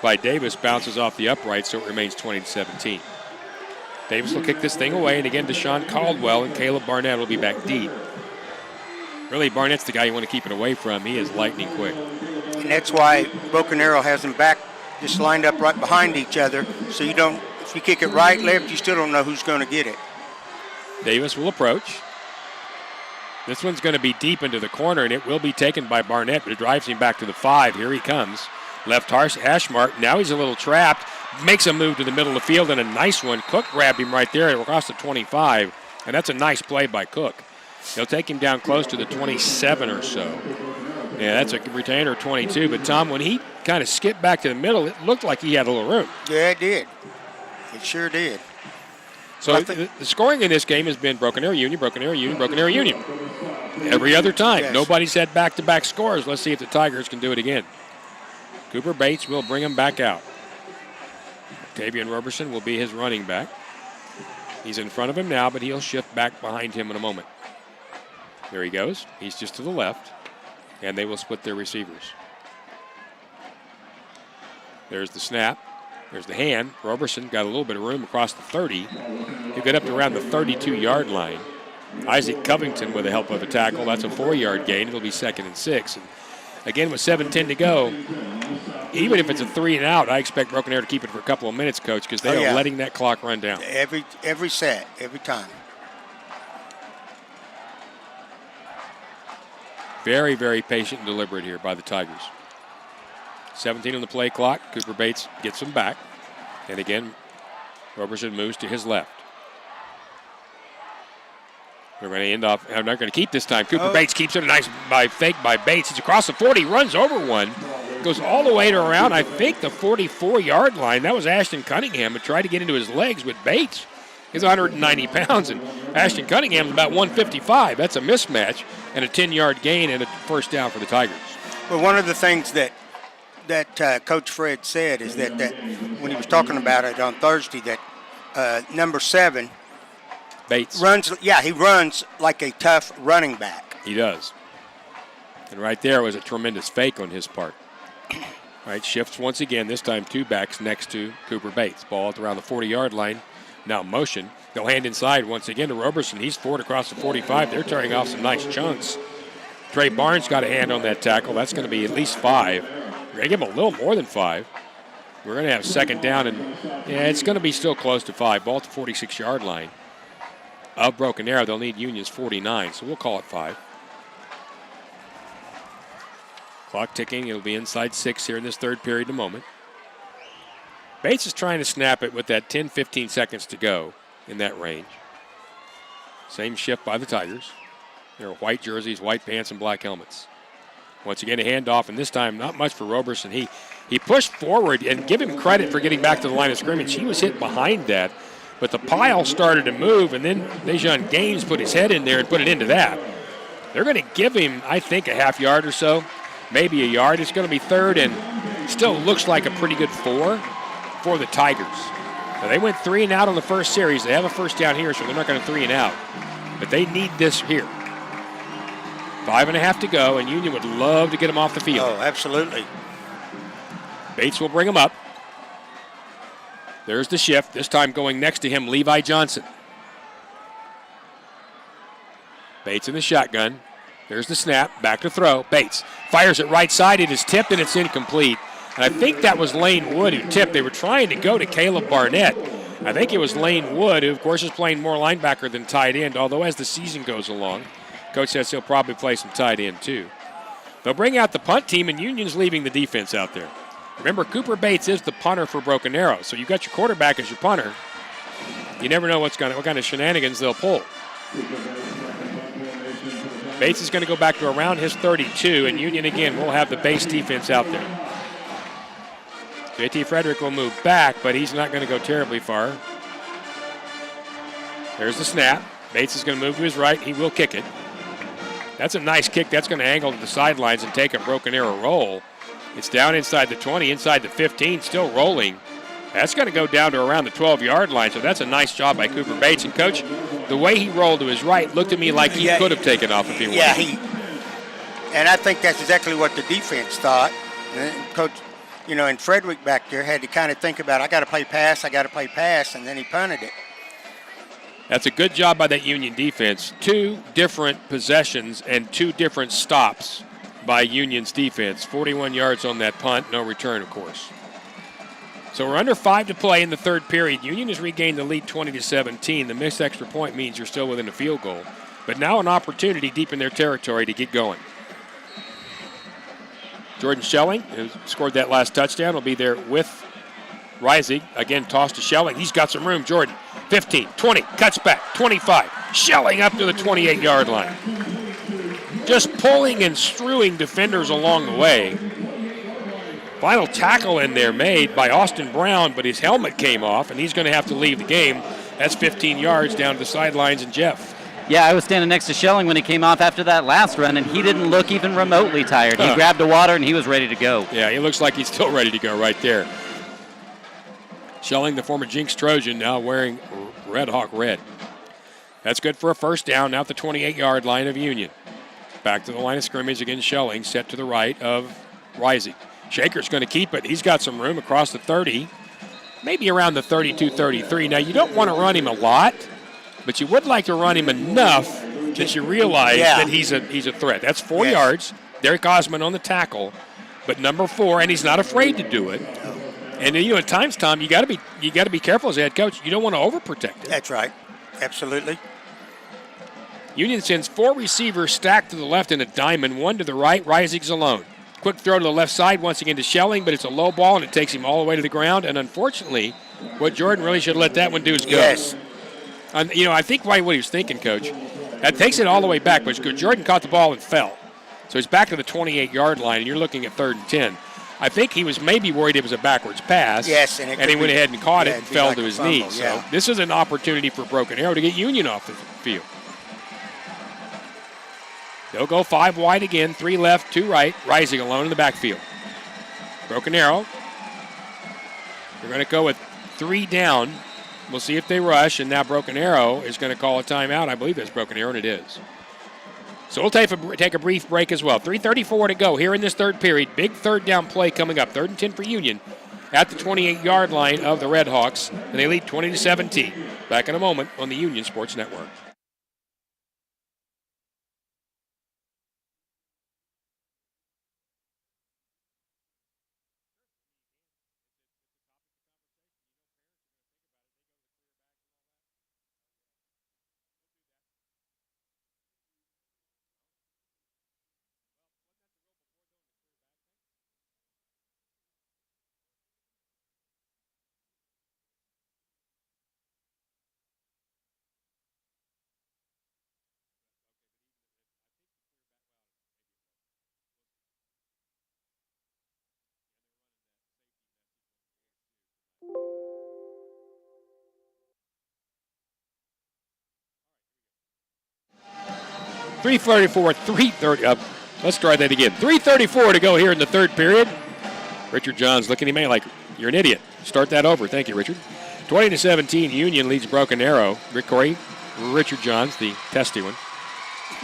by Davis bounces off the upright, so it remains 20-17. Davis will kick this thing away, and again, Deshaun Caldwell and Caleb Barnett will be back deep. Really, Barnett's the guy you want to keep it away from. He is lightning quick. And that's why Broken Arrow has them back just lined up right behind each other, so you don't, if you kick it right, left, you still don't know who's going to get it. Davis will approach. This one's going to be deep into the corner, and it will be taken by Barnett, but it drives him back to the 5. Here he comes. Left hash mark. Now he's a little trapped. Makes a move to the middle of the field, and a nice one. Cook grabbed him right there across the 25, and that's a nice play by Cook. He'll take him down close to the 27 or so. Yeah, that's a retainer 22, but Tom, when he kind of skipped back to the middle, it looked like he had a little room. Yeah, it did. It sure did. So the scoring in this game has been Broken Arrow Union, Broken Arrow Union, Broken Arrow Union. Every other time. Yes. Nobody's had back-to-back scores. Let's see if the Tigers can do it again. Cooper Bates will bring him back out. Tavian Roberson will be his running back. He's in front of him now, but he'll shift back behind him in a moment. There he goes. He's just to the left, and they will split their receivers. There's the snap. There's the hand. Roberson got a little bit of room across the 30. He'll get up to around the 32-yard line. Isaac Covington with the help of a tackle. That's a 4-yard gain. It'll be 2nd and 6. And again, with 7:10 to go, even if it's a 3 and out, I expect Broken Arrow to keep it for a couple of minutes, Coach, because they are letting that clock run down. Every set, every time. Very, very patient and deliberate here by the Tigers. 17 on the play clock. Cooper Bates gets him back. And again, Roberson moves to his left. They're going to end off. I'm not going to keep this time. Cooper Bates keeps it. A nice fake by Bates. He's across the 40, runs over one. Goes all the way to around, I think, the 44-yard line. That was Ashton Cunningham, but tried to get into his legs with Bates. He's 190 pounds, and Ashton Cunningham's about 155. That's a mismatch, and a 10-yard gain and a first down for the Tigers. Well, one of the things that Coach Fred said is that when he was talking about it on Thursday, that number 7 Bates runs. Yeah, he runs like a tough running back. He does. And right there was a tremendous fake on his part. Right, shifts once again. This time 2 backs next to Cooper Bates. Ball at around the 40-yard line. Now motion. They'll hand inside once again to Roberson. He's forward across the 45. They're tearing off some nice chunks. Trey Barnes got a hand on that tackle. That's going to be at least 5. We're going to give him a little more than 5. We're going to have 2nd down, and it's going to be still close to 5. Ball at the 46-yard line. Of Broken Arrow, they'll need Union's 49, so we'll call it 5. Clock ticking. It'll be inside 6 here in this third period in a moment. Bates is trying to snap it with that 10, 15 seconds to go in that range. Same shift by the Tigers. They're white jerseys, white pants, and black helmets. Once again, a handoff, and this time not much for Roberson. He pushed forward, and give him credit for getting back to the line of scrimmage. He was hit behind that, but the pile started to move, and then Dejon Gaines put his head in there and put it into that. They're going to give him, I think, a half yard or so, maybe a yard. It's going to be 3rd, and still looks like a pretty good 4 for the Tigers. Now, they went 3 and out on the first series. They have a first down here, so they're not going to 3 and out. But they need this here. 5.5 to go, and Union would love to get him off the field. Oh, absolutely. Bates will bring him up. There's the shift, this time going next to him, Levi Johnson. Bates in the shotgun. There's the snap. Back to throw. Bates fires it right side. It is tipped and it's incomplete. And I think that was Lane Wood who tipped. They were trying to go to Caleb Barnett. I think it was Lane Wood, who, of course, is playing more linebacker than tight end, although as the season goes along, Coach says he'll probably play some tight end too. They'll bring out the punt team, and Union's leaving the defense out there. Remember, Cooper Bates is the punter for Broken Arrow, so you got your quarterback as your punter. You never know what kind of shenanigans they'll pull. Bates is going to go back to around his 32, and Union, again, will have the base defense out there. J.T. Frederick will move back, but he's not going to go terribly far. There's the snap. Bates is going to move to his right. He will kick it. That's a nice kick. That's going to angle to the sidelines and take a Broken Arrow roll. It's down inside the 20, inside the 15, still rolling. That's going to go down to around the 12-yard line, so that's a nice job by Cooper Bates. And, Coach, the way he rolled to his right looked to me like he could have taken off if he wanted. Yeah, and I think that's exactly what the defense thought. And Coach, and Frederick back there had to kind of think about, I got to play pass, and then he punted it. That's a good job by that Union defense. 2 different possessions and 2 different stops by Union's defense. 41 yards on that punt, no return, of course. So we're under 5 to play in the third period. Union has regained the lead 20-17. The missed extra point means you're still within a field goal. But now an opportunity deep in their territory to get going. Jordan Schelling, who scored that last touchdown, will be there with Reisig. Again, toss to Schelling. He's got some room. Jordan, 15, 20, cuts back, 25. Schelling up to the 28-yard line. Just pulling and strewing defenders along the way. Final tackle in there made by Austin Brown, but his helmet came off, and he's going to have to leave the game. That's 15 yards down to the sidelines, and Jeff. Yeah, I was standing next to Schelling when he came off after that last run, and he didn't look even remotely tired. He grabbed the water, and he was ready to go. Yeah, he looks like he's still ready to go right there. Schelling, the former Jinx Trojan, now wearing Red Hawk red. That's good for a first down, now at the 28-yard line of Union. Back to the line of scrimmage again, Schelling, set to the right of Reisig. Shaker's going to keep it. He's got some room across the 30, maybe around the 32-33. Now, you don't want to run him a lot, but you would like to run him enough that you realize that he's a threat. That's 4 yards. Derek Osmond on the tackle, but number 4, and he's not afraid to do it. And at times, Tom, you got to be careful as a head coach. You don't want to overprotect it. That's right, absolutely. Union sends 4 receivers stacked to the left in a diamond, 1 to the right. Reisig's alone. Quick throw to the left side once again to Schelling, but it's a low ball and it takes him all the way to the ground. And unfortunately, what Jordan really should have let that one do is go. Yes. And, I think what he was thinking, Coach, that takes it all the way back, but Jordan caught the ball and fell. So he's back to the 28-yard line, and you're looking at 3rd and 10. I think he was maybe worried it was a backwards pass. Yes, and he went ahead and caught it and fell like to his fumble, knee. So this is an opportunity for Broken Arrow to get Union off the field. They'll go 5 wide again, 3 left, 2 right, Reisig alone in the backfield. Broken Arrow. They're going to go with 3 down. We'll see if they rush, and now Broken Arrow is going to call a timeout. I believe that's Broken Arrow, and it is. So we'll take a brief break as well. 3:34 to go here in this third period. Big third down play coming up. 3rd and 10 for Union at the 28-yard line of the Red Hawks, and they lead 20-17. Back in a moment on the Union Sports Network. Let's try that again. 3:34 to go here in the third period. Richard Johns looking at me like, you're an idiot. Start that over. Thank you, Richard. 20-17, Union leads Broken Arrow. Rick Corey, Richard Johns, the testy one.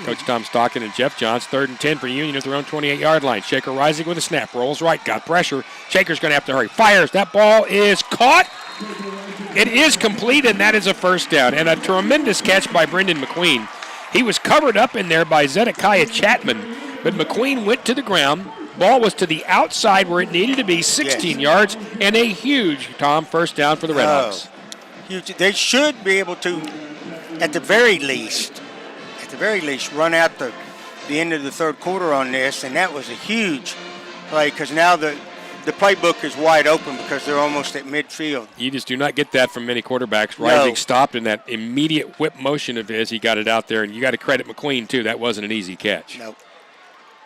Coach Tom Stockton and Jeff Johns. 3rd and 10 for Union at their own 28-yard line. Shaker Reisig with a snap. Rolls right. Got pressure. Shaker's going to have to hurry. Fires. That ball is caught. It is complete, and that is a first down. And a tremendous catch by Brendan McQueen. He was covered up in there by Zedekiah Chapman, but McQueen went to the ground. Ball was to the outside where it needed to be, 16 yards, and a huge, first down for the Redhawks. Huge. They should be able to, at the very least, run out the end of the third quarter on this, and that was a huge play because now the playbook is wide open because they're almost at midfield. You just do not get that from many quarterbacks. Rising stopped in that immediate whip motion of his. He got it out there, and you got to credit McQueen, too. That wasn't an easy catch. Nope.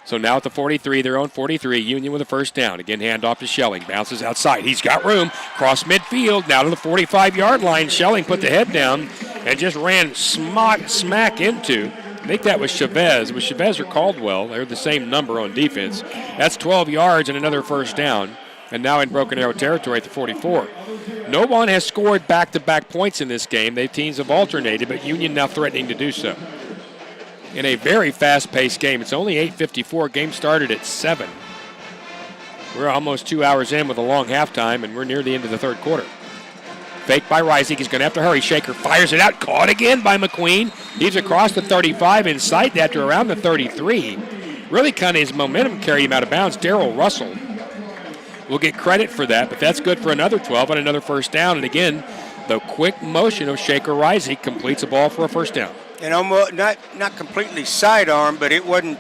So now at the 43, their own 43, Union with a first down. Again, handoff to Schelling. Bounces outside. He's got room. Cross midfield. Now to the 45-yard line. Schelling put the head down and just ran smack into, I think that was Chavez. It was Chavez or Caldwell. They're the same number on defense. That's 12 yards and another first down. And now in Broken Arrow territory at the 44. No one has scored back-to-back points in this game. The teams have alternated, but Union now threatening to do so. In a very fast-paced game. It's only 8:54. Game started at 7. We're almost 2 hours in with a long halftime, and we're near the end of the third quarter. Fake by Reisig. He's going to have to hurry. Shaker fires it out. Caught again by McQueen. He's across the 35, inside that to around the 33. Really kind of his momentum carried him out of bounds. Darrell Russell will get credit for that, but that's good for another 12 and another first down. And again, the quick motion of Shaker Reisig completes a ball for a first down. And almost not completely sidearm, but it wasn't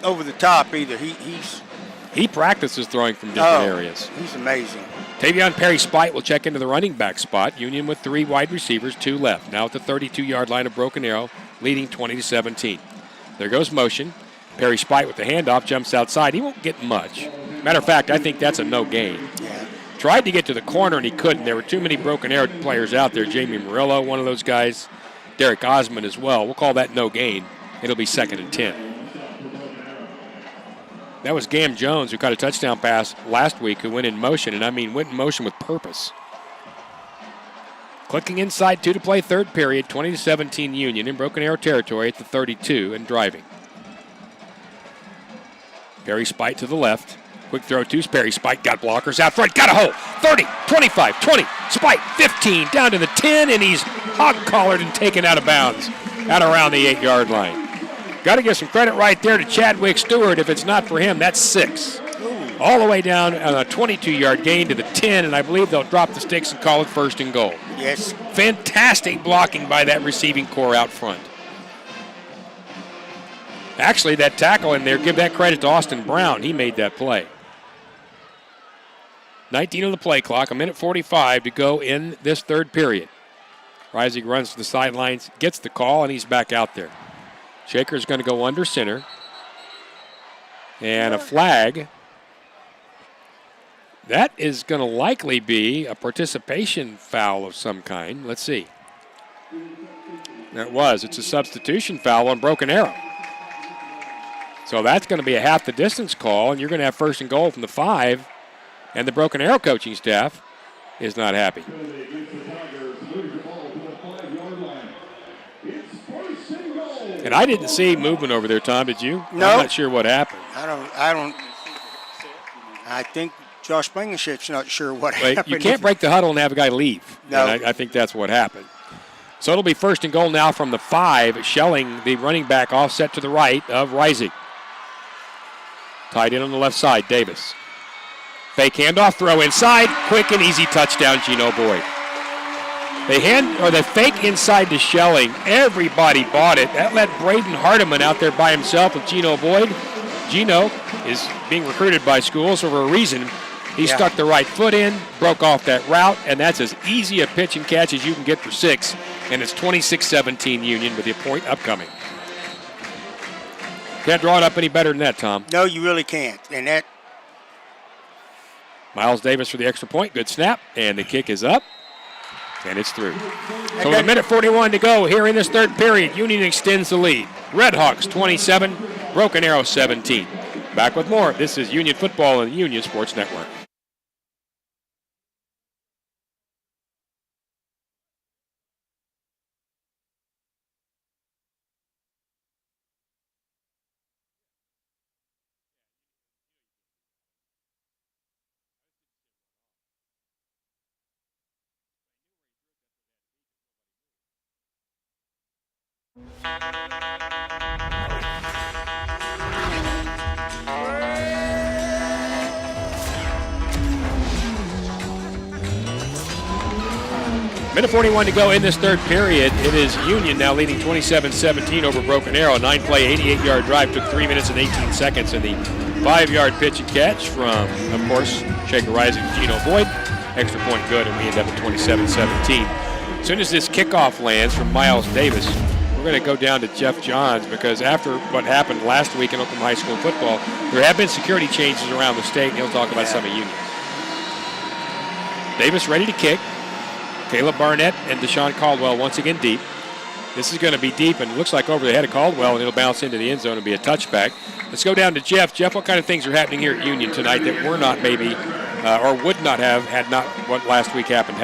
over the top either. He practices throwing from different areas. He's amazing. Tavion Perry-Spite will check into the running back spot. Union with 3 wide receivers, 2 left. Now at the 32-yard line of Broken Arrow, leading 20-17. There goes motion. Perry-Spite with the handoff jumps outside. He won't get much. Matter of fact, I think that's a no gain. Yeah. Tried to get to the corner and he couldn't. There were too many Broken Arrow players out there. Jamie Murillo, one of those guys. Derek Osmond as well. We'll call that no gain. It'll be 2nd and 10. That was Gam Jones, who caught a touchdown pass last week, who went in motion, and I mean went in motion with purpose. Clicking inside 2 to play third period, 20-17 Union in Broken Arrow territory at the 32 and driving. Perry-Spite to the left. Quick throw to Perry-Spite. Got blockers out front. Got a hole. 30, 25, 20. Spite 15 down to the 10, and he's hog-collared and taken out of bounds out around the 8-yard line. Got to give some credit right there to Chadwick Stewart. If it's not for him, that's 6. All the way down on a 22-yard gain to the 10, and I believe they'll drop the sticks and call it 1st and goal. Yes. Fantastic blocking by that receiving core out front. Actually, that tackle in there, give that credit to Austin Brown. He made that play. 19 on the play clock, 1:45 to go in this third period. Reisig runs to the sidelines, gets the call, and he's back out there. Shaker's going to go under center. And a flag. That is going to likely be a participation foul of some kind. Let's see. That was. It's a substitution foul on Broken Arrow. So that's going to be a half the distance call, and you're going to have 1st and goal from the 5. And the Broken Arrow coaching staff is not happy. And I didn't see movement over there, Tom. Did you? No. I'm not sure what happened. I think Josh Blankenship's not sure what happened. You can't break the huddle and have a guy leave. No. And I think that's what happened. So it'll be 1st and goal now from the 5. Schelling, the running back, offset to the right of Reisig. Tied in on the left side, Davis. Fake handoff, throw inside, quick and easy touchdown, Gino Boyd. The fake inside to Schelling. Everybody bought it. That let Braden Hardiman out there by himself with Gino Boyd. Gino is being recruited by schools for a reason. He stuck the right foot in, broke off that route, and that's as easy a pitch and catch as you can get for 6. And it's 26-17 Union with the point upcoming. Can't draw it up any better than that, Tom. No, you really can't. And that. Miles Davis for the extra point. Good snap. And the kick is up. And it's through. So with 1:41 to go here in this third period, Union extends the lead. Redhawks 27, Broken Arrow 17. Back with more. This is Union Football on the Union Sports Network. Minute 41 to go in this third period. It is Union now leading 27-17 over Broken Arrow. 9-play, 88-yard drive took 3 minutes and 18 seconds. And the 5-yard pitch and catch from, of course, Shaker Rising Gino Boyd. Extra point good, and we end up at 27-17. As soon as this kickoff lands from Miles Davis, we're going to go down to Jeff Johns, because after what happened last week in Oklahoma High School football, there have been security changes around the state, and he'll talk about some of Union. Davis ready to kick. Caleb Barnett and Deshaun Caldwell once again deep. This is going to be deep, and it looks like over the head of Caldwell, and it'll bounce into the end zone and be a touchback. Let's go down to Jeff. Jeff, what kind of things are happening here at Union tonight that were not maybe or would not have had not what last week happened?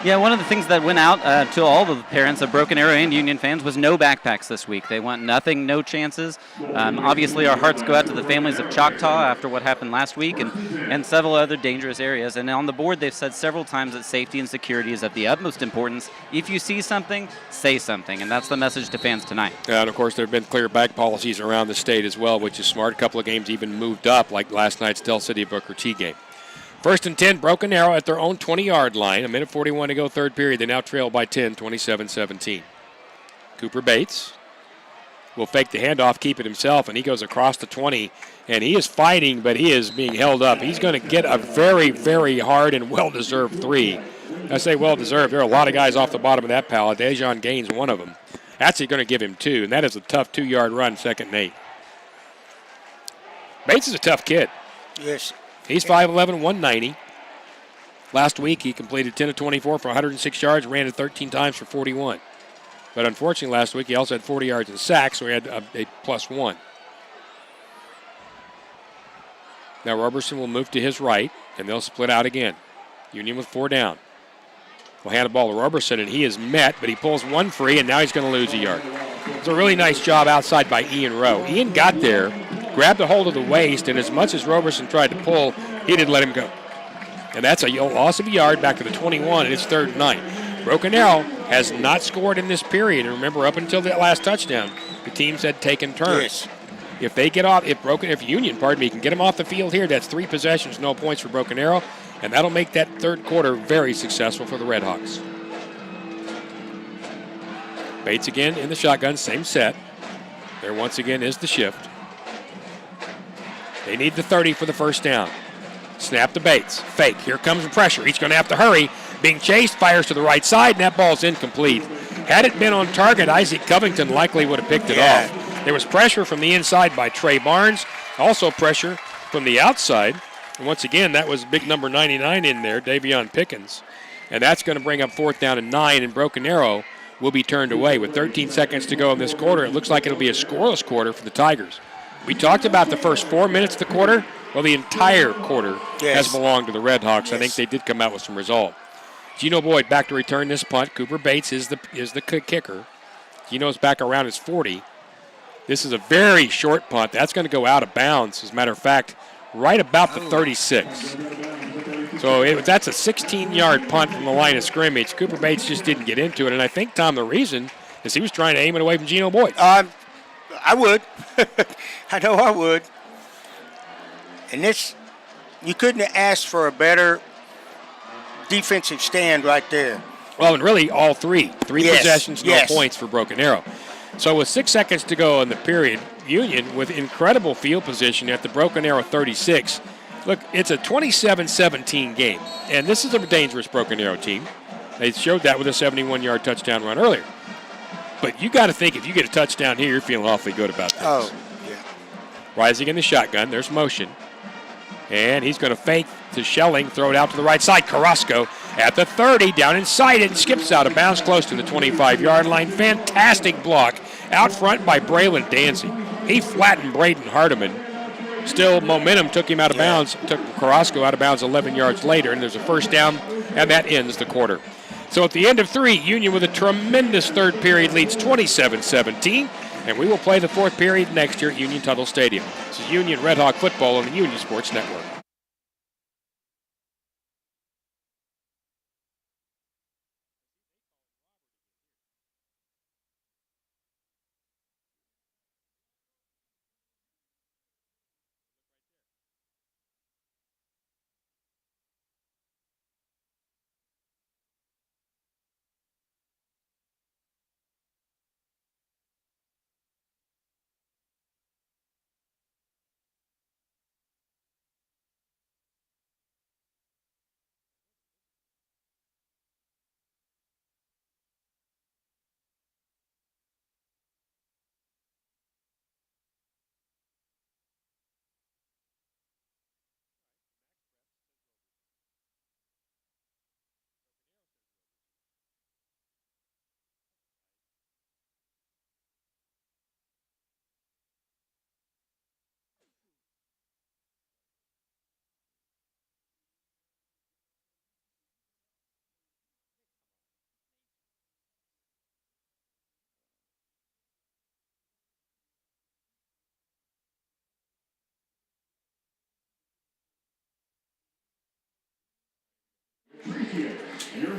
Yeah, one of the things that went out to all the parents of Broken Arrow and Union fans was no backpacks this week. They want nothing, no chances. Obviously, our hearts go out to the families of Choctaw after what happened last week and several other dangerous areas. And on the board, they've said several times that safety and security is of the utmost importance. If you see something, say something. And that's the message to fans tonight. And, of course, there have been clear back policies around the state as well, which is smart. A couple of games even moved up, like last night's Del City Booker T game. 1st and 10, Broken Arrow at their own 20-yard line. A minute 41 to go, third period. They now trail by 10, 27-17. Cooper Bates will fake the handoff, keep it himself, and he goes across the 20. And he is fighting, but he is being held up. He's going to get a very, very hard and well-deserved 3. I say well-deserved. There are a lot of guys off the bottom of that pallet. Dejon Gaines, one of them. Actually going to give him 2, and that is a tough 2-yard run, 2nd and 8. Bates is a tough kid. Yes. He's 5'11", 190. Last week, he completed 10 of 24 for 106 yards, ran it 13 times for 41. But unfortunately, last week, he also had 40 yards in sacks, so he had a +1. Now, Roberson will move to his right, and they'll split out again. Union with 4 down. We'll hand the ball to Roberson, and he is met, but he pulls one free, and now he's going to lose a yard. It's a really nice job outside by Ian Rowe. Ian got there, grabbed a hold of the waist, and as much as Roberson tried to pull, he didn't let him go. And that's a loss of a yard back to the 21, and it's 3rd and 9. Broken Arrow has not scored in this period. And remember, up until that last touchdown, the teams had taken turns. Yes. If they get off, if Union can get them off the field here, that's 3 possessions, no points for Broken Arrow, and that'll make that third quarter very successful for the Redhawks. Bates again in the shotgun, same set. There once again is the shift. They need the 30 for the first down. Snap to Bates. Fake. Here comes the pressure. He's going to have to hurry. Being chased, fires to the right side, and that ball's incomplete. Had it been on target, Isaac Covington likely would have picked it off. There was pressure from the inside by Trey Barnes. Also pressure from the outside. And once again, that was big number 99 in there, Davion Pickens. And that's going to bring up 4th down and 9, and Broken Arrow will be turned away. With 13 seconds to go in this quarter, it looks like it'll be a scoreless quarter for the Tigers. We talked about the first 4 minutes of the quarter. Well, the entire quarter has belonged to the Redhawks. I think they did come out with some resolve. Gino Boyd back to return this punt. Cooper Bates is the kicker. Gino's back around his 40. This is a very short punt. That's going to go out of bounds, as a matter of fact, right about the 36. So that's a 16-yard punt from the line of scrimmage. Cooper Bates just didn't get into it. And I think, Tom, the reason is he was trying to aim it away from Gino Boyd. I would. I know I would. And this, you couldn't have asked for a better defensive stand right there. Well, and really all 3. 3 possessions, no points for Broken Arrow. So with 6 seconds to go in the period, Union with incredible field position at the Broken Arrow 36. Look, it's a 27-17 game, and this is a dangerous Broken Arrow team. They showed that with a 71-yard touchdown run earlier. But you got to think if you get a touchdown here, you're feeling awfully good about this. Oh, yeah. Rising in the shotgun, there's motion. And he's going to fake to Schelling, throw it out to the right side. Carrasco at the 30, down inside it, and skips out of bounds close to the 25-yard line. Fantastic block out front by Braylon Dancy. He flattened Braden Hardiman. Still, momentum took him out of bounds, took Carrasco out of bounds 11 yards later, and there's a first down, and that ends the quarter. So at the end of 3, Union with a tremendous third period leads 27-17. And we will play the 4th period next year at Union Tuttle Stadium. This is Union Red Hawk football on the Union Sports Network.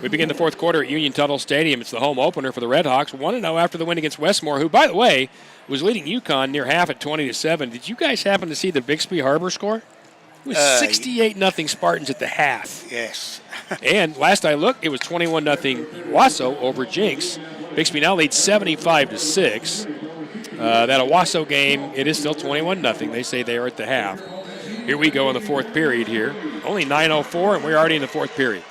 We begin the fourth quarter at Union Tuttle Stadium. It's the home opener for the Red Hawks. 1-0 after the win against Westmore, who, by the way, was leading UConn near half at 20-7. Did you guys happen to see the Bixby Harbor score? It was 68-0 Spartans at the half. Yes. And last I looked, it was 21-0 Owasso over Jinx. Bixby now leads 75-6. That Owasso game, it is still 21-0. They say they are at the half. Here we go in the fourth period here. Only 9:04, and we're already in the fourth period.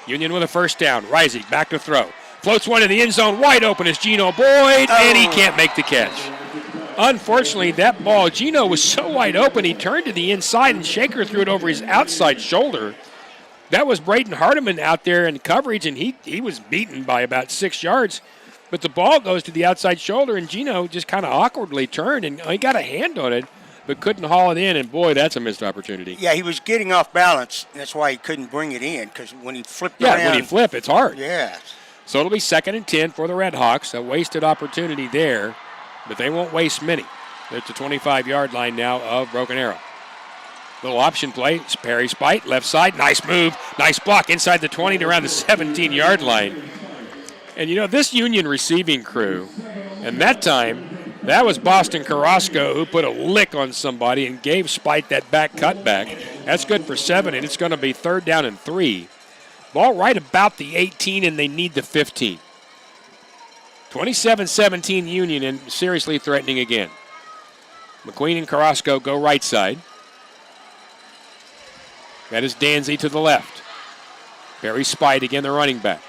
Union with a first down. Rising back to throw. Floats one in the end zone. Wide open is Gino Boyd, and he can't make the catch. Unfortunately, that ball, Gino was so wide open, he turned to the inside, and Shaker threw it over his outside shoulder. That was Braden Hardiman out there in coverage, and he was beaten by about 6 yards. But the ball goes to the outside shoulder, and Gino just kind of awkwardly turned, and he got a hand on it, but couldn't haul it in, and boy, that's a missed opportunity. Yeah, he was getting off balance. That's why he couldn't bring it in, because when he flipped around. Yeah, when he flip, it's hard. Yeah. So it'll be 2nd and 10 for the Red Hawks. A wasted opportunity there, but they won't waste many. They're at the 25-yard line now of Broken Arrow. Little option play. It's Perry Spite, left side. Nice move. Nice block inside the 20 to around the 17-yard line. And, you know, this Union receiving crew, and that time, that was Boston Carrasco who put a lick on somebody and gave Spite that back cutback. That's good for 7, and it's going to be 3rd down and 3. Ball right about the 18, and they need the 15. 27-17 Union, and seriously threatening again. McQueen and Carrasco go right side. That is Danzy to the left. Barry Spite again, the running back.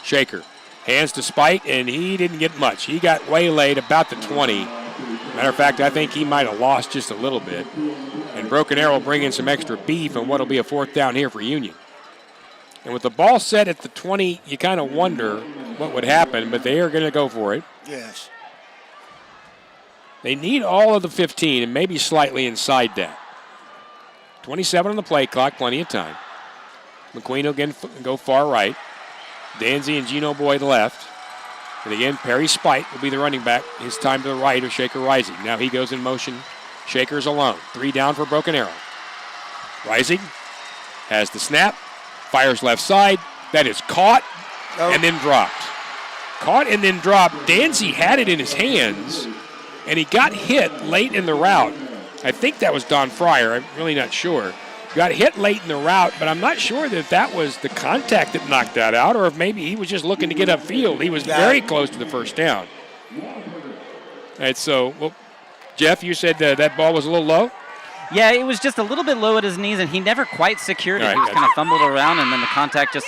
Shaker hands to Spite, and he didn't get much. He got waylaid about the 20. Matter of fact, I think he might have lost just a little bit. And Broken Arrow will bring in some extra beef on what will be a 4th down here for Union. And with the ball set at the 20, you kind of wonder what would happen, but they are going to go for it. Yes. They need all of the 15 and maybe slightly inside that. 27 on the play clock, plenty of time. McQueen will again go far right. Danzy and Gino Boyd left. And again, Perry Spite will be the running back. His time to the right of Shaker Rising. Now he goes in motion. Shaker's alone. 3 down for Broken Arrow. Rising has the snap. Fires left side. That is caught and then dropped. Caught and then dropped. Danzy had it in his hands, and he got hit late in the route. I think that was Don Fryer. I'm really not sure. Got hit late in the route, but I'm not sure that that was the contact that knocked that out, or if maybe he was just looking to get upfield. He was very close to the first down. And so, well, Jeff, you said that ball was a little low? Yeah, it was just a little bit low at his knees, and he never quite secured it. Right, he was kind of fumbled around, and then the contact just,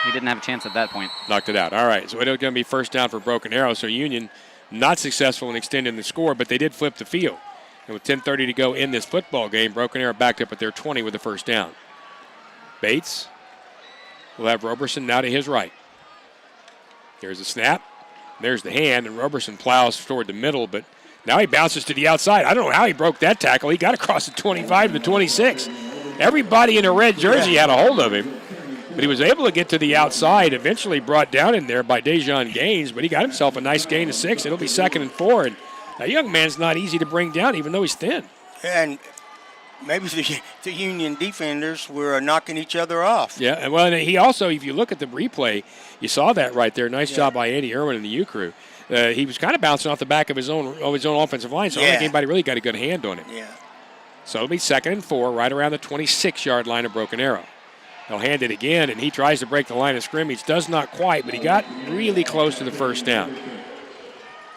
he didn't have a chance at that point. Knocked it out. All right, so it's going to be 1st down for Broken Arrow. So Union not successful in extending the score, but they did flip the field. And with 10:30 to go in this football game, Broken Arrow backed up at their 20 with the 1st down. Bates will have Roberson now to his right. There's the snap. There's the hand, and Roberson plows toward the middle, but now he bounces to the outside. I don't know how he broke that tackle. He got across the 25 to the 26. Everybody in a red jersey had a hold of him, but he was able to get to the outside, eventually brought down in there by Dejon Gaines, but he got himself a nice gain of 6. It'll be 2nd and 4, and that young man's not easy to bring down, even though he's thin. And maybe the Union defenders were knocking each other off. Yeah, and well, and he also, if you look at the replay, you saw that right there. Nice job by Andy Irwin and the U crew. He was kind of bouncing off the back of his own offensive line, so I don't think anybody really got a good hand on him. Yeah. So it'll be 2nd and 4, right around the 26-yard line of Broken Arrow. They'll hand it again, and he tries to break the line of scrimmage. Does not quite, but he got really close to the 1st down.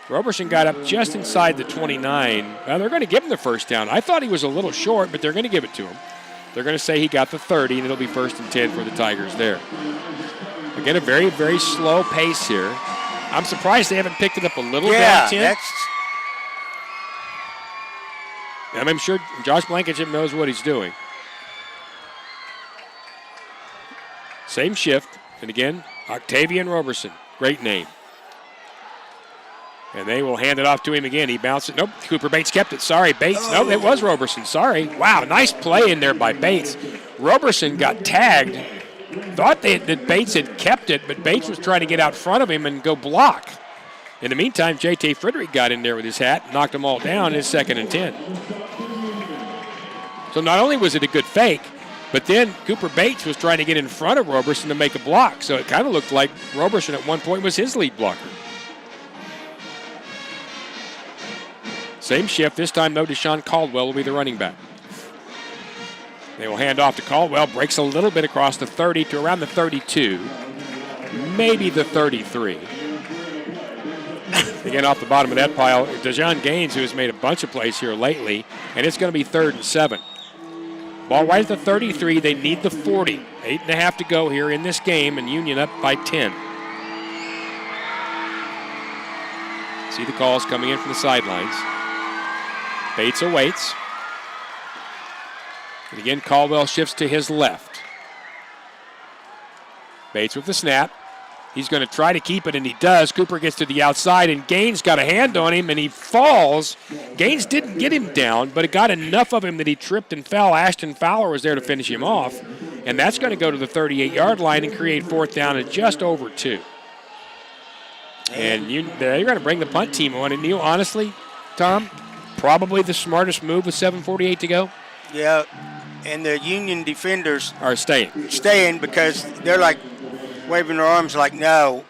Roberson got up just inside the 29. Well, they're going to give him the 1st down. I thought he was a little short, but they're going to give it to him. They're going to say he got the 30, and it'll be 1st and 10 for the Tigers there. Again, a very, very slow pace here. I'm surprised they haven't picked it up a little down 10. I'm sure Josh Blankenship knows what he's doing. Same shift. And again, Octavian Roberson. Great name. And they will hand it off to him again. He bounced it. Nope, Cooper Bates kept it. Sorry, Bates. No, it was Roberson. Sorry. Wow, nice play in there by Bates. Roberson got tagged. Thought that Bates had kept it, but Bates was trying to get out front of him and go block. In the meantime, J.T. Frederick got in there with his hat, knocked them all down. It's 2nd and 10. So not only was it a good fake, But then Cooper Bates was trying to get in front of Roberson to make a block, so it kind of looked like Roberson at one point was his lead blocker. Same shift. This time, though, Deshaun Caldwell will be the running back. They will hand off to Caldwell. Breaks a little bit across the 30 to around the 32. Maybe the 33. Again, off the bottom of that pile, DeJon Gaines, who has made a bunch of plays here lately, and it's going to be 3rd and 7. Ball right at the 33. They need the 40. 8.5 to go here in this game, and Union up by 10. See the calls coming in from the sidelines. Bates awaits. And again, Caldwell shifts to his left. Bates with the snap. He's going to try to keep it, and he does. Cooper gets to the outside, and Gaines got a hand on him, and he falls. Gaines didn't get him down, but it got enough of him that he tripped and fell. Ashton Fowler was there to finish him off, and that's going to go to the 38-yard line and create 4th down at just over 2. And they're going to bring the punt team on, and honestly, Tom, probably the smartest move with 7:48 to go. Yeah, and the Union defenders are staying because they're like waving their arms like no.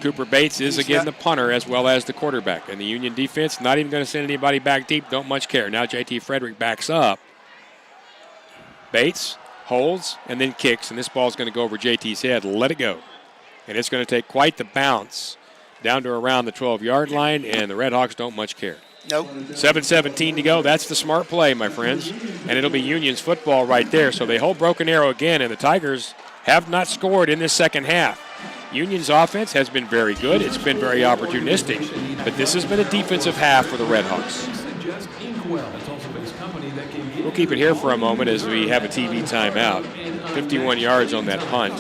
Cooper Bates is again the punter as well as the quarterback. And the Union defense not even going to send anybody back deep, don't much care. Now J.T. Frederick backs up. Bates holds and then kicks, and this ball's going to go over J.T.'s head. Let it go. And it's going to take quite the bounce down to around the 12-yard line, and the Redhawks don't much care. Nope. 7:17 to go. That's the smart play, my friends. And it'll be Union's football right there. So they hold Broken Arrow again, and the Tigers have not scored in this second half. Union's offense has been very good. It's been very opportunistic. But this has been a defensive half for the Redhawks. We'll keep it here for a moment as we have a TV timeout. 51 yards on that punt.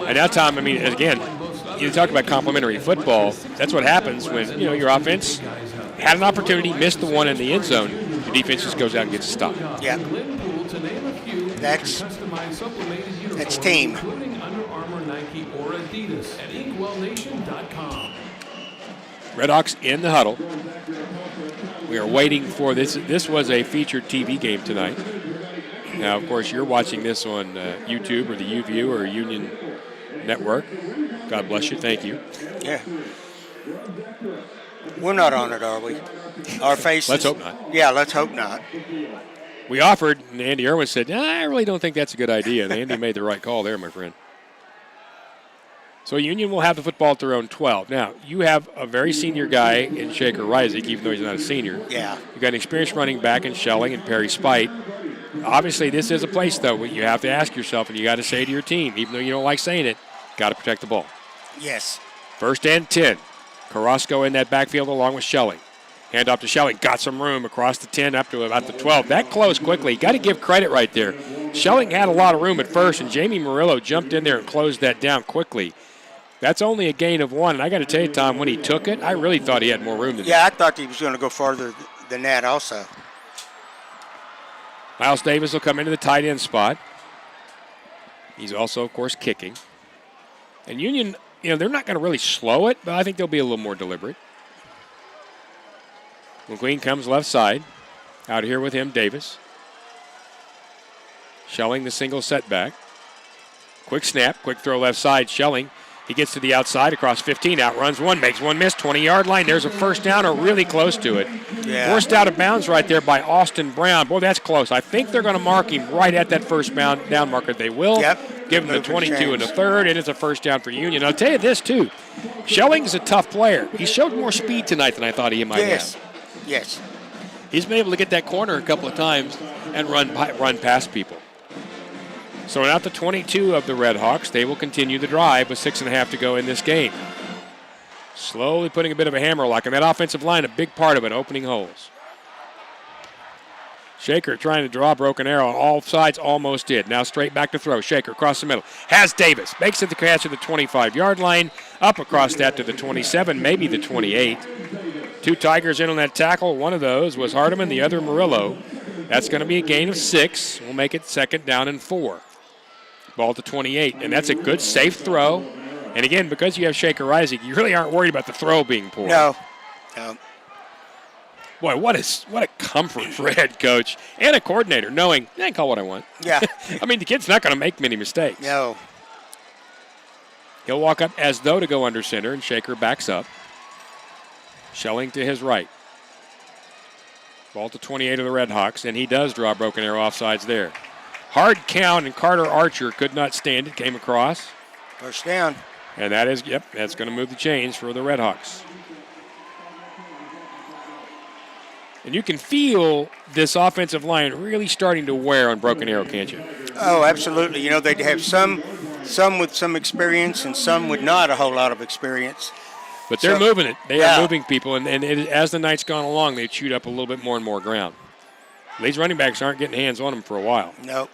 And now, Tom, I mean, again, you talk about complimentary football. That's what happens when, your offense had an opportunity, missed the one in the end zone. Your defense just goes out and gets a stop. Yeah. That's team. Redhawks in the huddle. We are waiting for this. This was a featured TV game tonight. Now, of course, you're watching this on YouTube or the UView or Union Network. God bless you. Thank you. Yeah. We're not on it, are we? Our faces. Let's hope not. Yeah, let's hope not. We offered, and Andy Irwin said, I really don't think that's a good idea. And Andy made the right call there, my friend. So Union will have the football at their own 12. Now, you have a very senior guy in Shaker Reisig, even though he's not a senior. Yeah. You've got an experienced running back in Schelling and Perry Spite. Obviously, this is a place, though, where you have to ask yourself, and you got to say to your team, even though you don't like saying it, got to protect the ball. Yes. 1st and 10. Carrasco in that backfield along with Schelling. Hand off to Schelling. Got some room across the 10 up to about the 12. That closed quickly. Got to give credit right there. Schelling had a lot of room at first, and Jamie Murillo jumped in there and closed that down quickly. That's only a gain of 1. And I got to tell you, Tom, when he took it, I really thought he had more room than that. Yeah, I thought he was going to go farther than that also. Miles Davis will come into the tight end spot. He's also, of course, kicking. And Union, they're not going to really slow it, but I think they'll be a little more deliberate. McQueen comes left side. Out here with him, Davis. Schelling the single setback. Quick snap, quick throw left side. Schelling, he gets to the outside across 15, outruns one, makes one miss, 20-yard line. There's a first down or really close to it. Yeah. Forced out of bounds right there by Austin Brown. Boy, that's close. I think they're going to mark him right at that first down marker. They will. Yep. Give him the 22 and the 3rd, and it's a first down for Union. I'll tell you this, too. Schelling's a tough player. He showed more speed tonight than I thought he might have. Yes. He's been able to get that corner a couple of times and run past people. So out the 22 of the Redhawks, they will continue the drive with 6.5 to go in this game. Slowly putting a bit of a hammer lock, and that offensive line, a big part of it, opening holes. Shaker trying to draw Broken Arrow on all sides, almost did. Now straight back to throw. Shaker across the middle. Has Davis. Makes it the catch to the 25-yard line. Up across that to the 27, maybe the 28. 2 Tigers in on that tackle. One of those was Hardiman, the other Murillo. That's going to be a gain of 6. We'll make it 2nd down and 4. Ball to 28, and that's a good, safe throw. And again, because you have Shaker Reisig, you really aren't worried about the throw being poor. No. Boy, what a comfort for a head coach and a coordinator, knowing I can call what I want. Yeah. I mean, the kid's not going to make many mistakes. No. He'll walk up as though to go under center, and Shaker backs up. Schelling to his right. Ball to 28 of the Red Hawks, and he does draw Broken Arrow offsides there. Hard count, and Carter Archer could not stand it, came across. First down. And that's going to move the chains for the Red Hawks. And you can feel this offensive line really starting to wear on Broken Arrow, can't you? Oh, absolutely. You know, they'd have some with some experience and some with not a whole lot of experience. But they're moving it. They are moving people, and as the night's gone along, they've chewed up a little bit more and more ground. These running backs aren't getting hands on them for a while. Nope.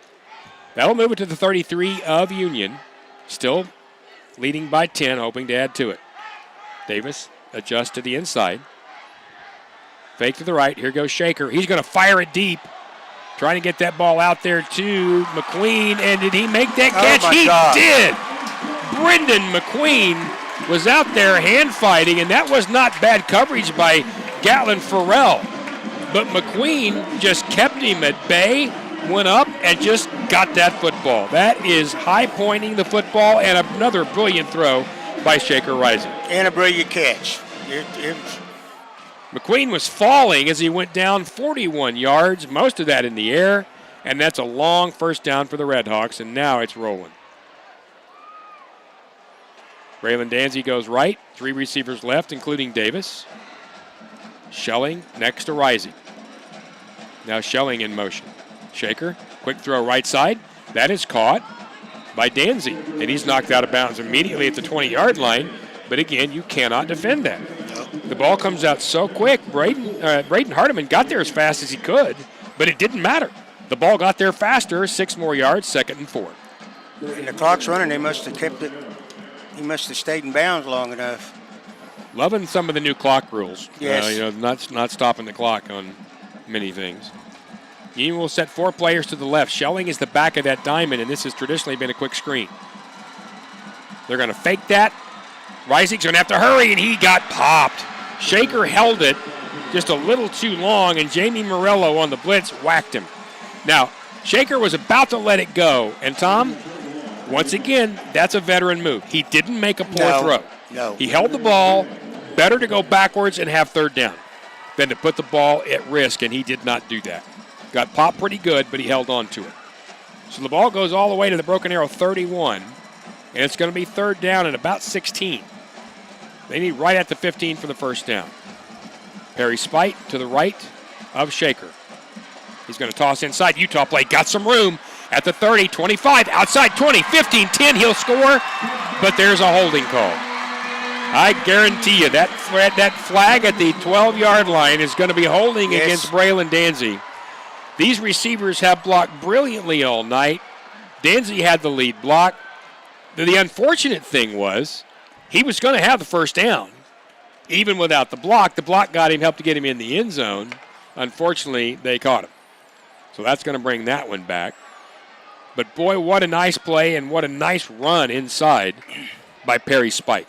That'll move it to the 33 of Union. Still leading by 10, hoping to add to it. Davis adjusts to the inside. Fake to the right. Here goes Shaker. He's going to fire it deep. Trying to get that ball out there to McQueen. And did he make that catch? He did. Brendan McQueen was out there hand fighting, and that was not bad coverage by Gatlin Farrell. But McQueen just kept him at bay, went up, and just got that football. That is high pointing the football, and another brilliant throw by Shaker Rising. And a brilliant catch. McQueen was falling as he went down 41 yards, most of that in the air, and that's a long first down for the Red Hawks, and now it's rolling. Braylon Danzy goes right, 3 receivers left, including Davis. Schelling next to Rising. Now Schelling in motion. Shaker, quick throw right side. That is caught by Danzy, and he's knocked out of bounds immediately at the 20-yard line, but again, you cannot defend that. The ball comes out so quick. Braden Hardiman got there as fast as he could, but it didn't matter. The ball got there faster, 6 more yards, 2nd and 4. And the clock's running. They must have kept it. He must have stayed in bounds long enough. Loving some of the new clock rules. Yes. Not stopping the clock on many things. Union will set 4 players to the left. Schelling is the back of that diamond, and this has traditionally been a quick screen. They're going to fake that. Rising's going to have to hurry, and he got popped. Shaker held it just a little too long, and Jamie Morello on the blitz whacked him. Now, Shaker was about to let it go, and Tom, once again, that's a veteran move. He didn't make a poor throw. No. He held the ball. Better to go backwards and have 3rd down than to put the ball at risk, and he did not do that. Got popped pretty good, but he held on to it. So the ball goes all the way to the Broken Arrow 31, and it's going to be 3rd down at about 16. They need right at the 15 for the first down. Perry Spite to the right of Shaker. He's going to toss inside. Utah play. Got some room at the 30, 25, outside 20, 15, 10. He'll score, but there's a holding call. I guarantee you that flag at the 12-yard line is going to be holding against Braylon Danzy. These receivers have blocked brilliantly all night. Danzy had the lead block. The unfortunate thing was he was going to have the first down, even without the block. The block got him, helped to get him in the end zone. Unfortunately, they caught him. So that's going to bring that one back. But, boy, what a nice play and what a nice run inside by Perry Spite.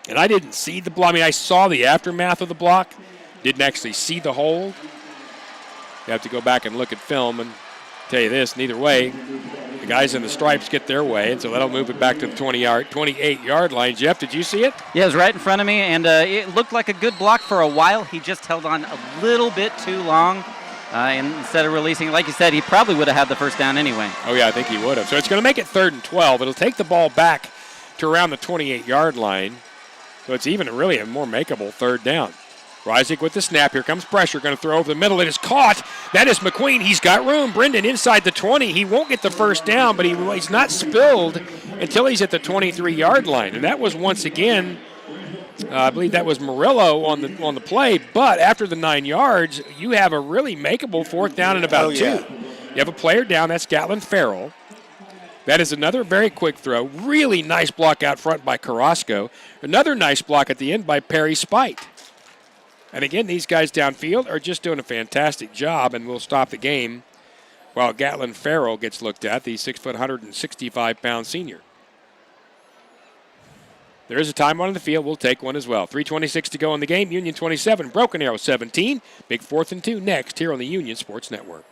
And I didn't see the block. I mean, I saw the aftermath of the block. Didn't actually see the hold. You have to go back and look at film and tell you this. Neither way, the guys in the stripes get their way, and so that'll move it back to the 28-yard line. Jeff, did you see it? Yeah, it was right in front of me, and it looked like a good block for a while. He just held on a little bit too long. And instead of releasing, like you said, he probably would have had the first down anyway. Oh, yeah, I think he would have. So it's going to make it 3rd and 12. It'll take the ball back to around the 28-yard line. So it's even really a more makeable 3rd down. Rising with the snap. Here comes pressure. Going to throw over the middle. It is caught. That is McQueen. He's got room. Brendan inside the 20. He won't get the first down, but he's not spilled until he's at the 23-yard line. And that was once again, I believe that was Murillo on the play. But after the 9 yards, you have a really makeable 4th down and about 2. You have a player down. That's Gatlin Farrell. That is another very quick throw. Really nice block out front by Carrasco. Another nice block at the end by Perry Spite. And again, these guys downfield are just doing a fantastic job, and will stop the game while Gatlin Farrell gets looked at, the 6', 165-pound senior. There is a time on the field. We'll take one as well. 3:26 to go in the game. Union 27, Broken Arrow 17. Big 4th and 2 next here on the Union Sports Network.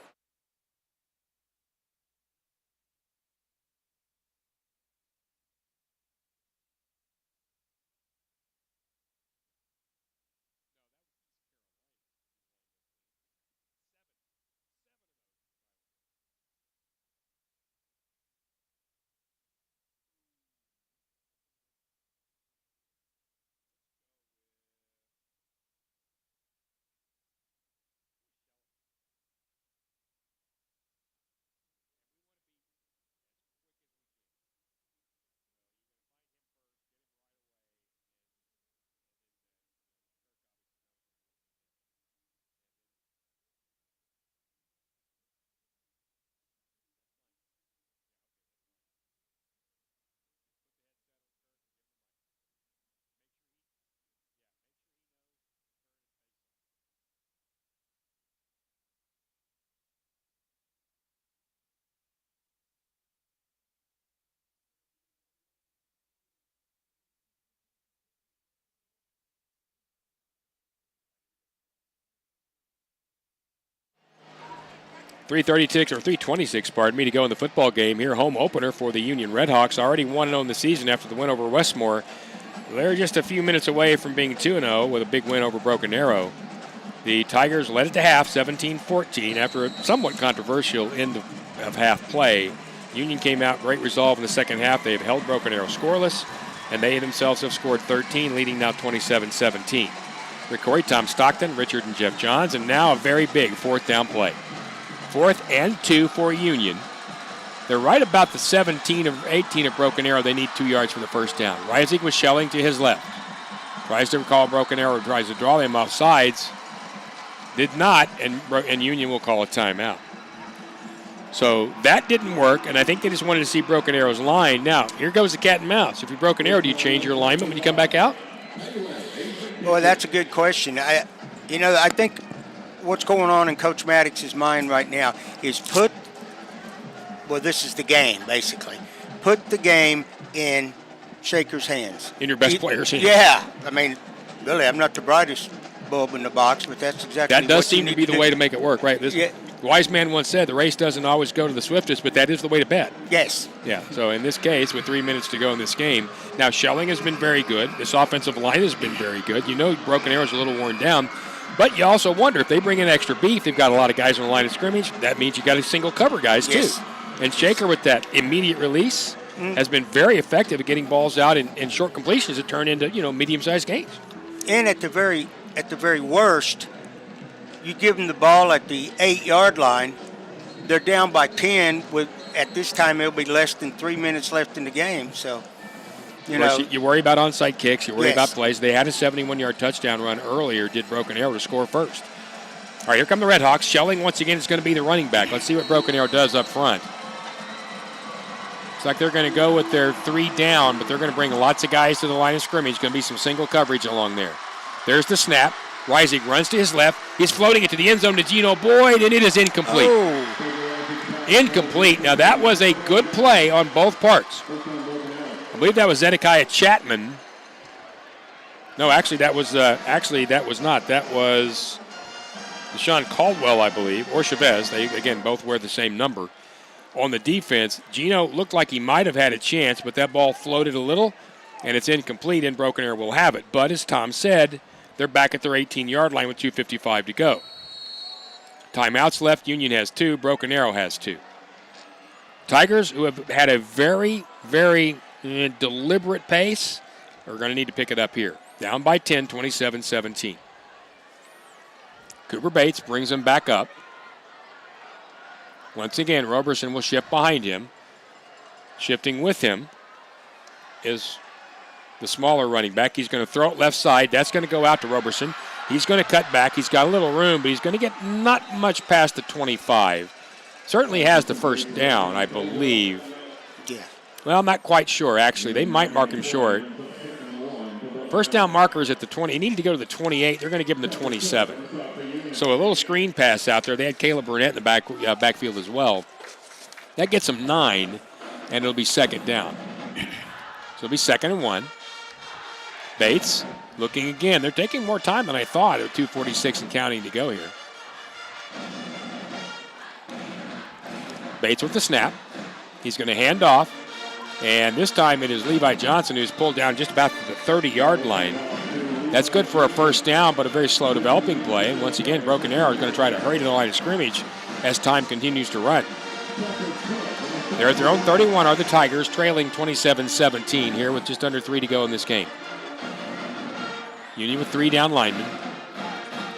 .326 to go in the football game here. Home opener for the Union Redhawks. Already 1-0 in the season after the win over Westmore. They're just a few minutes away from being 2-0 with a big win over Broken Arrow. The Tigers led it to half, 17-14, after a somewhat controversial end of half play. Union came out great resolve in the second half. They have held Broken Arrow scoreless, and they themselves have scored 13, leading now 27-17. Rick Corey, Tom Stockton, Richard and Jeff Johns, and now a very big 4th down play. 4th and 2 for Union. They're right about the 17 of 18 of Broken Arrow. They need 2 yards for the first down. Reisig was shelling to his left. Tries to call Broken Arrow, tries to draw him off sides. Did not, and Union will call a timeout. So that didn't work, and I think they just wanted to see Broken Arrow's line. Now, here goes the cat and mouse. If you're Broken Arrow, do you change your alignment when you come back out? Boy, that's a good question. I think what's going on in Coach Maddox's mind right now is this is the game, basically. Put the game in Shaker's hands. In your best player's hands. Yeah. I mean, really, I'm not the brightest bulb in the box, but that's exactly that does what seem to be the way to make it work, right? The wise man once said the race doesn't always go to the swiftest, but that is the way to bet. Yes. Yeah, so in this case, with 3 minutes to go in this game, now Schelling has been very good. This offensive line has been very good. Broken Arrow's a little worn down. But you also wonder, if they bring in extra beef, they've got a lot of guys on the line of scrimmage. That means you got to single cover guys, too. And Shaker, with that immediate release, has been very effective at getting balls out in short completions that turn into, medium-sized gains. And at the very worst, you give them the ball at the 8-yard line, they're down by 10. At this time, it'll be less than 3 minutes left in the game. So, you worry about onside kicks. You worry about plays. They had a 71-yard touchdown run earlier, did Broken Arrow to score first. All right, here come the Redhawks. Schelling, once again, is going to be the running back. Let's see what Broken Arrow does up front. Looks like they're going to go with their 3 down, but they're going to bring lots of guys to the line of scrimmage. Going to be some single coverage along there. There's the snap. Reisig runs to his left. He's floating it to the end zone to Gino Boyd, and it is incomplete. Oh. Incomplete. Now, that was a good play on both parts. I believe that was Zedekiah Chapman. No, actually, that was not. That was Deshaun Caldwell, I believe, or Chavez. They, again, both wear the same number. On the defense, Gino looked like he might have had a chance, but that ball floated a little, and it's incomplete, and Broken Arrow will have it. But as Tom said, they're back at their 18-yard line with 2:55 to go. Timeouts left. Union has 2. Broken Arrow has 2. Tigers, who have had a very, very deliberate pace, are going to need to pick it up here. Down by 10, 27-17. Cooper Bates brings them back up. Once again, Roberson will shift behind him. Shifting with him is the smaller running back. He's going to throw it left side. That's going to go out to Roberson. He's going to cut back. He's got a little room, but he's going to get not much past the 25. Certainly has the first down, I believe. Yeah. Well, I'm not quite sure, actually. They might mark him short. First down marker is at the 20. He needed to go to the 28. They're going to give him the 27. So a little screen pass out there. They had Caleb Burnett in the backfield as well. That gets them 9, and it'll be second down. So it'll be 2nd and 1. Bates looking again. They're taking more time than I thought. 2:46 and counting to go here. Bates with the snap. He's going to hand off. And this time it is Levi Johnson who's pulled down just about the 30-yard line. That's good for a first down, but a very slow developing play. And once again, Broken Arrow is going to try to hurry to the line of scrimmage as time continues to run. They're at their own 31 are the Tigers, trailing 27-17 here with just under 3 to go in this game. Union with 3 down linemen.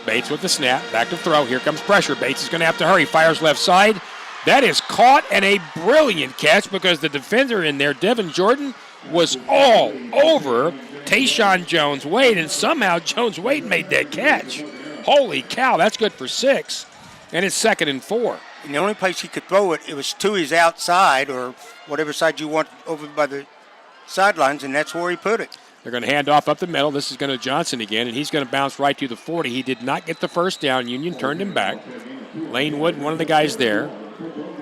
Bates with the snap, back to throw. Here comes pressure. Bates is going to have to hurry. Fires left side. That is caught and a brilliant catch because the defender in there, Devin Jordan, was all over Tayshawn Jones-Wade, and somehow Jones-Wade made that catch. Holy cow, that's good for 6, and it's 2nd and 4. And the only place he could throw it, it was to his outside or whatever side you want over by the sidelines, and that's where he put it. They're going to hand off up the middle. This is going to Johnson again, and he's going to bounce right to the 40. He did not get the first down. Union turned him back. Lane Wood, one of the guys there.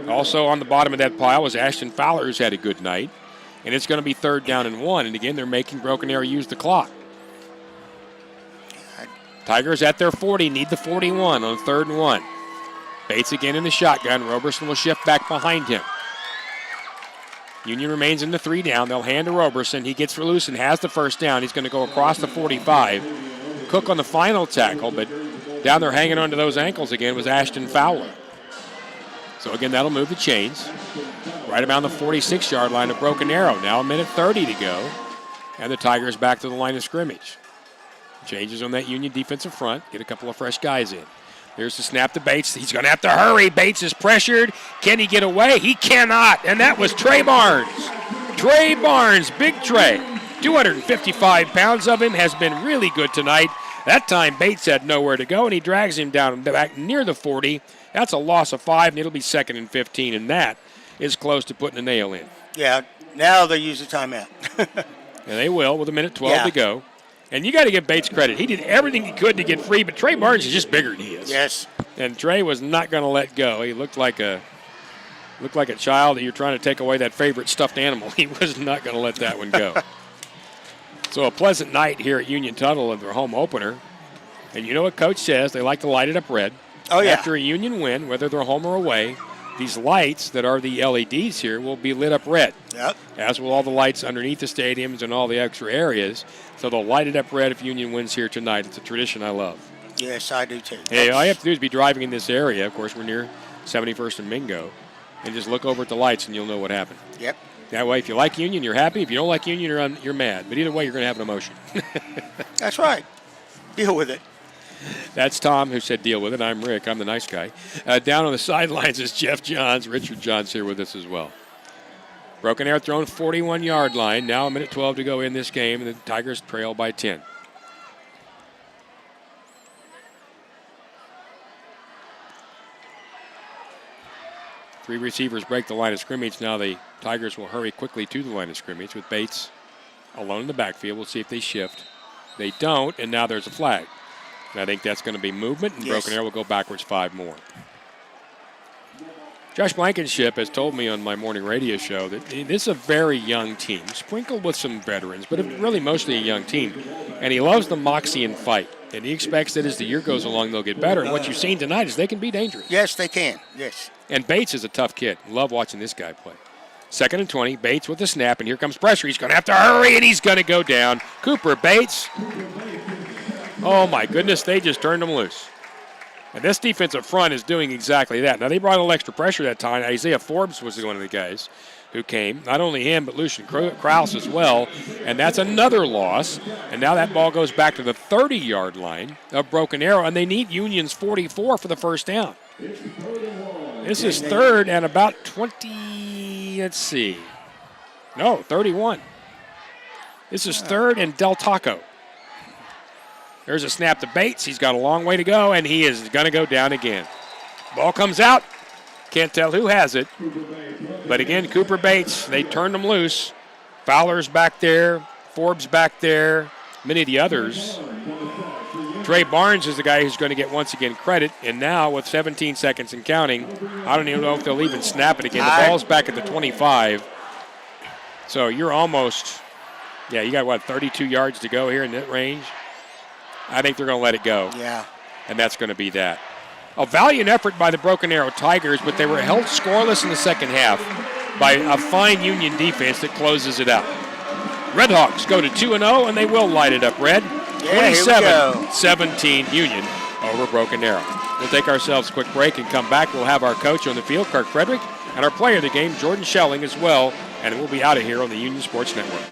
Also on the bottom of that pile was Ashton Fowler, who's had a good night. And it's going to be 3rd down and 1. And again, they're making Broken Arrow use the clock. Tigers at their 40, need the 41 on 3rd and 1. Bates again in the shotgun. Roberson will shift back behind him. Union remains in the 3 down. They'll hand to Roberson. He gets loose and has the first down. He's going to go across the 45. Cook on the final tackle, but down there hanging onto those ankles again was Ashton Fowler. So again, that'll move the chains. Right around the 46-yard line of Broken Arrow. Now a minute 30 to go. And the Tigers back to the line of scrimmage. Changes on that Union defensive front. Get a couple of fresh guys in. There's the snap to Bates. He's going to have to hurry. Bates is pressured. Can he get away? He cannot. And that was Trey Barnes. Trey Barnes, big Trey. 255 pounds of him, has been really good tonight. That time Bates had nowhere to go, and he drags him down back near the 40. That's a loss of 5, and it'll be 2nd and 15, and that is close to putting a nail in. Yeah, now they use the timeout. And they will with a minute 12 to go. And you got to give Bates credit. He did everything he could to get free, but Trey Barnes is just bigger than he is. Yes. And Trey was not going to let go. He looked like a child that you're trying to take away that favorite stuffed animal. He was not going to let that one go. So a pleasant night here at Union Tuttle of their home opener. And you know what Coach says? They like to light it up red. Oh, yeah. After a Union win, whether they're home or away, these lights that are the LEDs here will be lit up red. Yep. As will all the lights underneath the stadiums and all the extra areas. So they'll light it up red if Union wins here tonight. It's a tradition I love. Yes, I do too. Hey, all you have to do is be driving in this area. Of course, we're near 71st and Mingo. And just look over at the lights and you'll know what happened. Yep. That way, if you like Union, you're happy. If you don't like Union, you're mad. But either way, you're going to have an emotion. That's right. Deal with it. That's Tom who said deal with it. I'm Rick. I'm the nice guy. Down on the sidelines is Jeff Johns. Richard Johns here with us as well. Broken Arrow thrown 41-yard line. Now a minute 12 to go in this game, and the Tigers trail by 10. Three receivers break the line of scrimmage. Now the Tigers will hurry quickly to the line of scrimmage with Bates alone in the backfield. We'll see if they shift. They don't, and now there's a flag. And I think that's going to be movement, and Broken Arrow will go backwards 5 more. Josh Blankenship has told me on my morning radio show that this is a very young team, sprinkled with some veterans, but really mostly a young team. And he loves the moxie and fight. And he expects that as the year goes along, they'll get better. And what you've seen tonight is they can be dangerous. Yes, they can. Yes. And Bates is a tough kid. Love watching this guy play. 2nd and 20. Bates with the snap, and here comes pressure. He's going to have to hurry, and he's going to go down. Cooper Bates. Oh, my goodness, they just turned him loose. And this defensive front is doing exactly that. Now, they brought a little extra pressure that time. Isaiah Forbes was one of the guys who came. Not only him, but Lucian Krause as well. And that's another loss. And now that ball goes back to the 30-yard line of Broken Arrow, and they need Union's 44 for the first down. This is 3rd and about 20, let's see. No, 31. This is 3rd and Del Taco. There's a snap to Bates. He's got a long way to go, and he is going to go down again. Ball comes out. Can't tell who has it. But again, Cooper Bates, they turned him loose. Fowler's back there. Forbes back there. Many of the others. Trey Barnes is the guy who's going to get once again credit. And now with 17 seconds and counting, I don't even know if they'll even snap it again. The ball's back at the 25. So you're almost Yeah, you got, 32 yards to go here in that range? I think they're going to let it go. Yeah. And that's going to be that. A valiant effort by the Broken Arrow Tigers, but they were held scoreless in the second half by a fine Union defense that closes it out. Redhawks go to 2-0, and they will light it up red. Yeah, 27-17 Union over Broken Arrow. We'll take ourselves a quick break and come back. We'll have our coach on the field, Kirk Frederick, and our player of the game, Jordan Schelling, as well, and we'll be out of here on the Union Sports Network.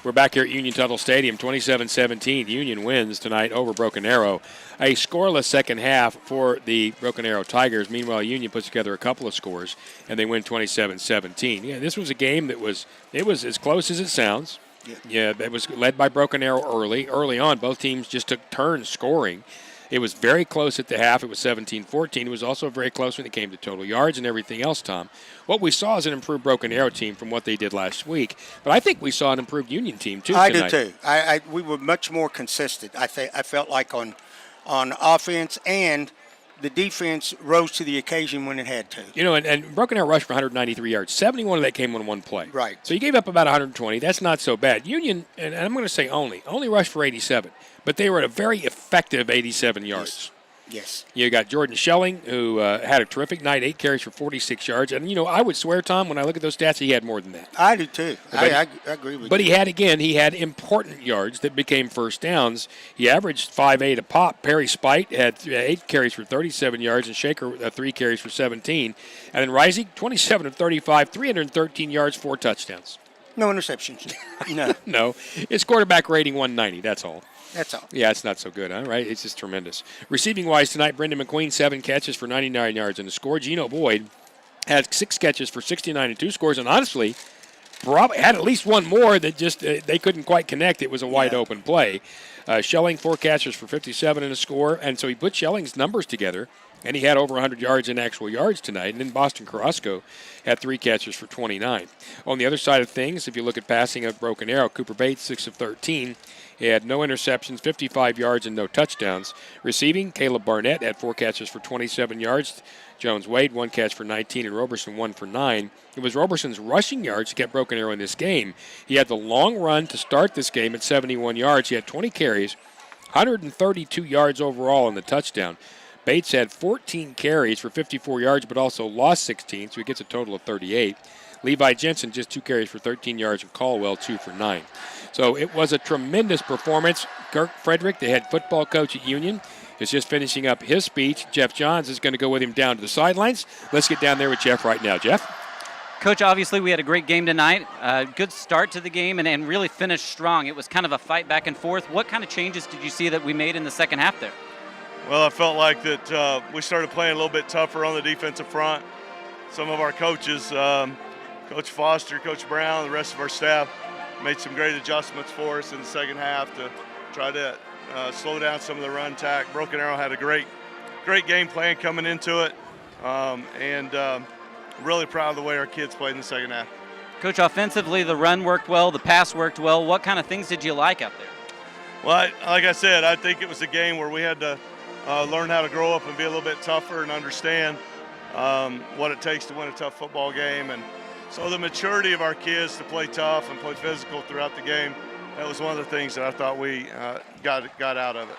We're back here at Union Tuttle Stadium, 27-17. Union wins tonight over Broken Arrow. A scoreless second half for the Broken Arrow Tigers. Meanwhile, Union puts together a couple of scores, and they win 27-17. Yeah, this was a game that was as close as it sounds. Yeah, it was led by Broken Arrow early. Early on, both teams just took turns scoring. It was very close at the half. It was 17-14. It was also very close when it came to total yards and everything else, Tom. What we saw is an improved Broken Arrow team from what they did last week. But I think we saw an improved Union team, too, tonight. I do, too. We were much more consistent, I felt like, on offense, and the defense rose to the occasion when it had to. You know, and Broken Arrow rushed for 193 yards. 71 of that came on one play. Right. So you gave up about 120. That's not so bad. Union, and I'm going to say only rushed for 87. But they were at a very effective 87 yards. Yes. You got Jordan Schelling, who had a terrific night, 8 carries for 46 yards. And, you know, I would swear, Tom, when I look at those stats, he had more than that. I do, too. I agree with you. But he had important yards that became first downs. He averaged 5.8 a pop. Perry Spite had 8 carries for 37 yards, and Shaker 3 carries for 17. And then Rising, 27 of 35, 313 yards, 4 touchdowns. No interceptions. No. No. His quarterback rating 190, that's all. That's all. Yeah, it's not so good, huh? Right? It's just tremendous. Receiving-wise tonight, Brendan McQueen, 7 catches for 99 yards and a score. Gino Boyd had 6 catches for 69 and 2 scores, and honestly, probably had at least one more that just they couldn't quite connect. It was a wide-open play. Schelling, 4 catches for 57 and a score, and so he put Schelling's numbers together, and he had over 100 yards in actual yards tonight. And then Boston Carrasco had 3 catches for 29. On the other side of things, if you look at passing of Broken Arrow, Cooper Bates, 6 of 13. He had no interceptions, 55 yards, and no touchdowns. Receiving, Caleb Barnett had 4 catches for 27 yards. Jones Wade, 1 catch for 19, and Roberson 1 for 9. It was Roberson's rushing yards that kept Broken Arrow in this game. He had the long run to start this game at 71 yards. He had 20 carries, 132 yards overall in the touchdown. Bates had 14 carries for 54 yards, but also lost 16, so he gets a total of 38. Levi Jensen, just 2 carries for 13 yards, and Caldwell, 2 for 9. So it was a tremendous performance. Kirk Frederick, the head football coach at Union, is just finishing up his speech. Jeff Johns is going to go with him down to the sidelines. Let's get down there with Jeff right now. Jeff? Coach, obviously we had a great game tonight. Good start to the game and really finished strong. It was kind of a fight back and forth. What kind of changes did you see that we made in the second half there? Well, I felt like that we started playing a little bit tougher on the defensive front. Some of our coaches, Coach Foster, Coach Brown, the rest of our staff, made some great adjustments for us in the second half to try to slow down some of the run attack. Broken Arrow had a great game plan coming into it, and really proud of the way our kids played in the second half. Coach, offensively, the run worked well, the pass worked well. What kind of things did you like out there? Well, like I said, I think it was a game where we had to learn how to grow up and be a little bit tougher and understand what it takes to win a tough football game. And so the maturity of our kids to play tough and play physical throughout the game, that was one of the things that I thought we got out of it.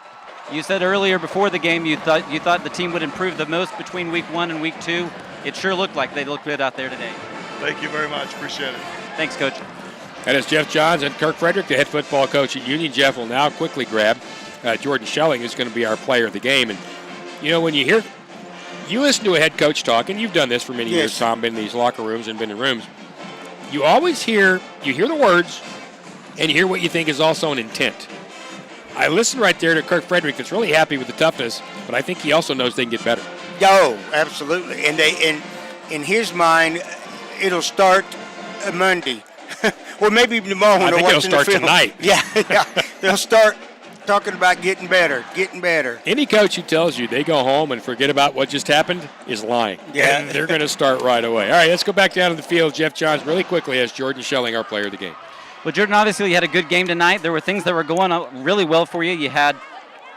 You said earlier before the game you thought the team would improve the most between week 1 and week 2. It sure looked like they looked good out there today. Thank you very much. Appreciate it. Thanks, Coach. That is Jeff Johns and Kirk Frederick, the head football coach at Union. Jeff will now quickly grab Jordan Schelling, who's going to be our player of the game. And, you know, when you listen to a head coach talk, and you've done this for many years, Tom, been in these locker rooms and been in rooms, you always hear the words and you hear what you think is also an intent. I listened right there to Kirk Frederick that's really happy with the toughness, but I think he also knows they can get better. Oh, absolutely. And in his mind, it'll start Monday. Or maybe even tomorrow when they're watching the film. I think it'll start tonight. Yeah. They'll start talking about getting better. Any coach who tells you they go home and forget about what just happened is lying. Yeah. And they're going to start right away. All right, let's go back down to the field. Jeff Johns really quickly as Jordan Schelling, our player of the game. Well, Jordan, obviously you had a good game tonight. There were things that were going really well for you. You had,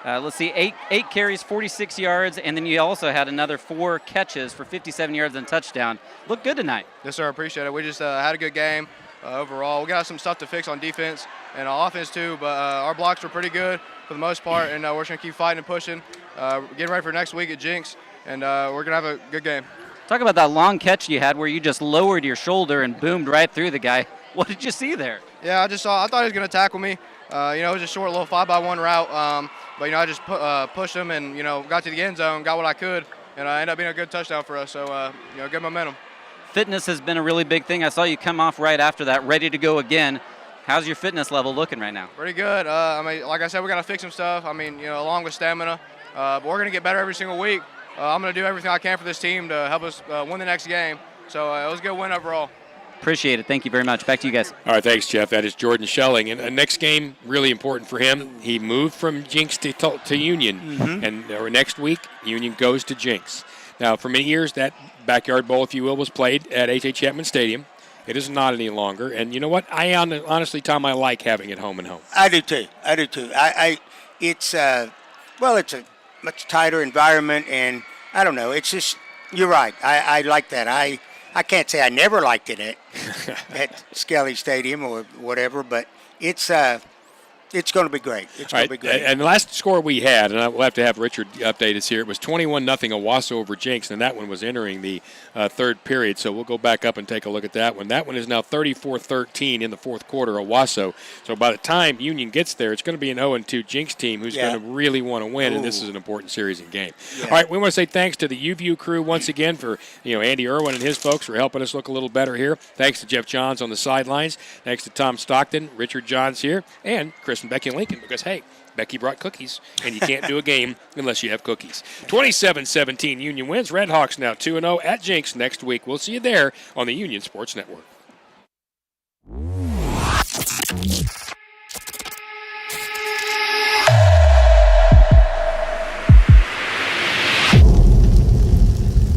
8 carries, 46 yards, and then you also had another 4 catches for 57 yards and a touchdown. Looked good tonight. Yes, sir. I appreciate it. We just had a good game overall. We got some stuff to fix on defense and offense too, but our blocks were pretty good for the most part, and we're just going to keep fighting and pushing, getting ready for next week at Jinx, and we're going to have a good game. Talk about that long catch you had where you just lowered your shoulder and boomed right through the guy. What did you see there? Yeah, I thought he was going to tackle me. It was a short little 5x1 route, but I just pushed him and got to the end zone, got what I could, and ended up being a good touchdown for us. So good momentum. Fitness has been a really big thing. I saw you come off right after that, ready to go again. How's your fitness level looking right now? Pretty good. Like I said, we got to fix some stuff. Along with stamina, but we're going to get better every single week. I'm going to do everything I can for this team to help us win the next game. So it was a good win overall. Appreciate it. Thank you very much. Back to you guys. All right, thanks, Jeff. That is Jordan Schelling. And next game, really important for him. He moved from Jinx to Union. And next week, Union goes to Jinx. Now, for many years, that backyard bowl, if you will, was played at H.H. Chapman Stadium. It is not any longer. And you know what? Honestly, Tom, I like having it home and home. I do too. It's a much tighter environment, and I don't know. It's just, you're right. I like that. I can't say I never liked it at Skelly Stadium or whatever, but it's going to be great. It's going to be great. And the last score we had, and we'll have to have Richard update us here, it was 21-0 Owasso over Jinx, and that one was entering the third period. So we'll go back up and take a look at that one. That one is now 34-13 in the fourth quarter, Owasso. So by the time Union gets there, it's going to be an 0-2 Jinx team who's going to really want to win, and this is an important series and game. Yeah. All right, we want to say thanks to the UView crew once again for Andy Irwin and his folks for helping us look a little better here. Thanks to Jeff Johns on the sidelines. Thanks to Tom Stockton, Richard Johns here, and Chris and Becky Lincoln, because, hey, Becky brought cookies, and you can't do a game unless you have cookies. 27-17 Union wins. Redhawks now 2-0 at Jinx next week. We'll see you there on the Union Sports Network.